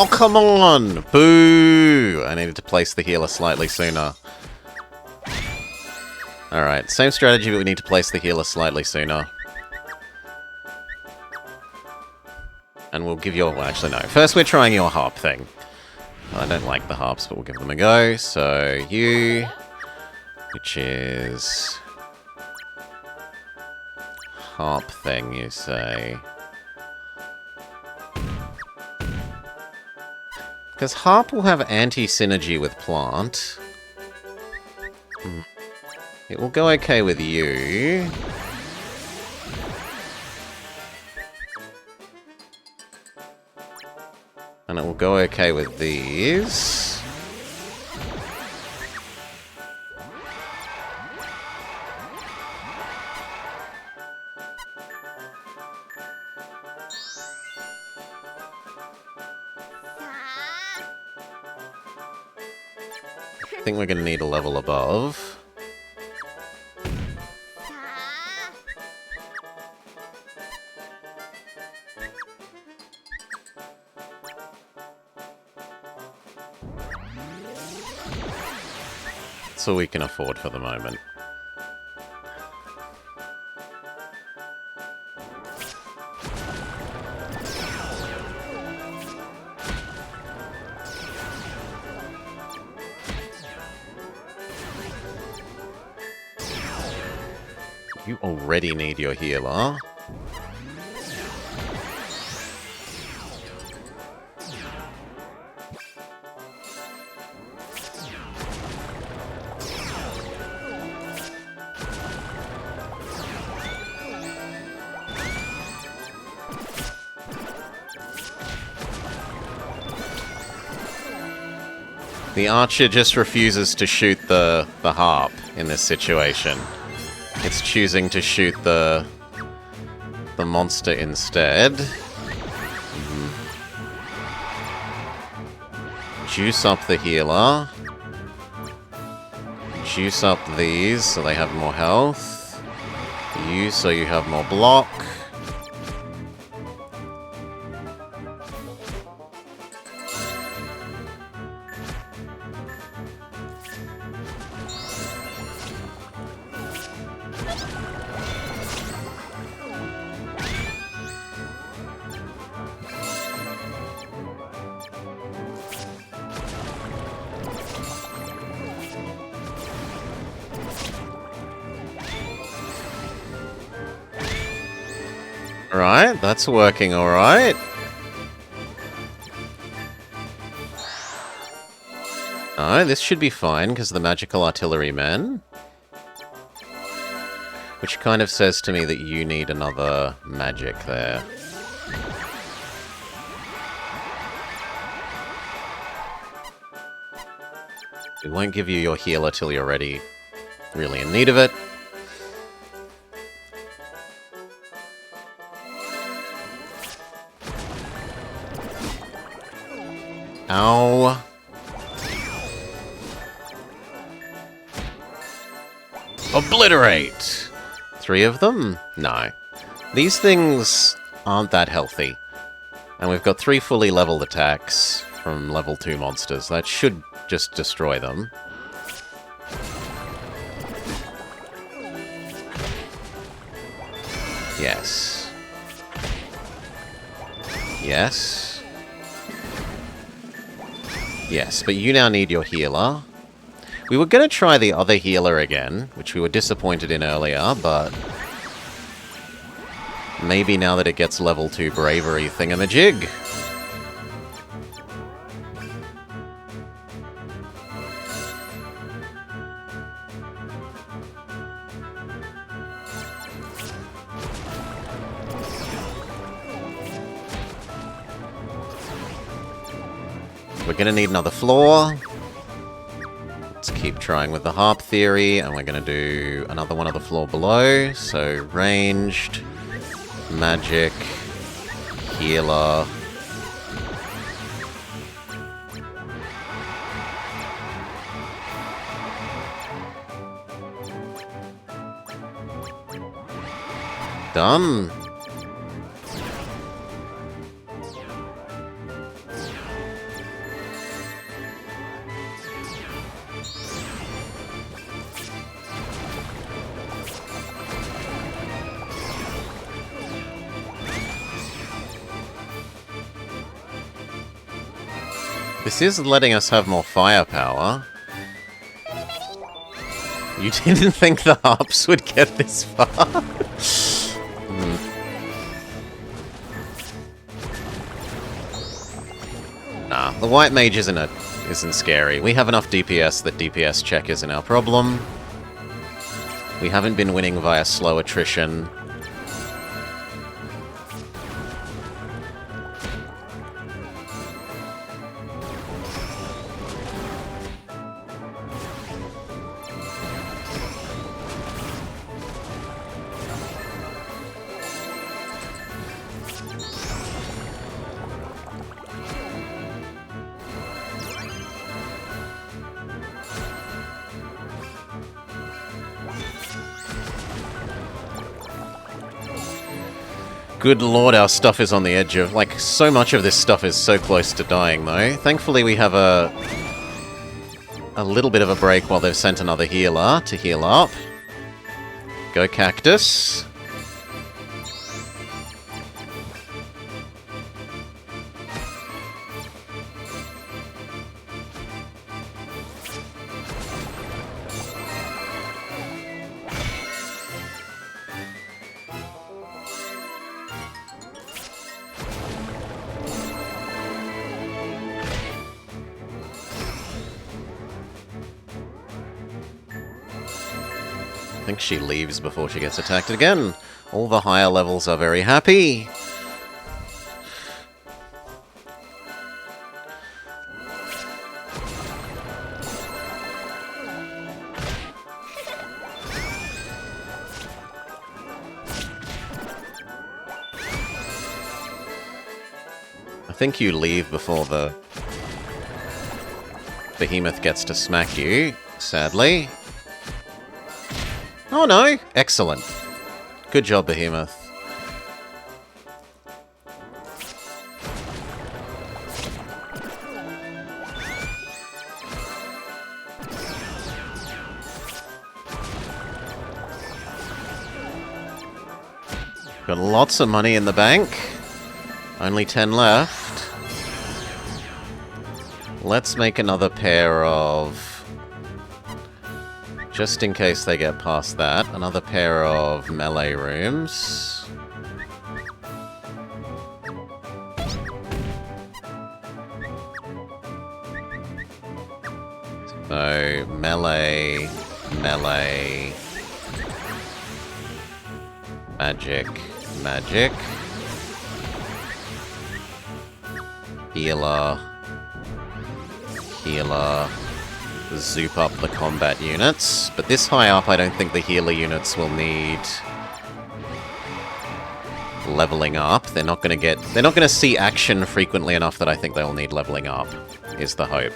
Oh, come on! Boo! I needed to place the healer slightly sooner. Alright, same strategy, but we need to place the healer slightly sooner. And we'll give you... Well, actually, no. First, we're trying your harp thing. I don't like the harps, but we'll give them a go. So, you... Which is... Harp thing, you say. Because harp will have anti-synergy with plant. It will go okay with you. And it will go okay with these. I think we're going to need a level above. That's all we can afford for the moment. You already need your healer. The archer just refuses to shoot the harp in this situation. It's choosing to shoot the monster instead. Juice up the healer. Juice up these so they have more health. You so you have more block. Alright, that's working alright. Oh, this should be fine, because the magical artillery men. Which kind of says to me that you need another magic there. We won't give you your healer till you're ready, really in need of it. Ow. Obliterate! 3 of them? No. These things aren't that healthy. And we've got 3 fully leveled attacks from level 2 monsters. That should just destroy them. Yes. Yes. Yes, but you now need your healer. We were going to try the other healer again, which we were disappointed in earlier, but maybe now that it gets level 2 bravery thingamajig. We're going to need another floor. Let's keep trying with the harp theory, and we're going to do another one of the floor below. So, ranged, magic, healer. Done. This is letting us have more firepower. You didn't think the harps would get this far? Nah, the white mage isn't scary. We have enough DPS that DPS check isn't our problem. We haven't been winning via slow attrition. Good lord, our stuff is on the edge of... Like, so much of this stuff is so close to dying, though. Thankfully, we have a little bit of a break while they've sent another healer to heal up. Go Cactus. I think she leaves before she gets attacked again. All the higher levels are very happy. I think you leave before the behemoth gets to smack you, sadly. Oh no! Excellent. Good job, Behemoth. Got lots of money in the bank. Only 10 left. Let's make another pair of... Just in case they get past that, another pair of melee rooms. So, melee, melee, magic, magic, healer, healer. Zoop up the combat units, but this high up I don't think the healer units will need leveling up. They're not going to see action frequently enough that I think they'll need leveling up, is the hope.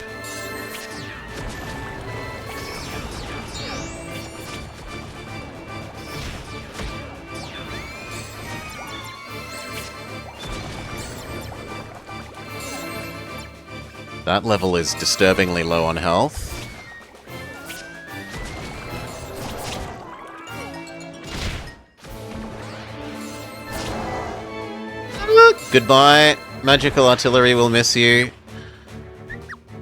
That level is disturbingly low on health. Goodbye. Magical artillery will miss you.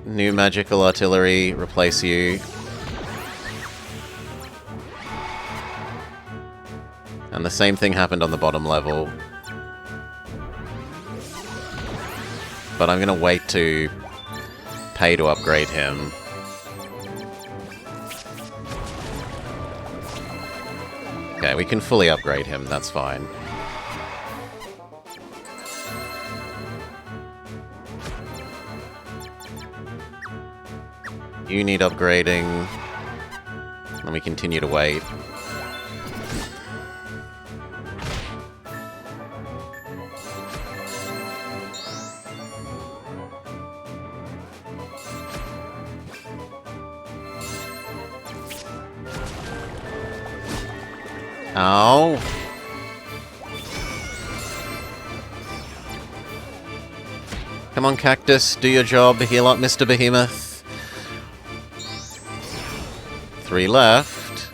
New magical artillery replace you. And the same thing happened on the bottom level. But I'm gonna wait to pay to upgrade him. Okay, we can fully upgrade him, that's fine. You need upgrading. And we continue to wait. Ow. Come on, Cactus, do your job. Heal up Mr. Behemoth. 3 left.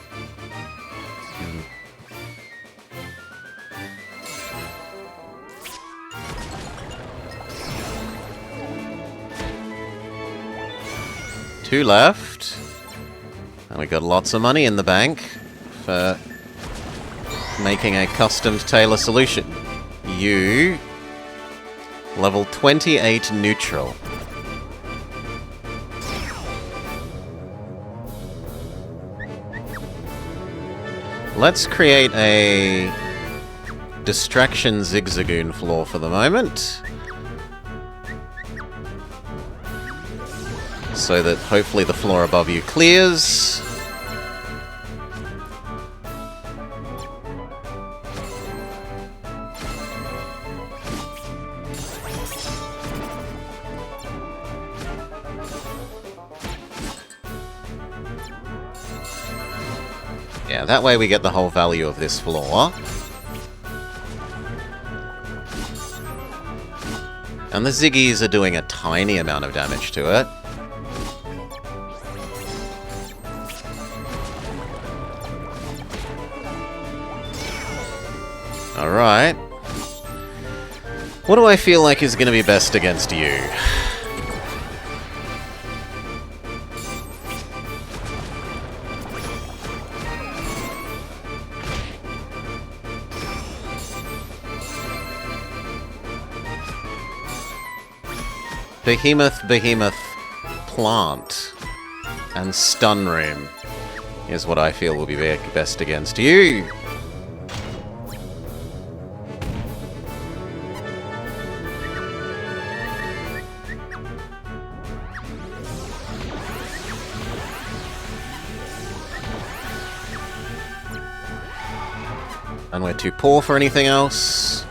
2 left. And we got lots of money in the bank for making a custom tailor solution. You... level 28 neutral. Let's create a distraction zigzagoon floor for the moment. So that hopefully the floor above you clears. Yeah, that way we get the whole value of this floor. And the Ziggies are doing a tiny amount of damage to it. Alright. What do I feel like is going to be best against you? Behemoth, Plant, and Stun Room is what I feel will be best against you. And we're too poor for anything else.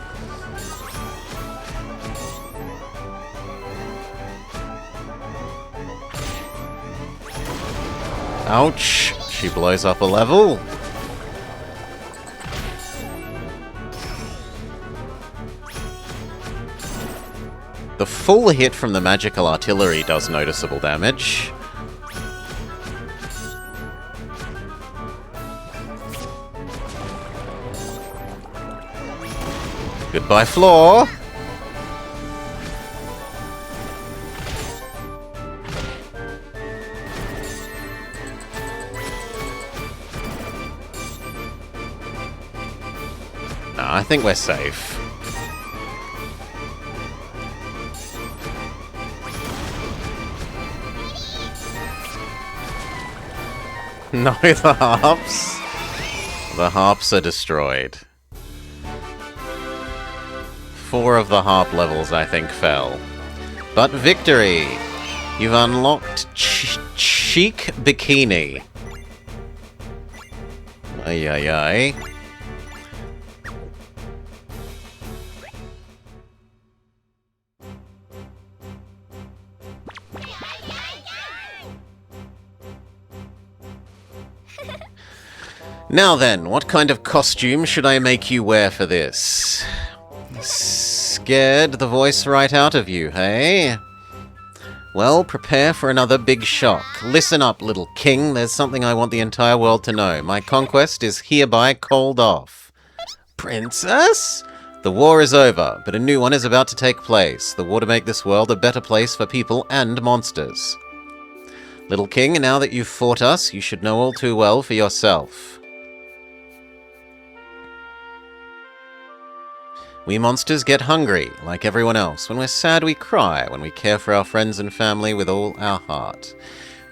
Ouch! She blows up a level. The full hit from the magical artillery does noticeable damage. Goodbye, floor. I think we're safe. No, the harps. The harps are destroyed. 4 of the harp levels, I think, fell. But victory! You've unlocked Chic Bikini. Ay, ay, ay. Now then, what kind of costume should I make you wear for this? Scared the voice right out of you, hey? Well, prepare for another big shock. Listen up, little king. There's something I want the entire world to know. My conquest is hereby called off. Princess? The war is over, but a new one is about to take place. The war to make this world a better place for people and monsters. Little king, now that you've fought us, you should know all too well for yourself. We monsters get hungry, like everyone else. When we're sad, we cry. When we care for our friends and family with all our heart.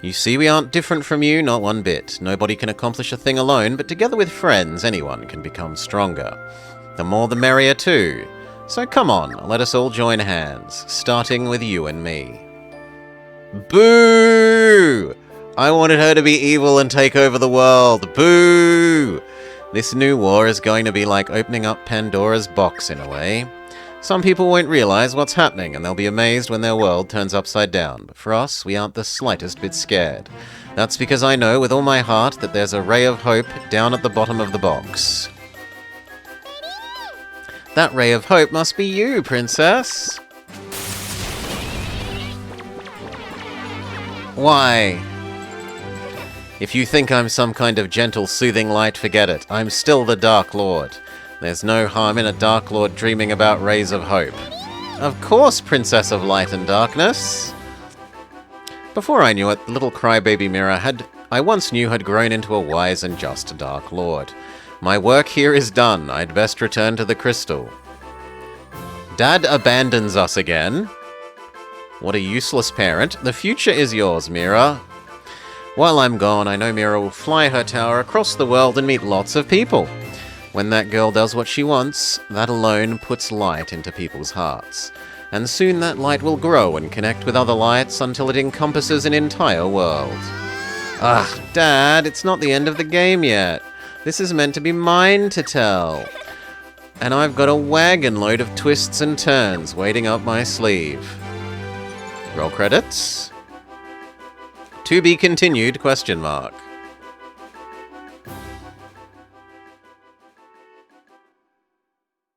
You see, we aren't different from you, not one bit. Nobody can accomplish a thing alone, but together with friends, anyone can become stronger. The more the merrier, too. So come on, let us all join hands, starting with you and me. Boo! I wanted her to be evil and take over the world. Boo! This new war is going to be like opening up Pandora's box in a way. Some people won't realize what's happening and they'll be amazed when their world turns upside down. But for us, we aren't the slightest bit scared. That's because I know with all my heart that there's a ray of hope down at the bottom of the box. That ray of hope must be you, princess. Why? If you think I'm some kind of gentle, soothing light, forget it. I'm still the Darklord. There's no harm in a Darklord dreaming about rays of hope. Of course, Princess of Light and Darkness. Before I knew it, the little crybaby mirror I once knew had grown into a wise and just Darklord. My work here is done. I'd best return to the crystal. Dad abandons us again. What a useless parent. The future is yours, Mira. While I'm gone, I know Mira will fly her tower across the world and meet lots of people. When that girl does what she wants, that alone puts light into people's hearts. And soon that light will grow and connect with other lights until it encompasses an entire world. Ugh, Dad, it's not the end of the game yet. This is meant to be mine to tell. And I've got a wagon load of twists and turns waiting up my sleeve. Roll credits. To be continued, question mark.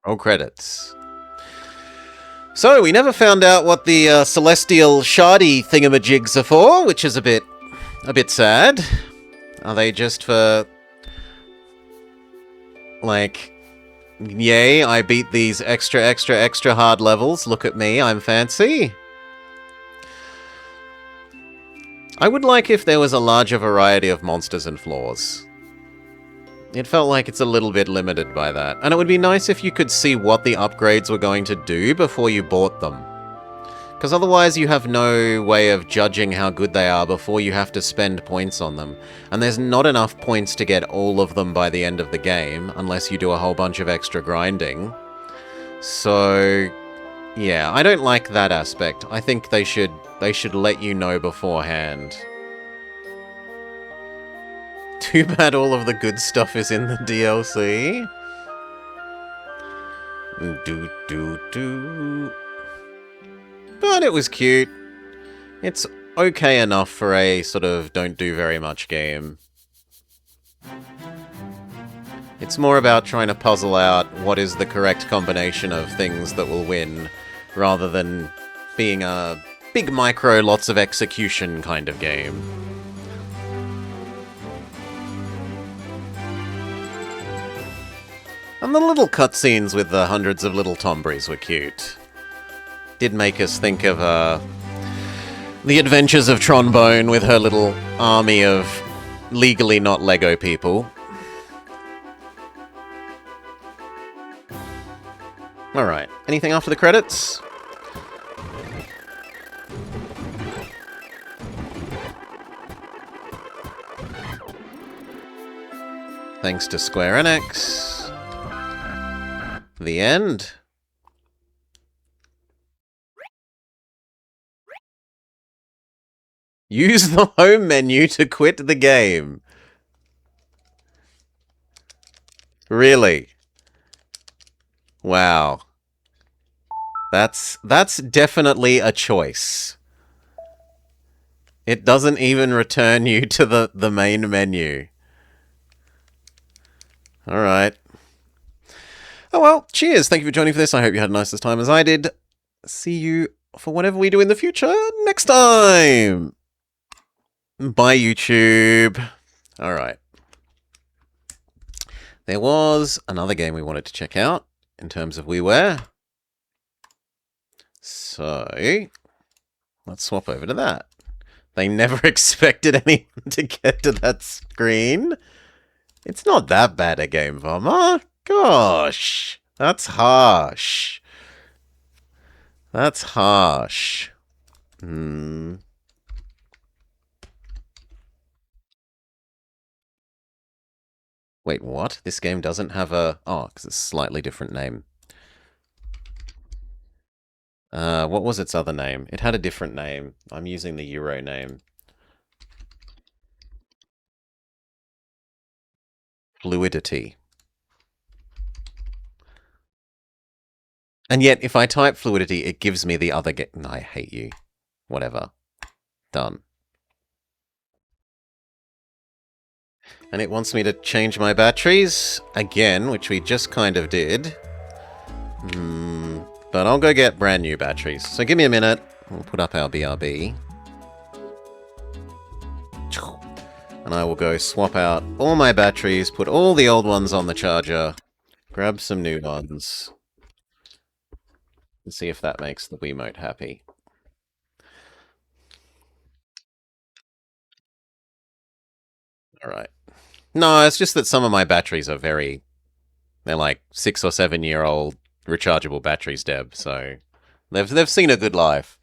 Roll credits. So, we never found out what the celestial shardy thingamajigs are for, which is a bit sad. Are they just for, like, yay, I beat these extra hard levels, look at me, I'm fancy? I would like if there was a larger variety of monsters and floors. It felt like it's a little bit limited by that. And it would be nice if you could see what the upgrades were going to do before you bought them. Because otherwise you have no way of judging how good they are before you have to spend points on them. And there's not enough points to get all of them by the end of the game, unless you do a whole bunch of extra grinding. So, yeah, I don't like that aspect. I think they should let you know beforehand. Too bad all of the good stuff is in the DLC. But it was cute. It's okay enough for a sort of don't do very much game. It's more about trying to puzzle out what is the correct combination of things that will win, rather than being a big micro, lots of execution kind of game. And the little cutscenes with the hundreds of little Tombries were cute. Did make us think of the adventures of Trombone with her little army of legally not Lego people. Alright, anything after the credits? Thanks to Square Enix. The end. Use the home menu to quit the game. Really? Wow. That's definitely a choice. It doesn't even return you to the main menu. Alright. Oh well, cheers. Thank you for joining for this. I hope you had a nice time as I did. See you for whatever we do in the future next time. Bye, YouTube. Alright. There was another game we wanted to check out in terms of WiiWare. So, let's swap over to that. They never expected anyone to get to that screen. It's not that bad a game, Vommer. Gosh, that's harsh. That's harsh. Wait, what? This game doesn't have a... Oh, because it's a slightly different name. What was its other name? It had a different name. I'm using the Euro name. Fluidity. And yet, if I type fluidity, it gives me the other game. I hate you. Whatever. Done. And it wants me to change my batteries again, which we just kind of did. But I'll go get brand new batteries. So give me a minute. We'll put up our BRB. And I will go swap out all my batteries, put all the old ones on the charger, grab some new ones, and see if that makes the Wiimote happy. Alright. No, it's just that some of my batteries are very... They're like 6 or 7 year old rechargeable batteries, Deb, so they've seen a good life.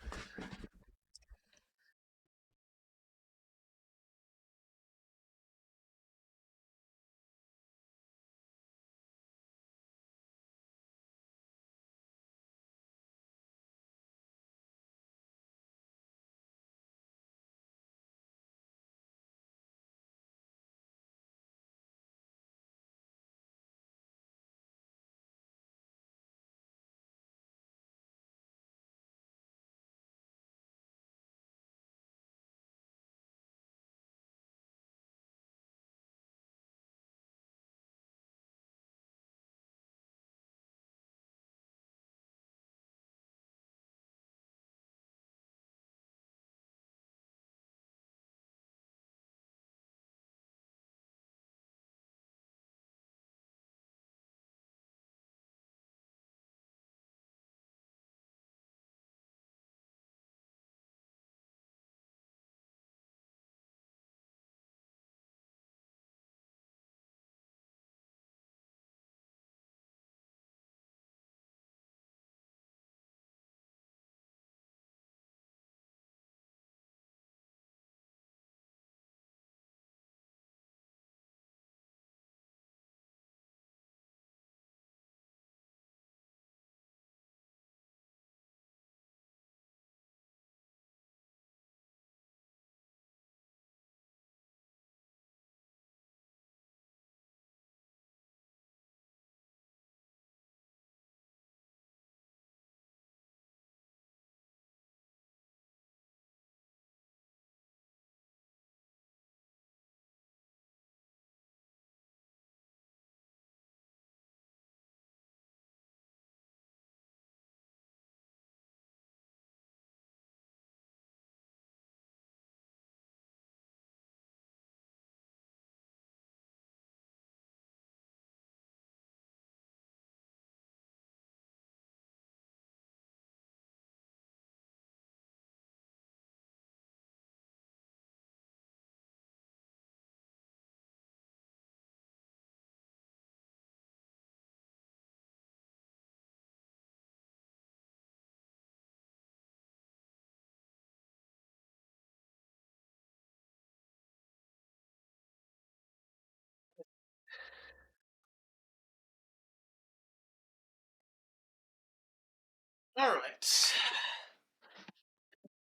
Alright.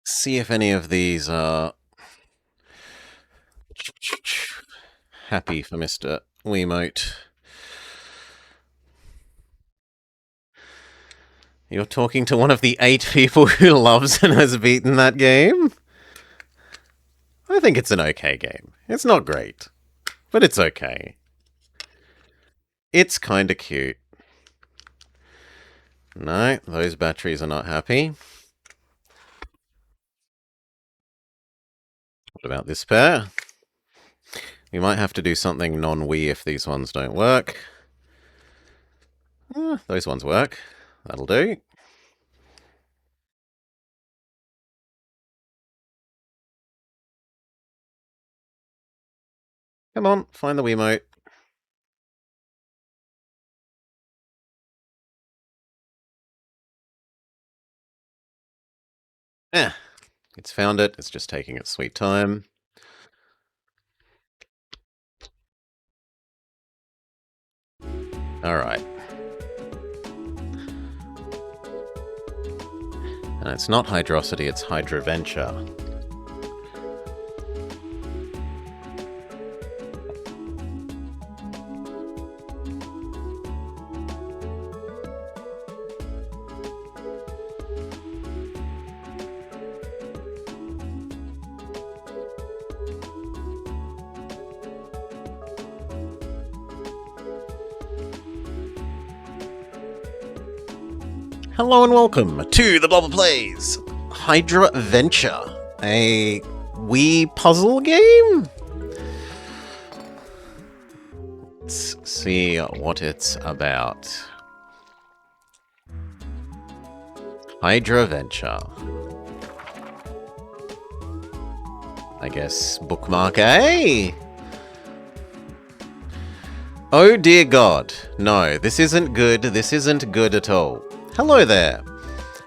See if any of these are happy for Mr. Wiimote. You're talking to one of the 8 people who loves and has beaten that game? I think it's an okay game. It's not great, but it's okay. It's kinda cute. No, those batteries are not happy. What about this pair? We might have to do something non-Wii if these ones don't work. Those ones work. That'll do. Come on, find the Wiimote. Eh, it's found it. It's just taking its sweet time. Alright. And it's not Hydrosity, it's Hydroventure. Hello and welcome to the Blobber Plays Hydroventure, a Wii puzzle game? Let's see what it's about. Hydroventure. I guess bookmark A? Oh dear God. No, this isn't good. This isn't good at all. Hello there.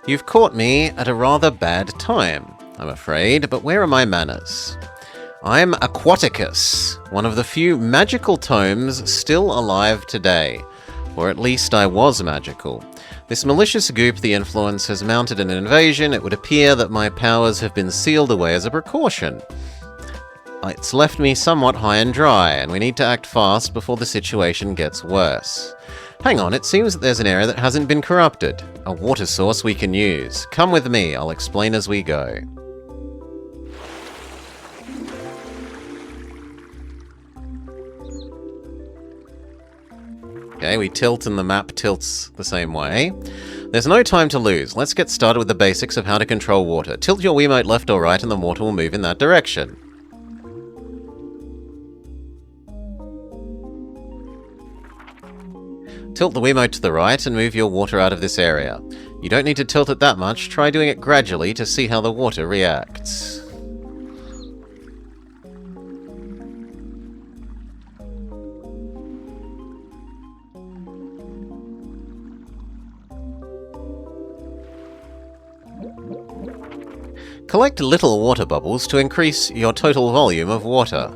You've caught me at a rather bad time, I'm afraid, but where are my manners? I'm Aquaticus, one of the few magical tomes still alive today. Or at least I was magical. This malicious goop, the Influence, has mounted an invasion. It would appear that my powers have been sealed away as a precaution. It's left me somewhat high and dry, and we need to act fast before the situation gets worse. Hang on, it seems that there's an area that hasn't been corrupted. A water source we can use. Come with me, I'll explain as we go. Okay, we tilt and the map tilts the same way. There's no time to lose. Let's get started with the basics of how to control water. Tilt your Wiimote left or right and the water will move in that direction. Tilt the Wiimote to the right and move your water out of this area. You don't need to tilt it that much. Try doing it gradually to see how the water reacts. Collect little water bubbles to increase your total volume of water.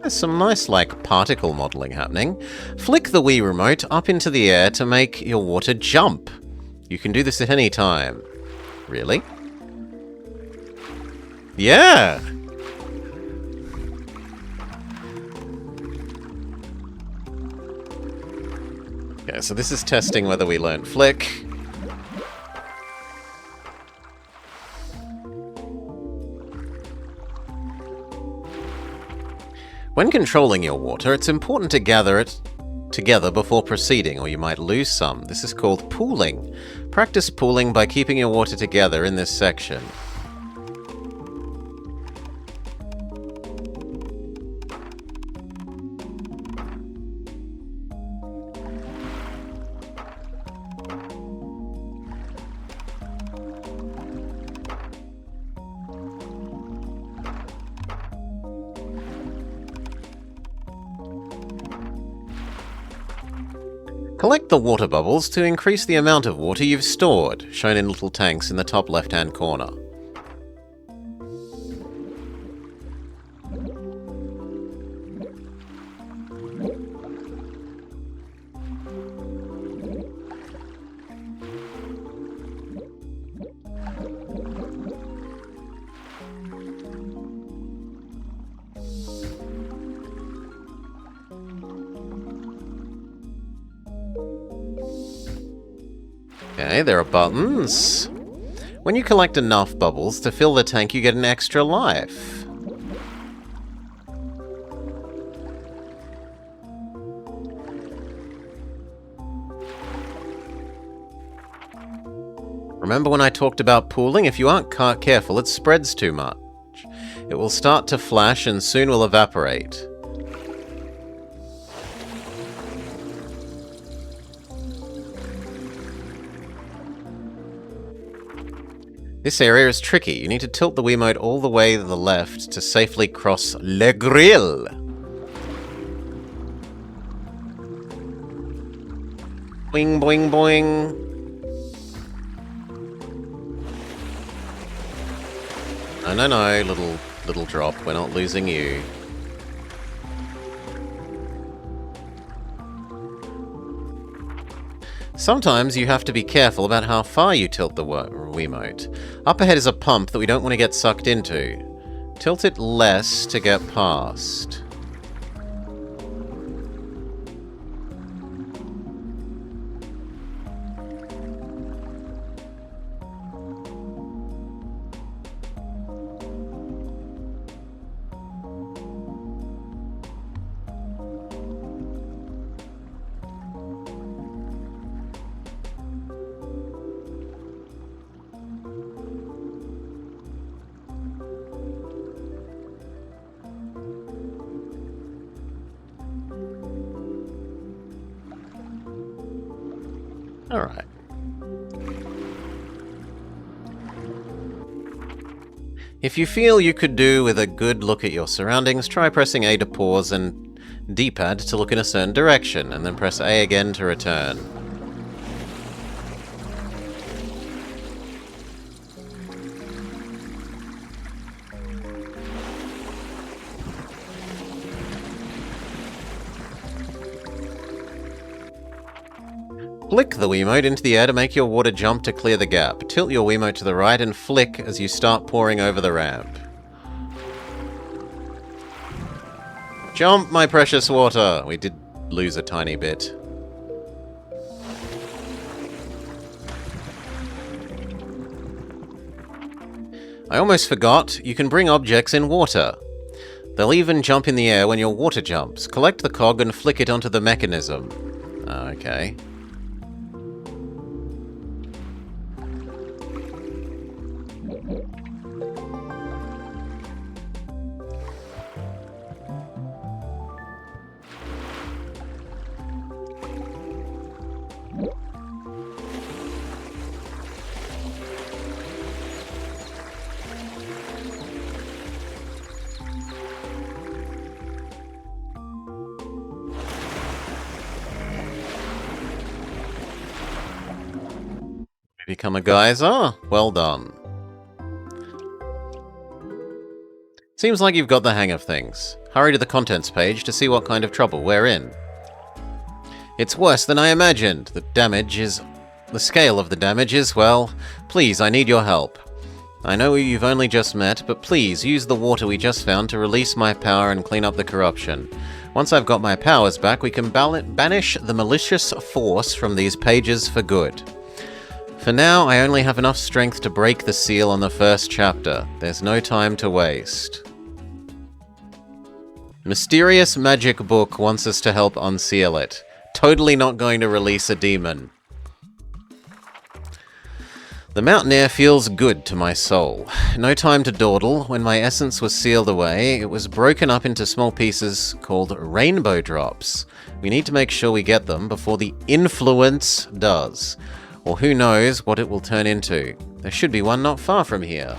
There's some nice, particle modeling happening. Flick the Wii remote up into the air to make your water jump. You can do this at any time. Really? Yeah! Okay, so this is testing whether we learn flick. When controlling your water, it's important to gather it together before proceeding, or you might lose some. This is called pooling. Practice pooling by keeping your water together in this section. Collect the water bubbles to increase the amount of water you've stored, shown in little tanks in the top left-hand corner. Okay, there are buttons. When you collect enough bubbles to fill the tank, you get an extra life. Remember when I talked about pooling? If you aren't careful, it spreads too much. It will start to flash and soon will evaporate. This area is tricky. You need to tilt the Wiimote all the way to the left to safely cross Le Grill. Boing, boing, boing. No, little drop. We're not losing you. Sometimes you have to be careful about how far you tilt the Wiimote. Up ahead is a pump that we don't want to get sucked into. Tilt it less to get past. Alright. If you feel you could do with a good look at your surroundings, try pressing A to pause and D-pad to look in a certain direction, and then press A again to return. Flick the Wiimote into the air to make your water jump to clear the gap. Tilt your Wiimote to the right and flick as you start pouring over the ramp. Jump, my precious water! We did lose a tiny bit. I almost forgot, you can bring objects in water. They'll even jump in the air when your water jumps. Collect the cog and flick it onto the mechanism. Okay. Become a geyser? Well done. Seems like you've got the hang of things. Hurry to the contents page to see what kind of trouble we're in. It's worse than I imagined. The scale of the damage is, well, please, I need your help. I know you've only just met, but please use the water we just found to release my power and clean up the corruption. Once I've got my powers back, we can banish the malicious force from these pages for good. For now, I only have enough strength to break the seal on the first chapter. There's no time to waste. Mysterious magic book wants us to help unseal it. Totally not going to release a demon. The mountain air feels good to my soul. No time to dawdle. When my essence was sealed away, it was broken up into small pieces called rainbow drops. We need to make sure we get them before the influence does. Or who knows what it will turn into. There should be one not far from here.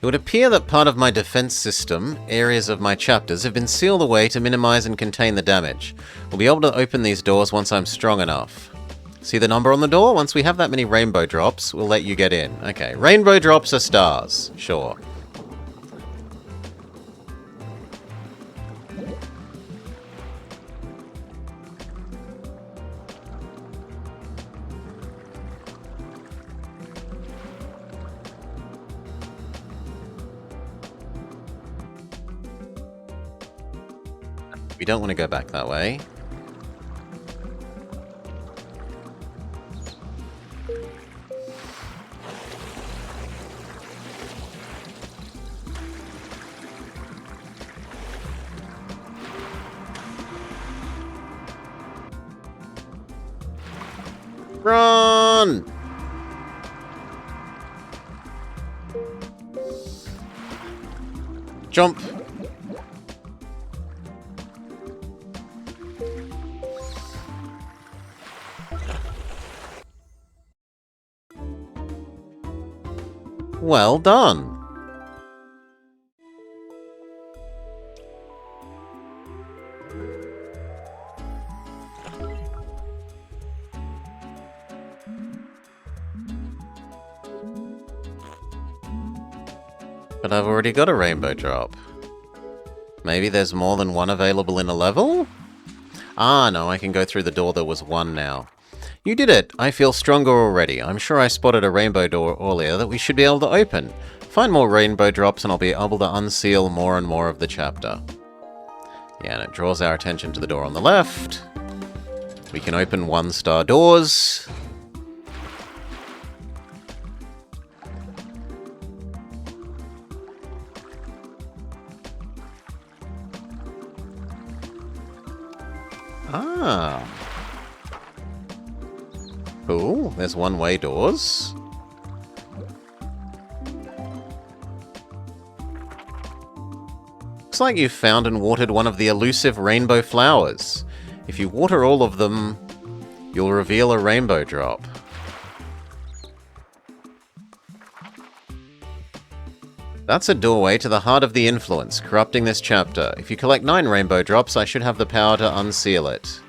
It would appear that part of my defense system, areas of my chapters, have been sealed away to minimize and contain the damage. We'll be able to open these doors once I'm strong enough. See the number on the door? Once we have that many rainbow drops, we'll let you get in. Okay, rainbow drops are stars. Sure. We don't want to go back that way. Run! Jump! Well done. But I've already got a rainbow drop. Maybe there's more than one available in a level? Ah, no, I can go through the door. There was one now. You did it! I feel stronger already. I'm sure I spotted a rainbow door earlier that we should be able to open. Find more rainbow drops and I'll be able to unseal more and more of the chapter. Yeah, and it draws our attention to the door on the left. We can open 1-star doors. Ah. Cool, there's one-way doors. Looks like you've found and watered one of the elusive rainbow flowers. If you water all of them, you'll reveal a rainbow drop. That's a doorway to the heart of the influence, corrupting this chapter. If you collect 9 rainbow drops, I should have the power to unseal it.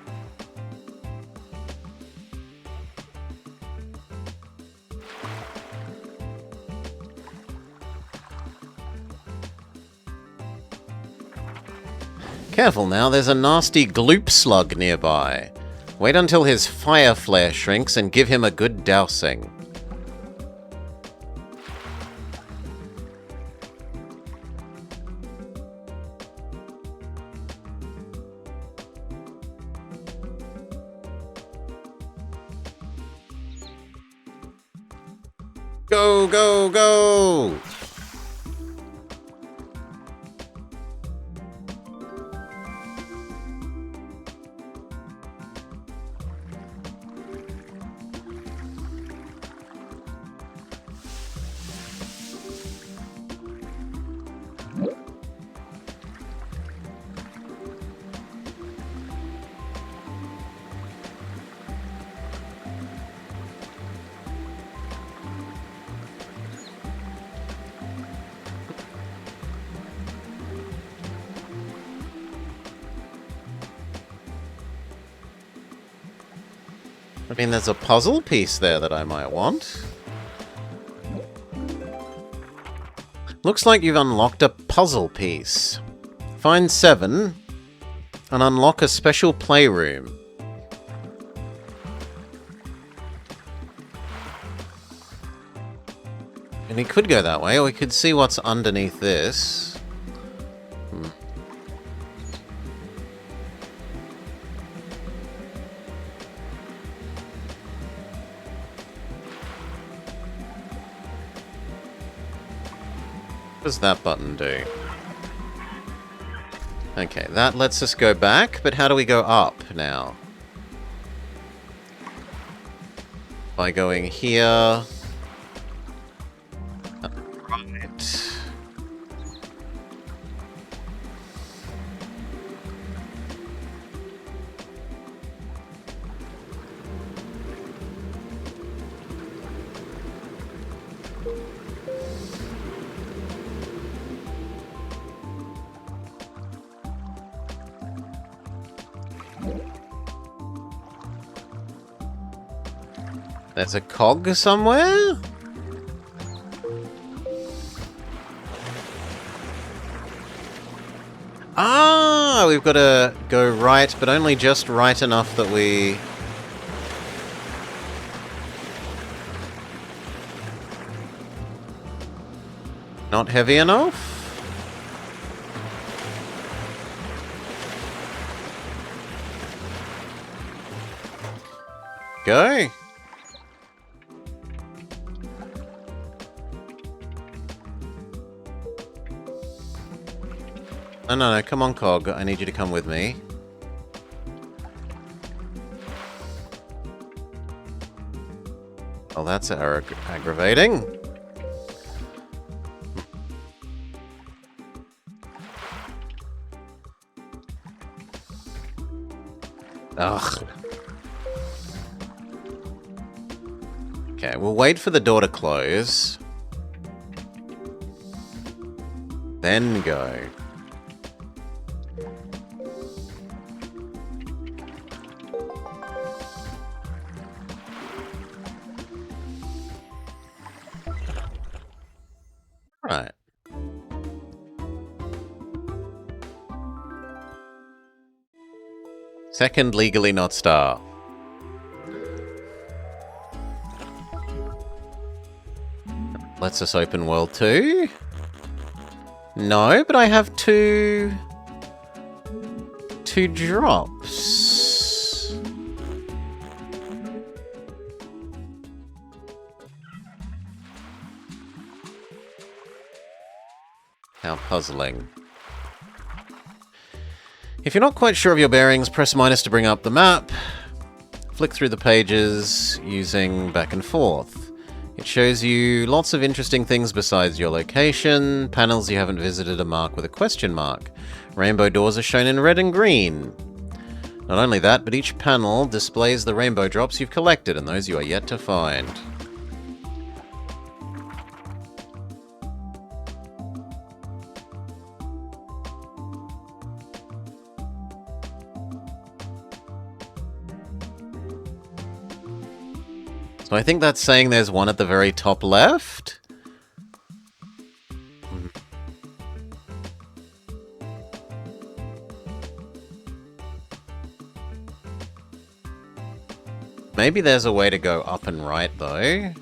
Careful now, there's a nasty gloop slug nearby. Wait until his fire flare shrinks and give him a good dousing. Go, go, go! I mean, there's a puzzle piece there that I might want. Looks like you've unlocked a puzzle piece. Find 7 and unlock a special playroom. And we could go that way, or we could see what's underneath this. What does that button do? Okay, that lets us go back, but how do we go up now? By going here... Right. There's a cog somewhere? Ah, we've got to go right, but only just right enough that we... Not heavy enough? Go. No, come on, Cog. I need you to come with me. Well, that's aggravating. Ugh. Okay, we'll wait for the door to close. Then go. Right. Second legally not star. Lets us open world 2. No, but I have two drops. How puzzling. If you're not quite sure of your bearings, press minus to bring up the map. flick through the pages using back and forth. It shows you lots of interesting things besides your location. Panels you haven't visited are marked with a question mark. Rainbow doors are shown in red and green. Not only that, but each panel displays the rainbow drops you've collected and those you are yet to find. So I think that's saying there's one at the very top left. Maybe there's a way to go up and right, though.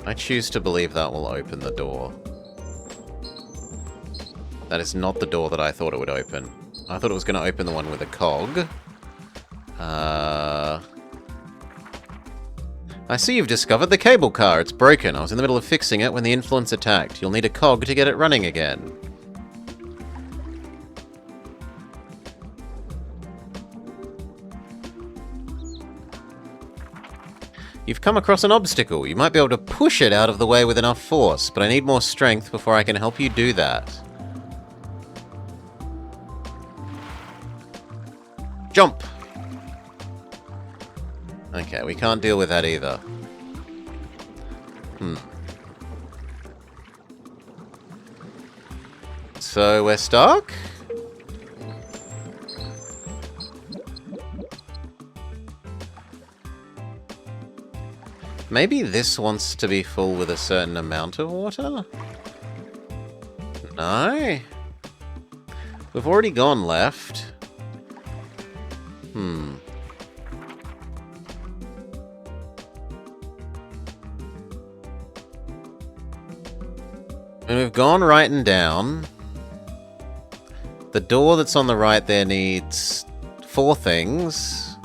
I choose to believe that will open the door. That is not the door that I thought it would open. I thought it was going to open the one with a cog. I see you've discovered the cable car. It's broken. I was in the middle of fixing it when the influence attacked. You'll need a cog to get it running again. You've come across an obstacle. You might be able to push it out of the way with enough force, but I need more strength before I can help you do that. Jump! Okay, we can't deal with that either. So we're stuck? Maybe this wants to be full with a certain amount of water? No? We've already gone left. And we've gone right and down. The door that's on the right there needs 4 things.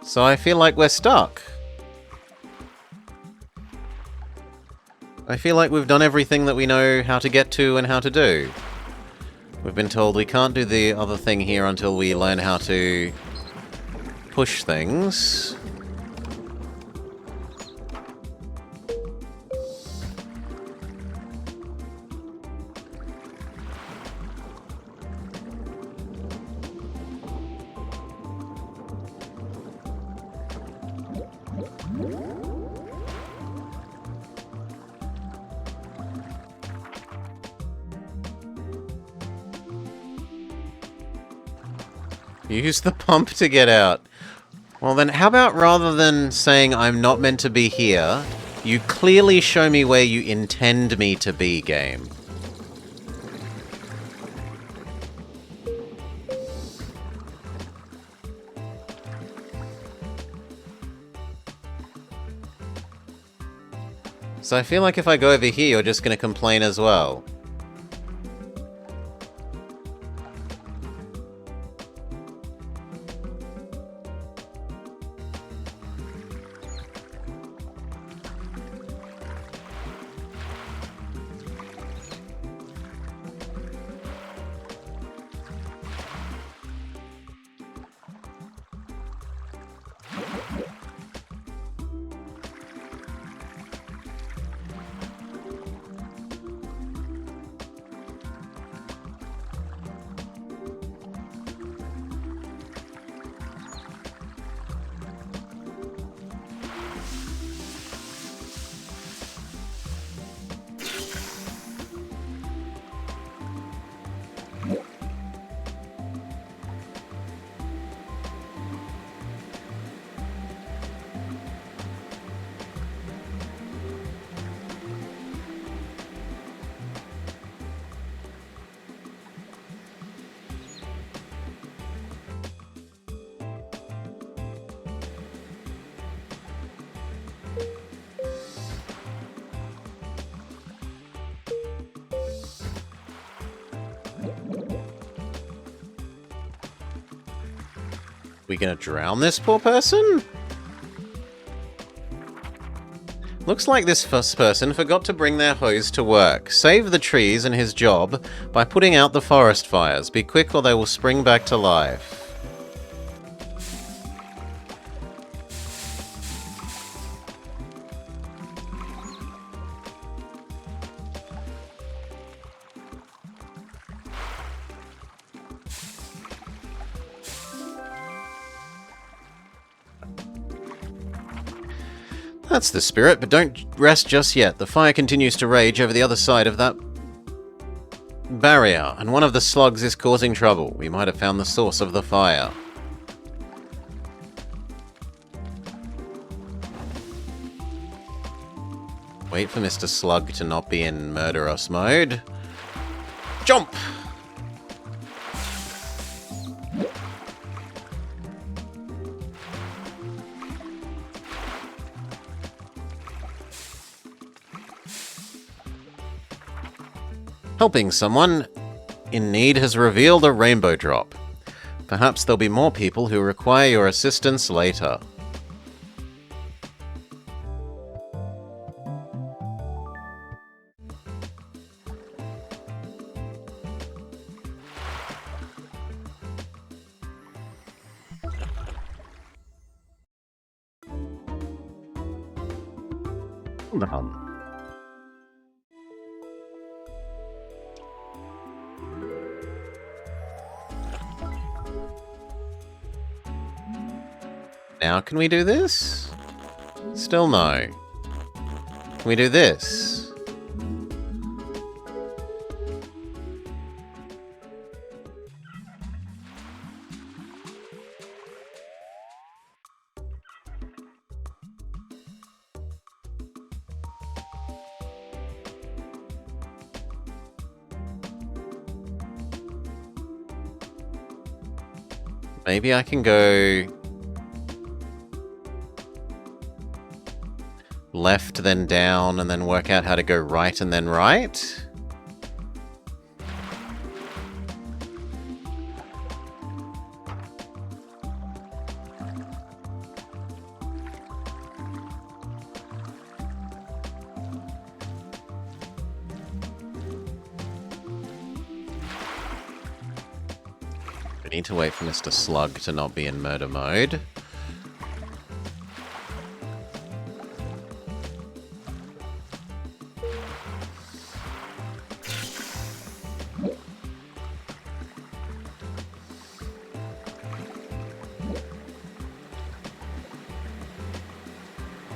So I feel like we're stuck. I feel like we've done everything that we know how to get to and how to do. We've been told we can't do the other thing here until we learn how to push things. Use the pump to get out. Well then, how about rather than saying I'm not meant to be here, you clearly show me where you intend me to be, game. So I feel like if I go over here, you're just going to complain as well. We gonna drown this poor person? Looks like this first person forgot to bring their hose to work. Save the trees and his job by putting out the forest fires. Be quick or they will spring back to life. That's the spirit, but don't rest just yet. The fire continues to rage over the other side of that barrier, and one of the slugs is causing trouble. We might have found the source of the fire. Wait for Mr. Slug to not be in murderous mode. Jump! Helping someone in need has revealed a rainbow drop. Perhaps there'll be more people who require your assistance later. Now can we do this? Still no. Can we do this? Maybe I can go left, then down, and then work out how to go right and then right? We need to wait for Mr. Slug to not be in murder mode.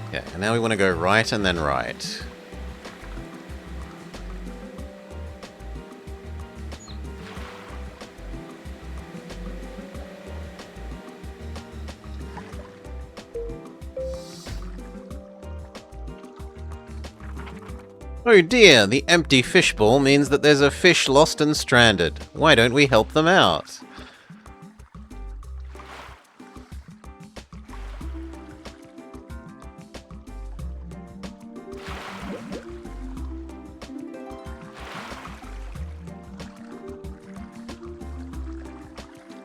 Okay, and now we want to go right and then right. Oh dear, the empty fishbowl means that there's a fish lost and stranded. Why don't we help them out?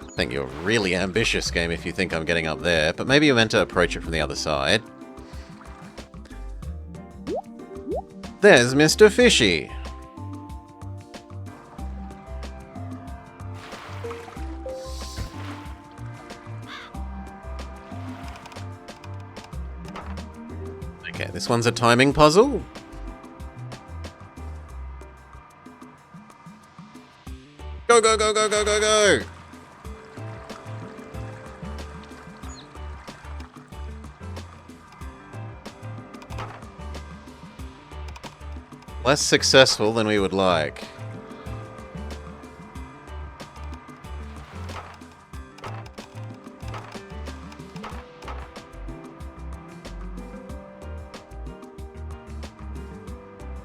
I think you're really ambitious, game, if you think I'm getting up there, but maybe you're meant to approach it from the other side. There's Mr. Fishy. Okay, this one's a timing puzzle. Go, go, go, go, go, go, go! Less successful than we would like.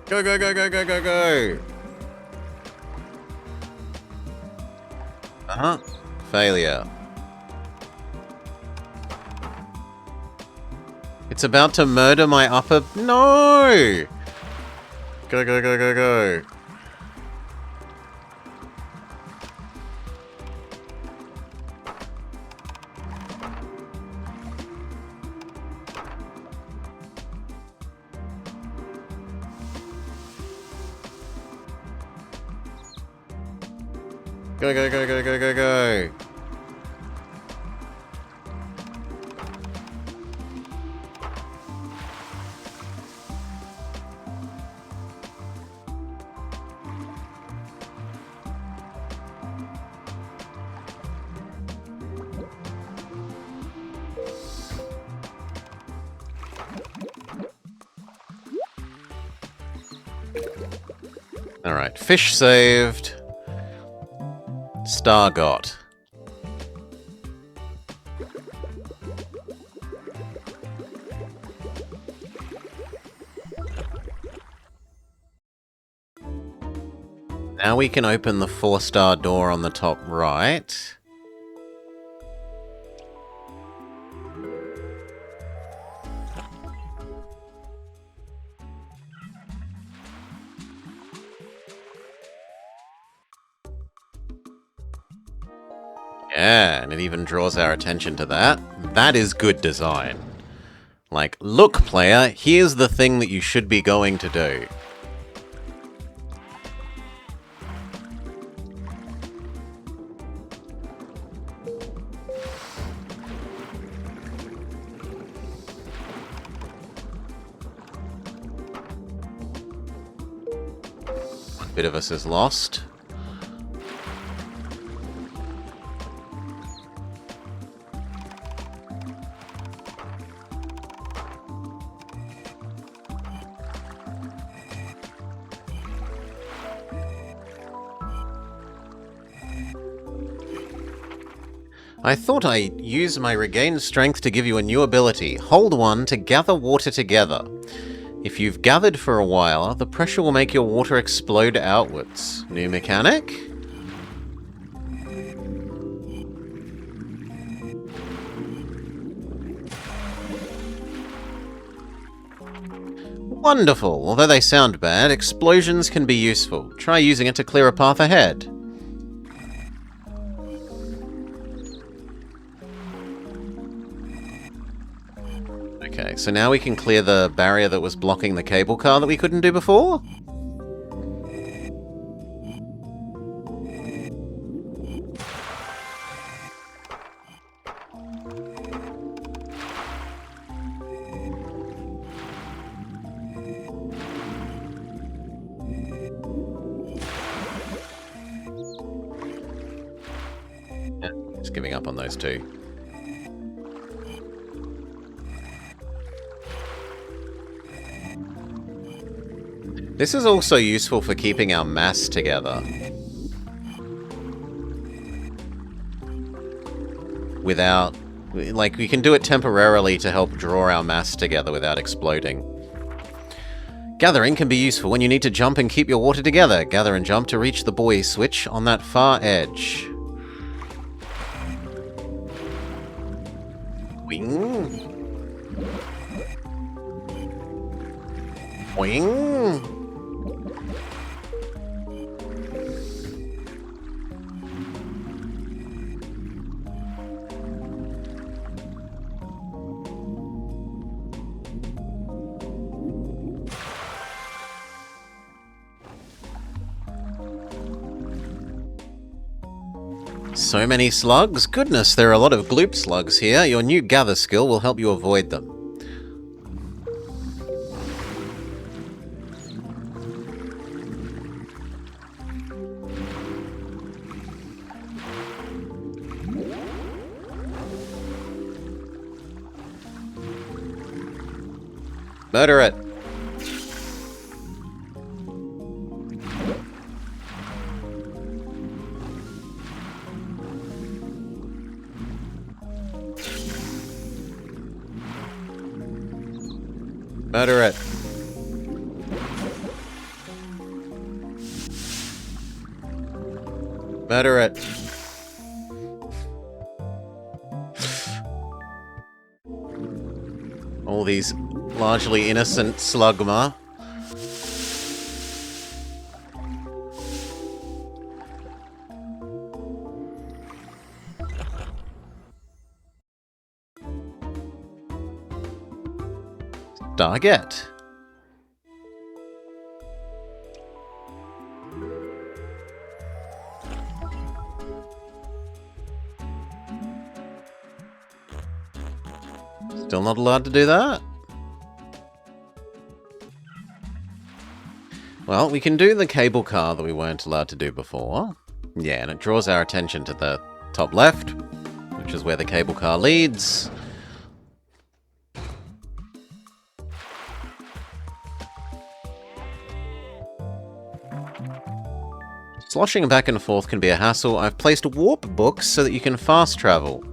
Go, go, go, go, go, go, go! Uh-huh. Failure. It's about to murder my upper... No! Go, go, go, go, go. Go, go, go, go, go, go, go. Alright, fish saved. Star got. Now we can open the 4-star door on the top right. Yeah, and it even draws our attention to that. That is good design. Like, look, player, here's the thing that you should be going to do. One bit of us is lost. I thought I'd use my regained strength to give you a new ability. Hold 1 to gather water together. If you've gathered for a while, the pressure will make your water explode outwards. New mechanic? Wonderful! Although they sound bad, explosions can be useful. Try using it to clear a path ahead. Okay, so now we can clear the barrier that was blocking the cable car that we couldn't do before? Yeah, just giving up on those two. This is also useful for keeping our mass together. Without... like, we can do it temporarily to help draw our mass together without exploding. Gathering can be useful when you need to jump and keep your water together. Gather and jump to reach the buoy switch on that far edge. Wing. Wing. So many slugs? Goodness, there are a lot of gloop slugs here. Your new gather skill will help you avoid them. Murder it. Murder it. Murder it. All these largely innocent slugma. Target. Still not allowed to do that? Well, we can do the cable car that we weren't allowed to do before. Yeah, and it draws our attention to the top left, which is where the cable car leads. Sloshing back and forth can be a hassle. I've placed warp books so that you can fast travel.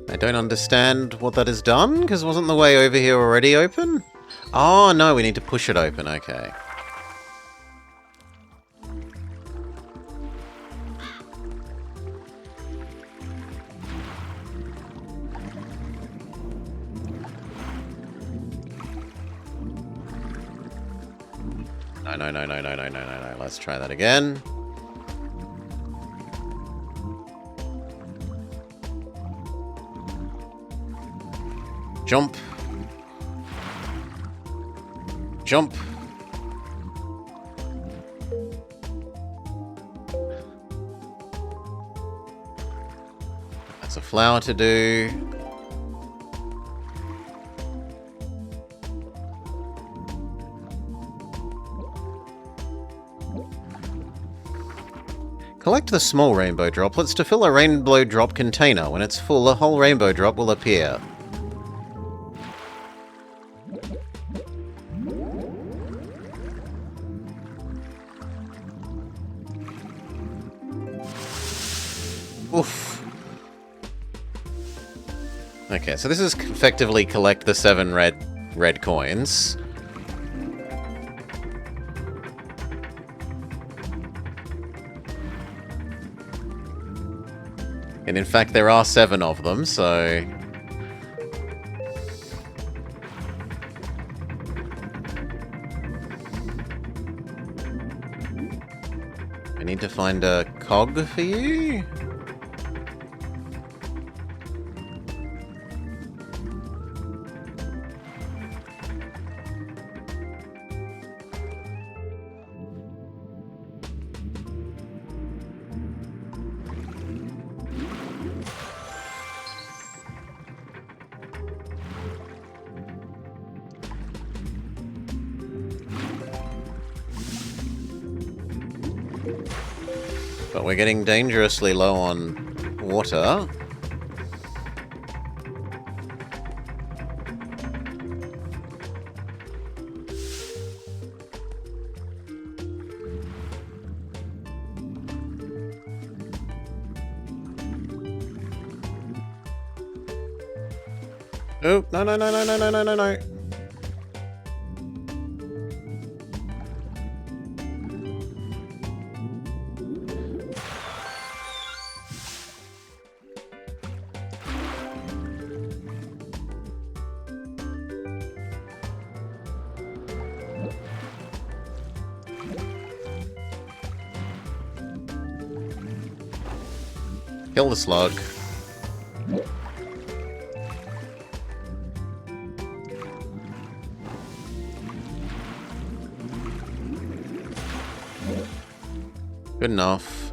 I don't understand what that has done, because wasn't the way over here already open? Oh, no, we need to push it open, okay. No. Let's try that again. Jump. Jump. That's a flower to do. Collect the small rainbow droplets to fill a rainbow drop container. When it's full, a whole rainbow drop will appear. Oof. Okay, so this is effectively collect the 7 red coins. And in fact, there are 7 of them, so... I need to find a cog for you? But we're getting dangerously low on water. Oh, no, no, no, no, no, no, no, no, no. Kill the slug. Good enough.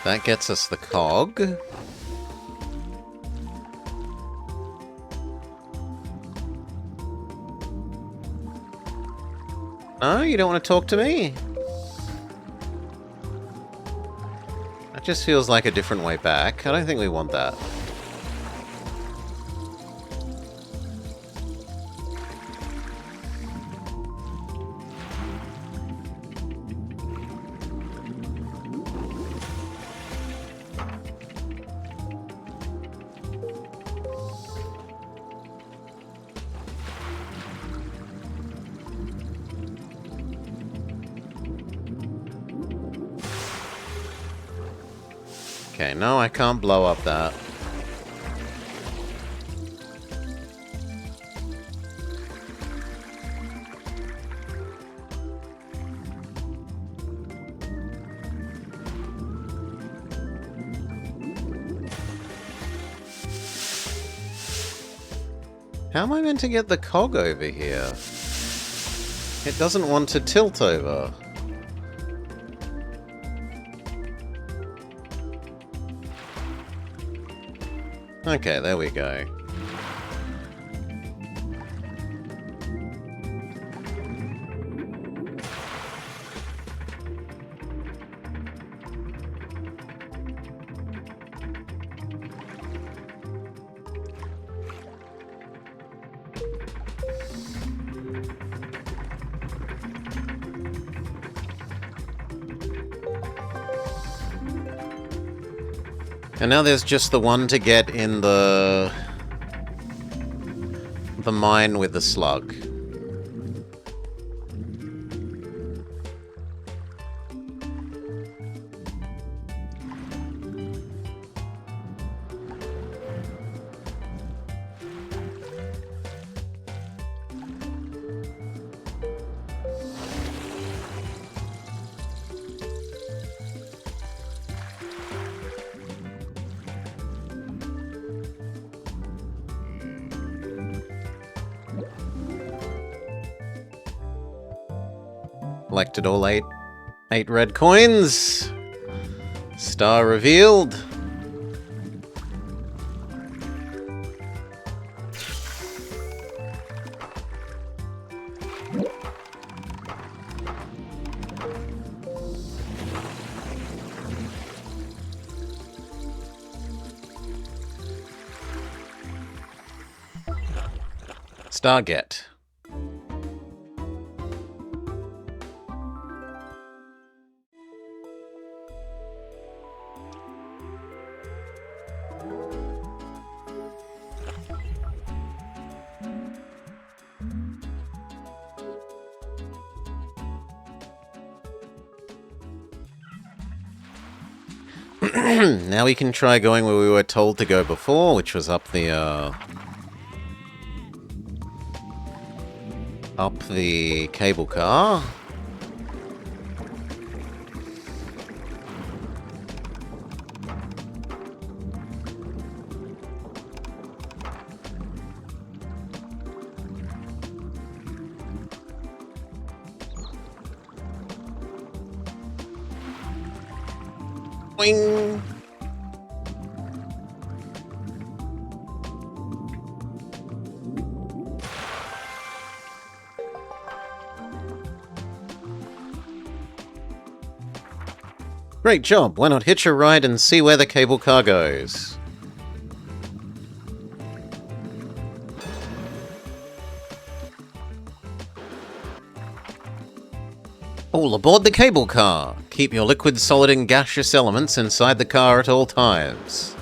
That gets us the cog. No, you don't want to talk to me? That just feels like a different way back. I don't think we want that. Okay, no, I can't blow up that. How am I meant to get the cog over here? It doesn't want to tilt over. Okay, there we go. And now there's just the one to get in the mine with the slug. Collected all eight red coins. Star revealed. Star get. Now we can try going where we were told to go before, which was up the cable car. Boing. Great job. Why not hitch a ride and see where the cable car goes? All aboard the cable car! Keep your liquid, solid, and gaseous elements inside the car at all times.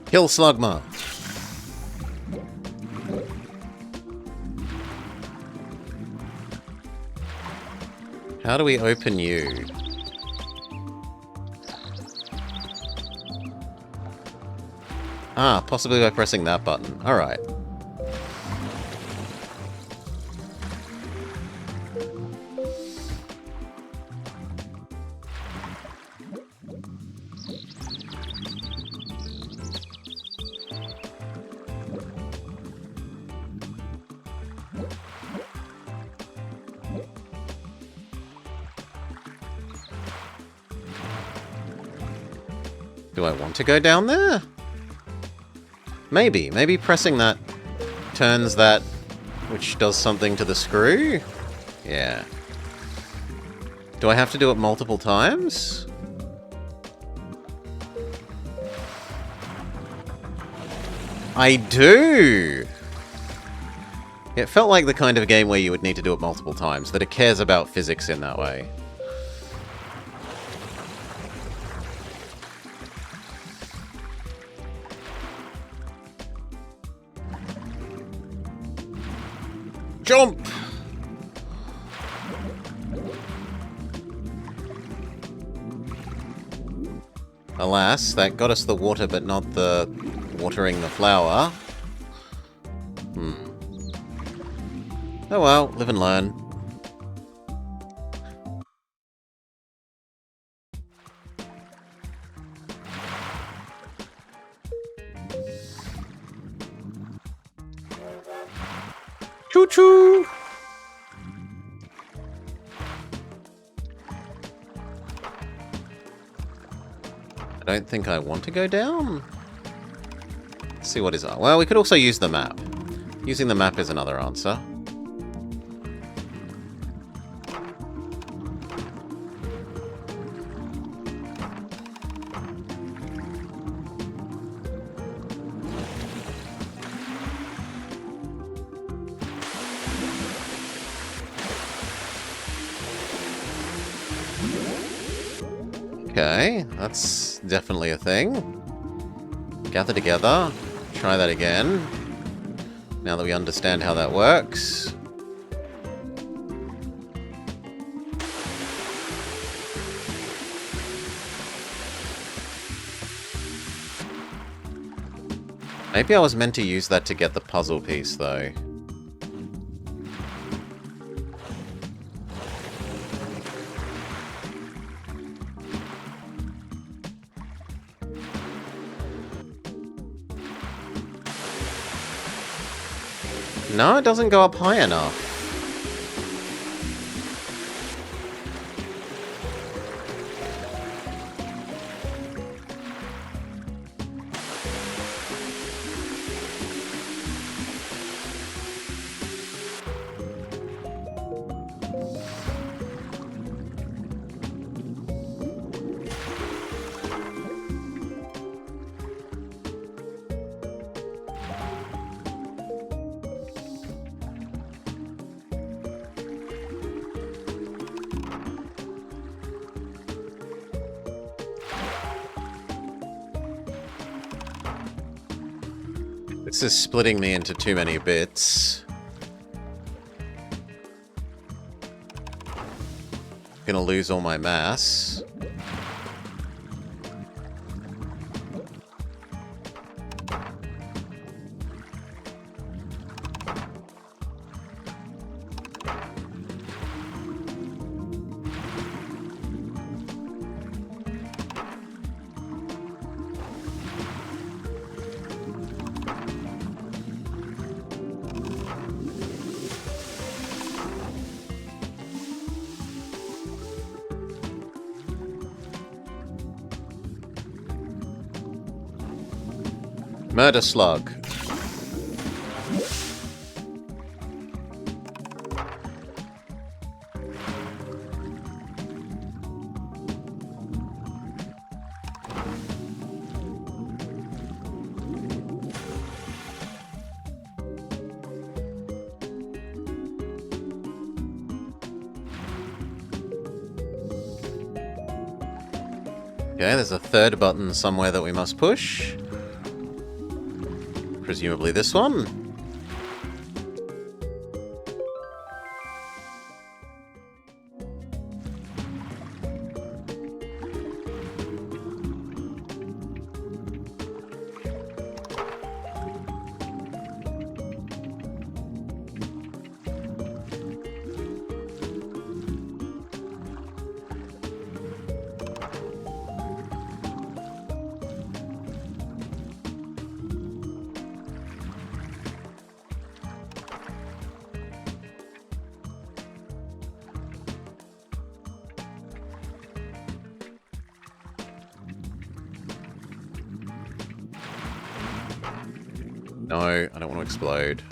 Kill Slugma. How do we open you? Ah, possibly by pressing that button. Alright. Do I want to go down there? Maybe. Maybe pressing that turns that, which does something to the screw? Yeah. Do I have to do it multiple times? I do! It felt like the kind of game where you would need to do it multiple times, that it cares about physics in that way. Jump! Alas, that got us the water, but not the watering the flower. Oh well, live and learn. Choo-choo! I don't think I want to go down. Let's see what is up. Well, we could also use the map. Using the map is another answer. Okay, that's definitely a thing. Gather together. Try that again. Now that we understand how that works. Maybe I was meant to use that to get the puzzle piece, though. No, it doesn't go up high enough. This is splitting me into too many bits. Gonna lose all my mass. Murder slug. Okay, there's a third button somewhere that we must push. Presumably this one. No, I don't want to explode.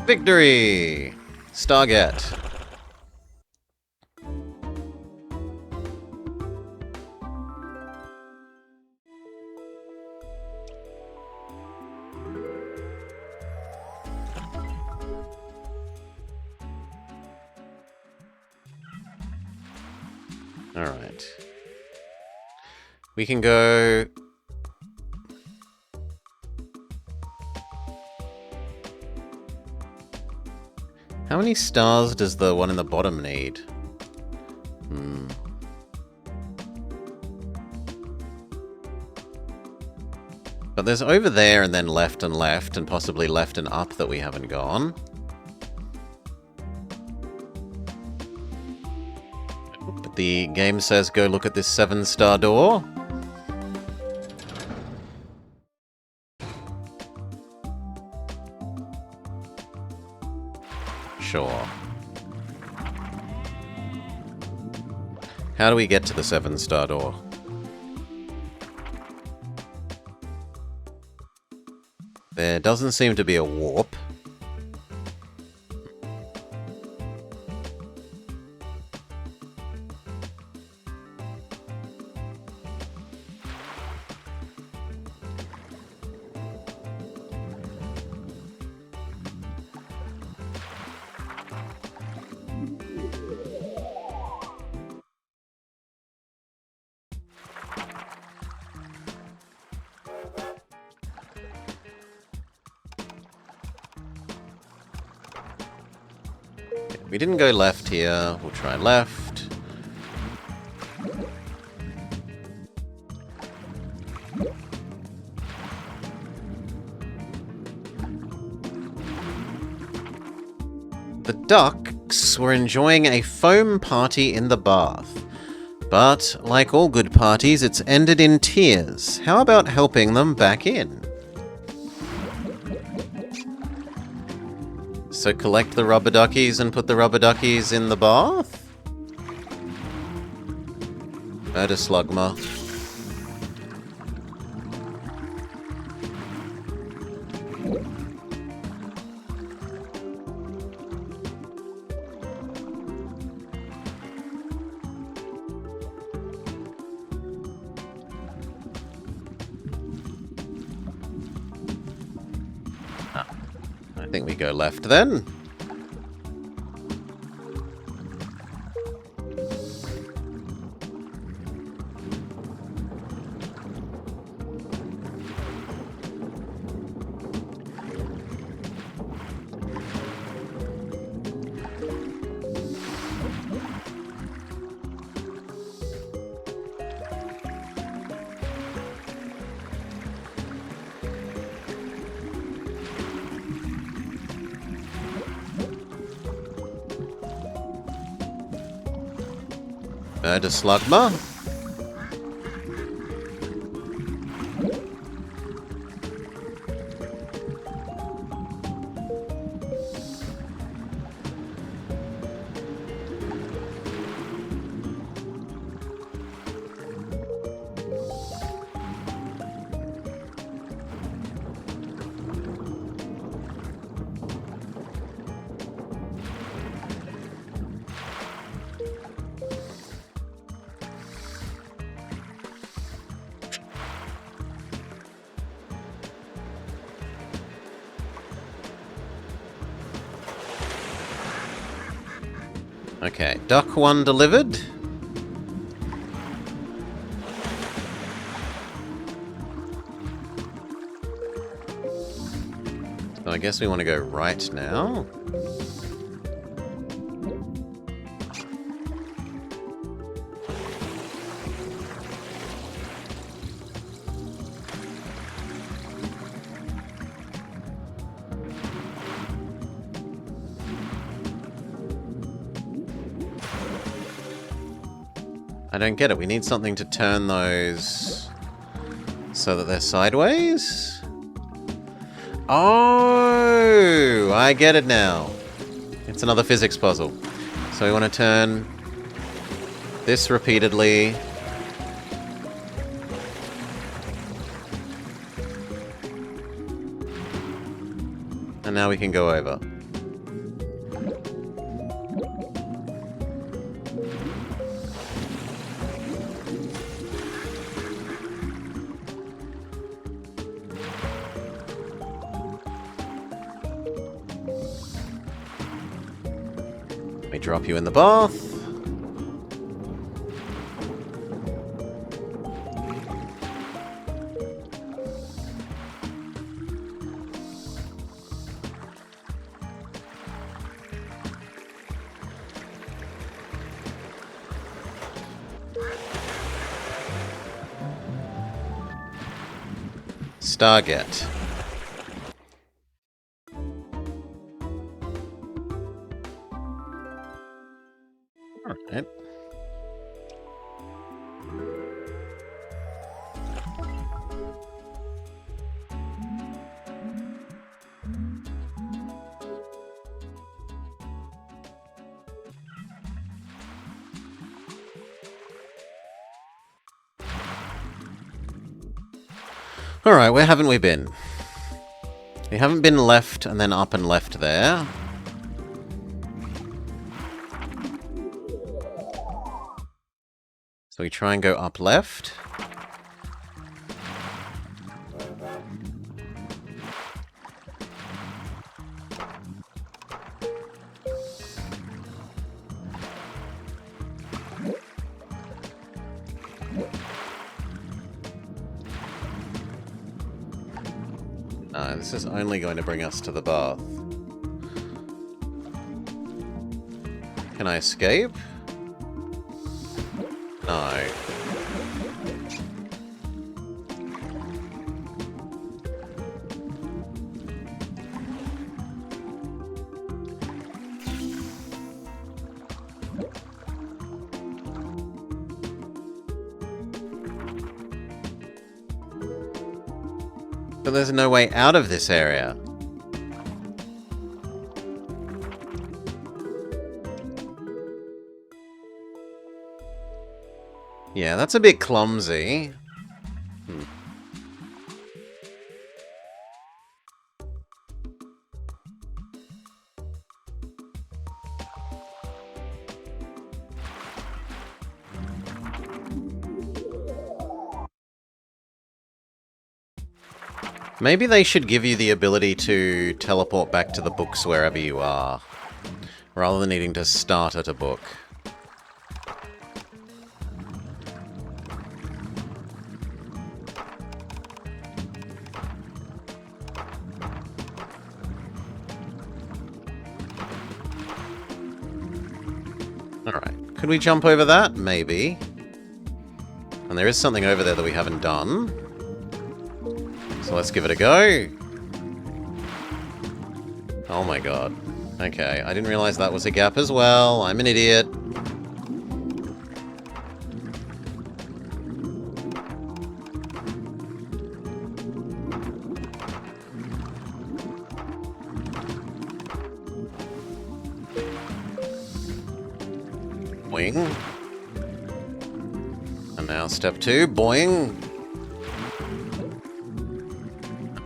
Victory! Stargate. Alright. We can go... How many stars does the one in the bottom need? But there's over there and then left and possibly left and up that we haven't gone. But the game says go look at this 7-star door. Sure. How do we get to the 7-star door? There doesn't seem to be a warp. We didn't go left here. We'll try left. The ducks were enjoying a foam party in the bath. But, like all good parties, it's ended in tears. How about helping them back in? So collect the rubber duckies and put the rubber duckies in the bath? Murder slugma. I think we go left then. Murder slugma. Okay, duck 1 delivered. So I guess we want to go right now. I don't get it. We need something to turn those so that they're sideways? Oh, I get it now. It's another physics puzzle. So we want to turn this repeatedly. And now we can go over. We drop you in the bath. Stargate. Alright. Alright, where haven't we been? We haven't been left and then up and left there. So we try and go up left. This is only going to bring us to the bath. Can I escape? No. But there's no way out of this area. Yeah, that's a bit clumsy. Maybe they should give you the ability to teleport back to the books wherever you are, rather than needing to start at a book. Alright, could we jump over that? Maybe. And there is something over there that we haven't done. So let's give it a go. Oh my god. Okay, I didn't realize that was a gap as well. I'm an idiot. Boing. And now step 2, boing.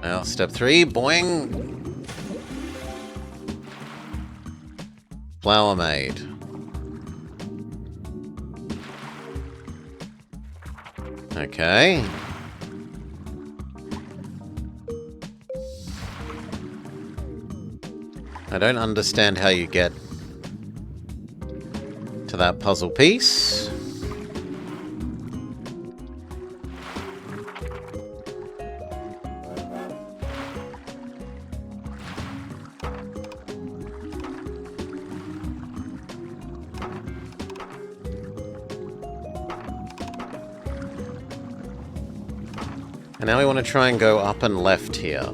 Now, step 3, boing! Flower made. Okay. I don't understand how you get to that puzzle piece. And now we want to try and go up and left here.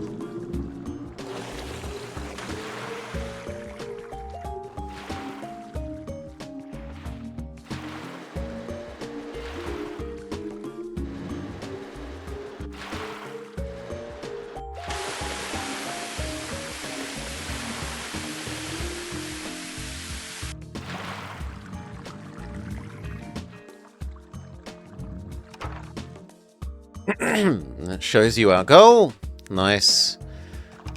That shows you our goal. Nice.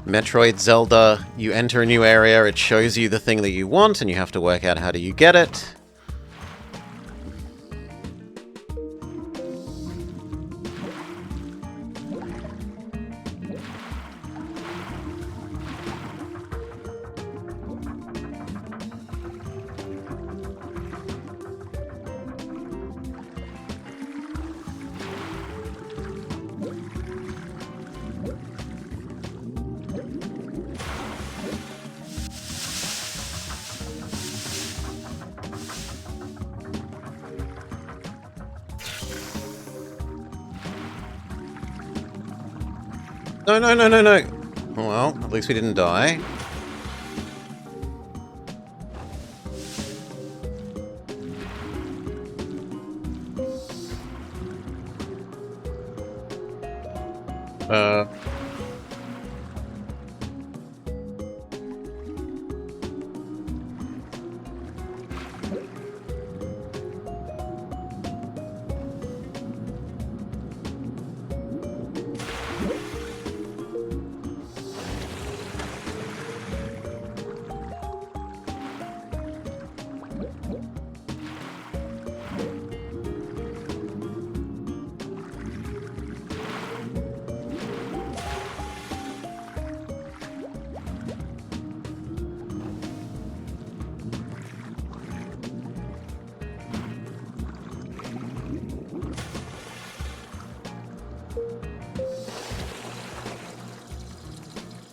Metroid Zelda, you enter a new area, it shows you the thing that you want, and you have to work out how do you get it. No, no, no, no, no. Well, at least we didn't die.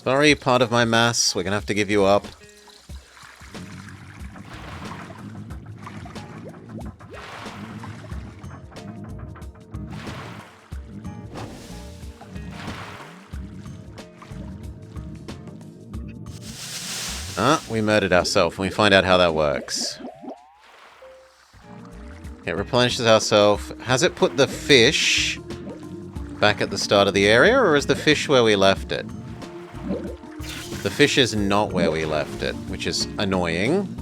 Sorry, part of my mass. We're gonna have to give you up. We murdered ourselves, and we find out how that works. It replenishes ourselves. Has it put the fish back at the start of the area, or is the fish where we left it? The fish is not where we left it, which is annoying.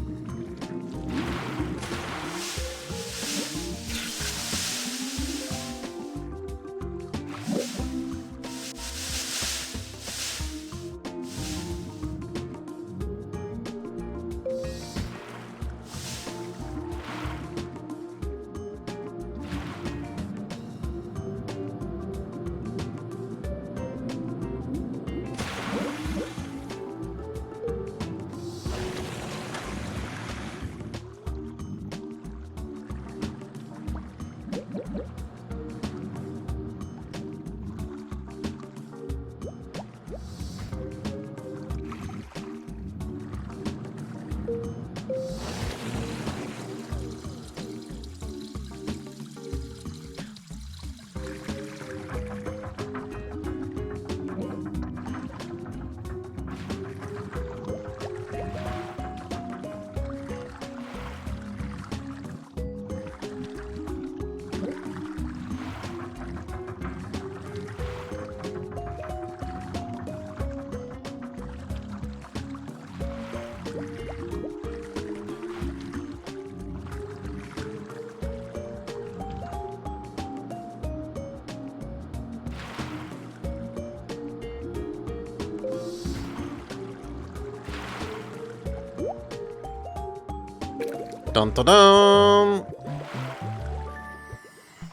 Dun dun dun!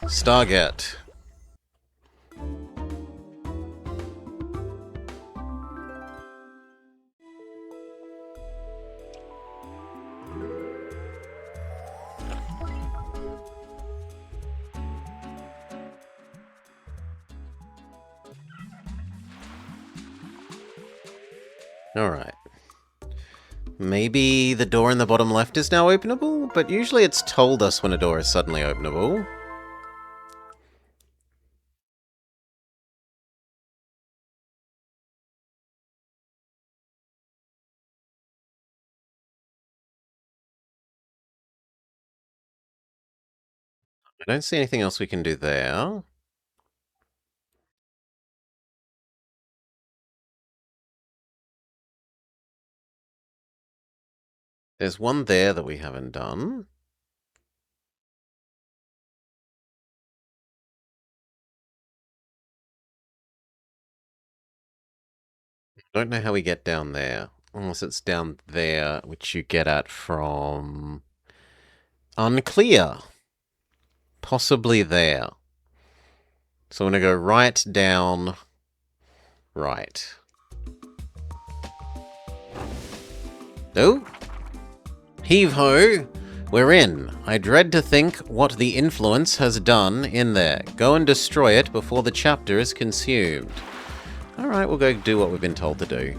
Stargate. Alright. Maybe the door in the bottom left is now openable, but usually it's told us when a door is suddenly openable. I don't see anything else we can do there. There's one there that we haven't done. Don't know how we get down there. Unless it's down there, which you get at from... Unclear. Possibly there. So I'm going to go right, down, right. Oh? Heave-ho! We're in. I dread to think what the influence has done in there. Go and destroy it before the chapter is consumed. Alright, we'll go do what we've been told to do.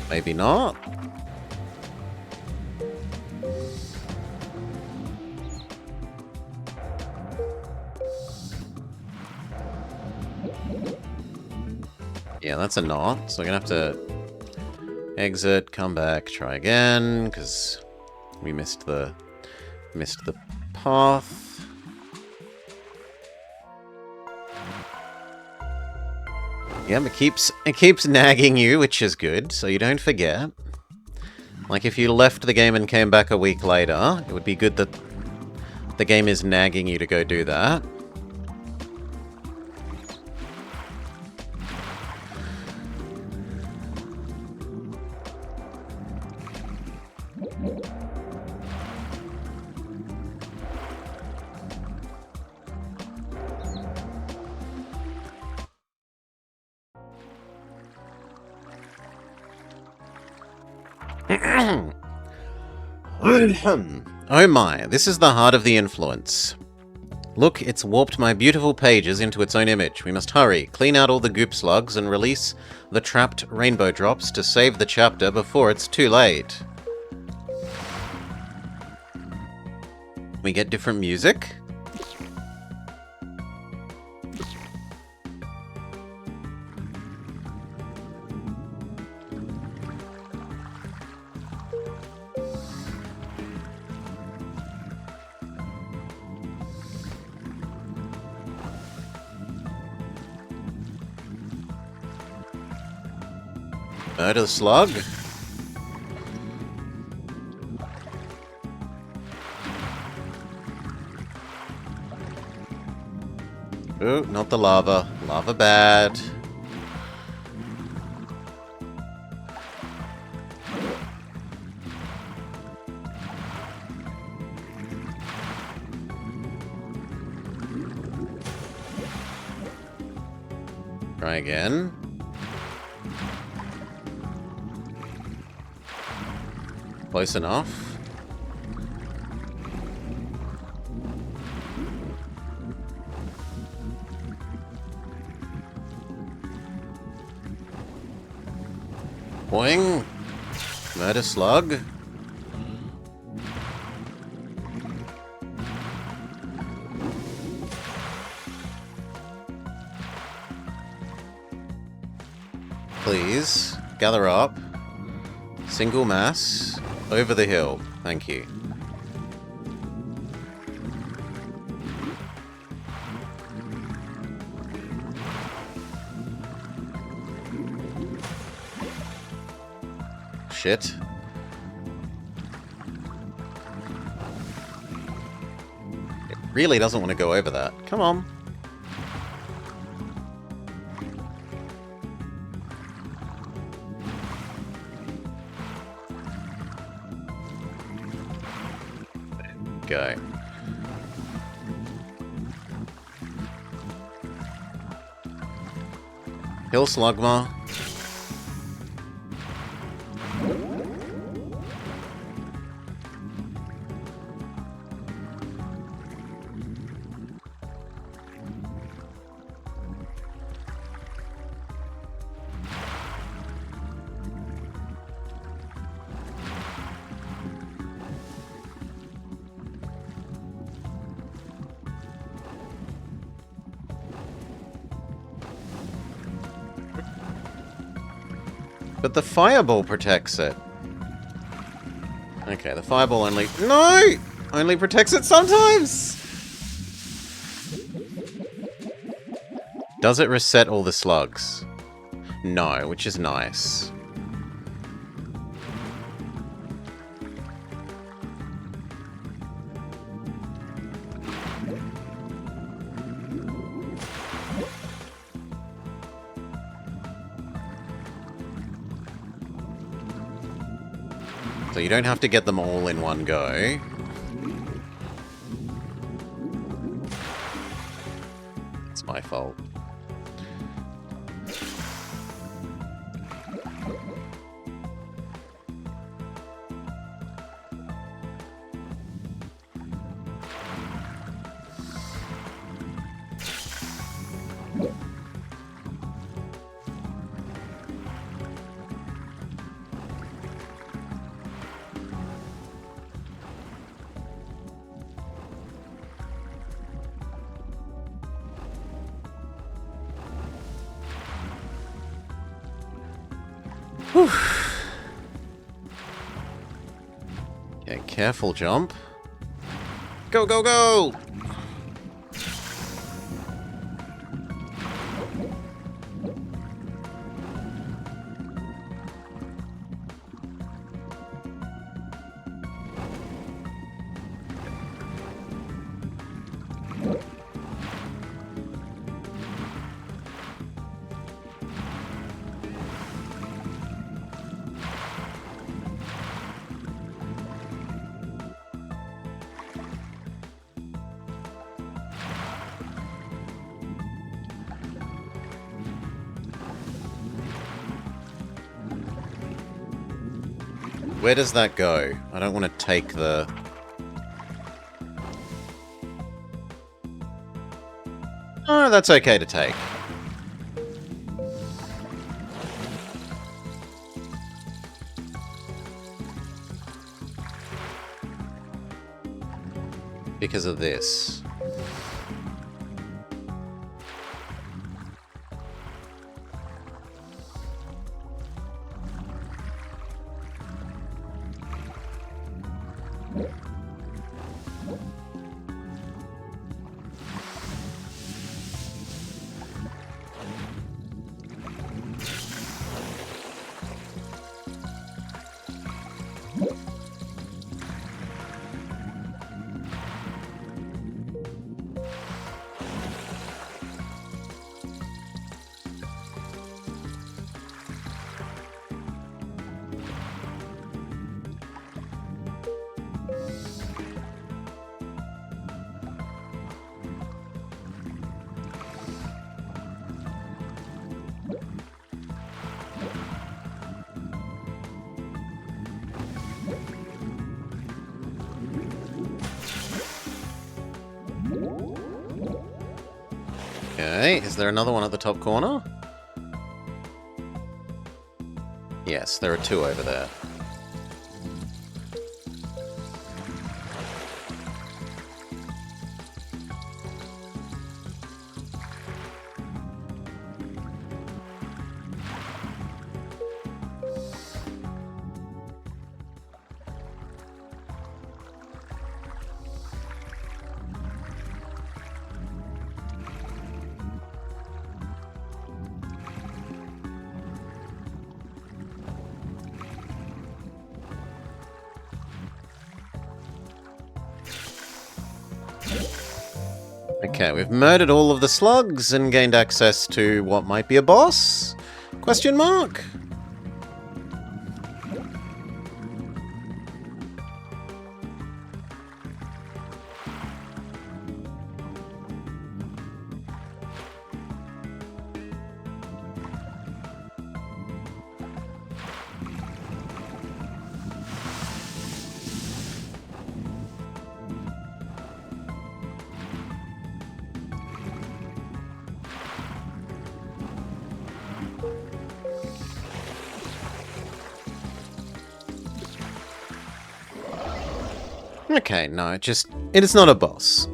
Maybe not. Yeah, that's a not. So we're gonna have to exit, come back, try again, because we missed the path. Yeah, it keeps nagging you, which is good, so you don't forget. Like if you left the game and came back a week later, it would be good that the game is nagging you to go do that. Oh my, this is the heart of the influence. Look, it's warped my beautiful pages into its own image. We must hurry, clean out all the goop slugs, and release the trapped rainbow drops to save the chapter before it's too late. We get different music. Murder slug. Ooh, not the lava. Lava bad. Try again. Close enough. Boing. Murder slug. Please, gather up. Single mass. Over the hill. Thank you. Shit. It really doesn't want to go over that. Come on. Go. Hill Slugma. But the fireball protects it. Okay, the fireball only... No! Only protects it sometimes! Does it reset all the slugs? No, which is nice. So you don't have to get them all in one go. It's my fault. Whew. Okay, careful jump. Go, go, go! Where does that go? I don't want to take the... Oh, that's okay to take. Because of this. Okay, is there another one at the top corner? Yes, there are two over there. Okay, we've murdered all of the slugs and gained access to what might be a boss? Question mark? Okay, no, it is not a boss.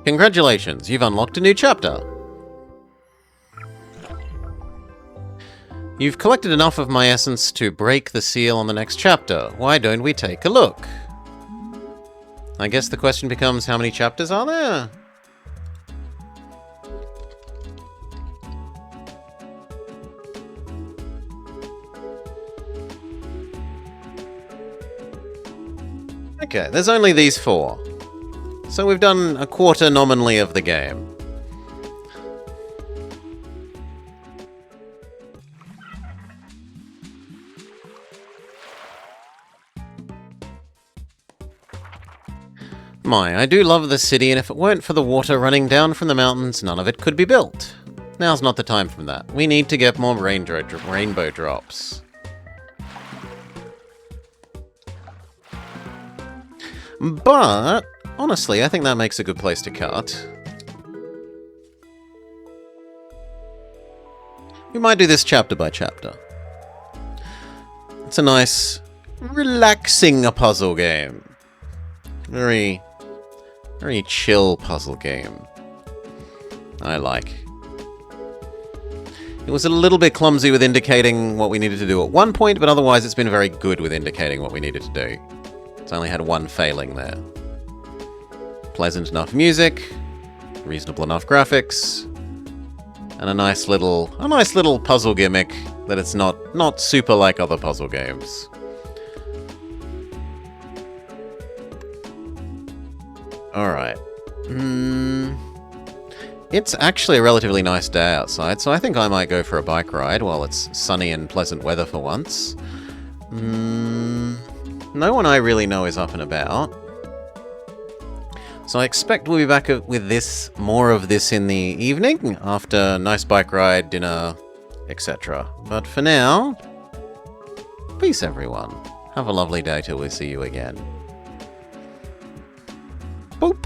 Congratulations, you've unlocked a new chapter. You've collected enough of my essence to break the seal on the next chapter. Why don't we take a look? I guess the question becomes, how many chapters are there? Okay, there's only these 4. So we've done a quarter nominally of the game. I do love the city, and if it weren't for the water running down from the mountains, none of it could be built. Now's not the time for that. We need to get more rainbow drops. But, honestly, I think that makes a good place to cut. We might do this chapter by chapter. It's a nice, relaxing puzzle game. Very chill puzzle game. I like. It was a little bit clumsy with indicating what we needed to do at one point, but otherwise it's been very good with indicating what we needed to do. It's only had one failing there. Pleasant enough music, reasonable enough graphics, and a nice little puzzle gimmick that it's not super like other puzzle games. Alright. It's actually a relatively nice day outside, so I think I might go for a bike ride while it's sunny and pleasant weather for once. No one I really know is up and about. So I expect we'll be back with more of this in the evening, after a nice bike ride, dinner, etc. But for now, peace everyone. Have a lovely day till we see you again. Boop!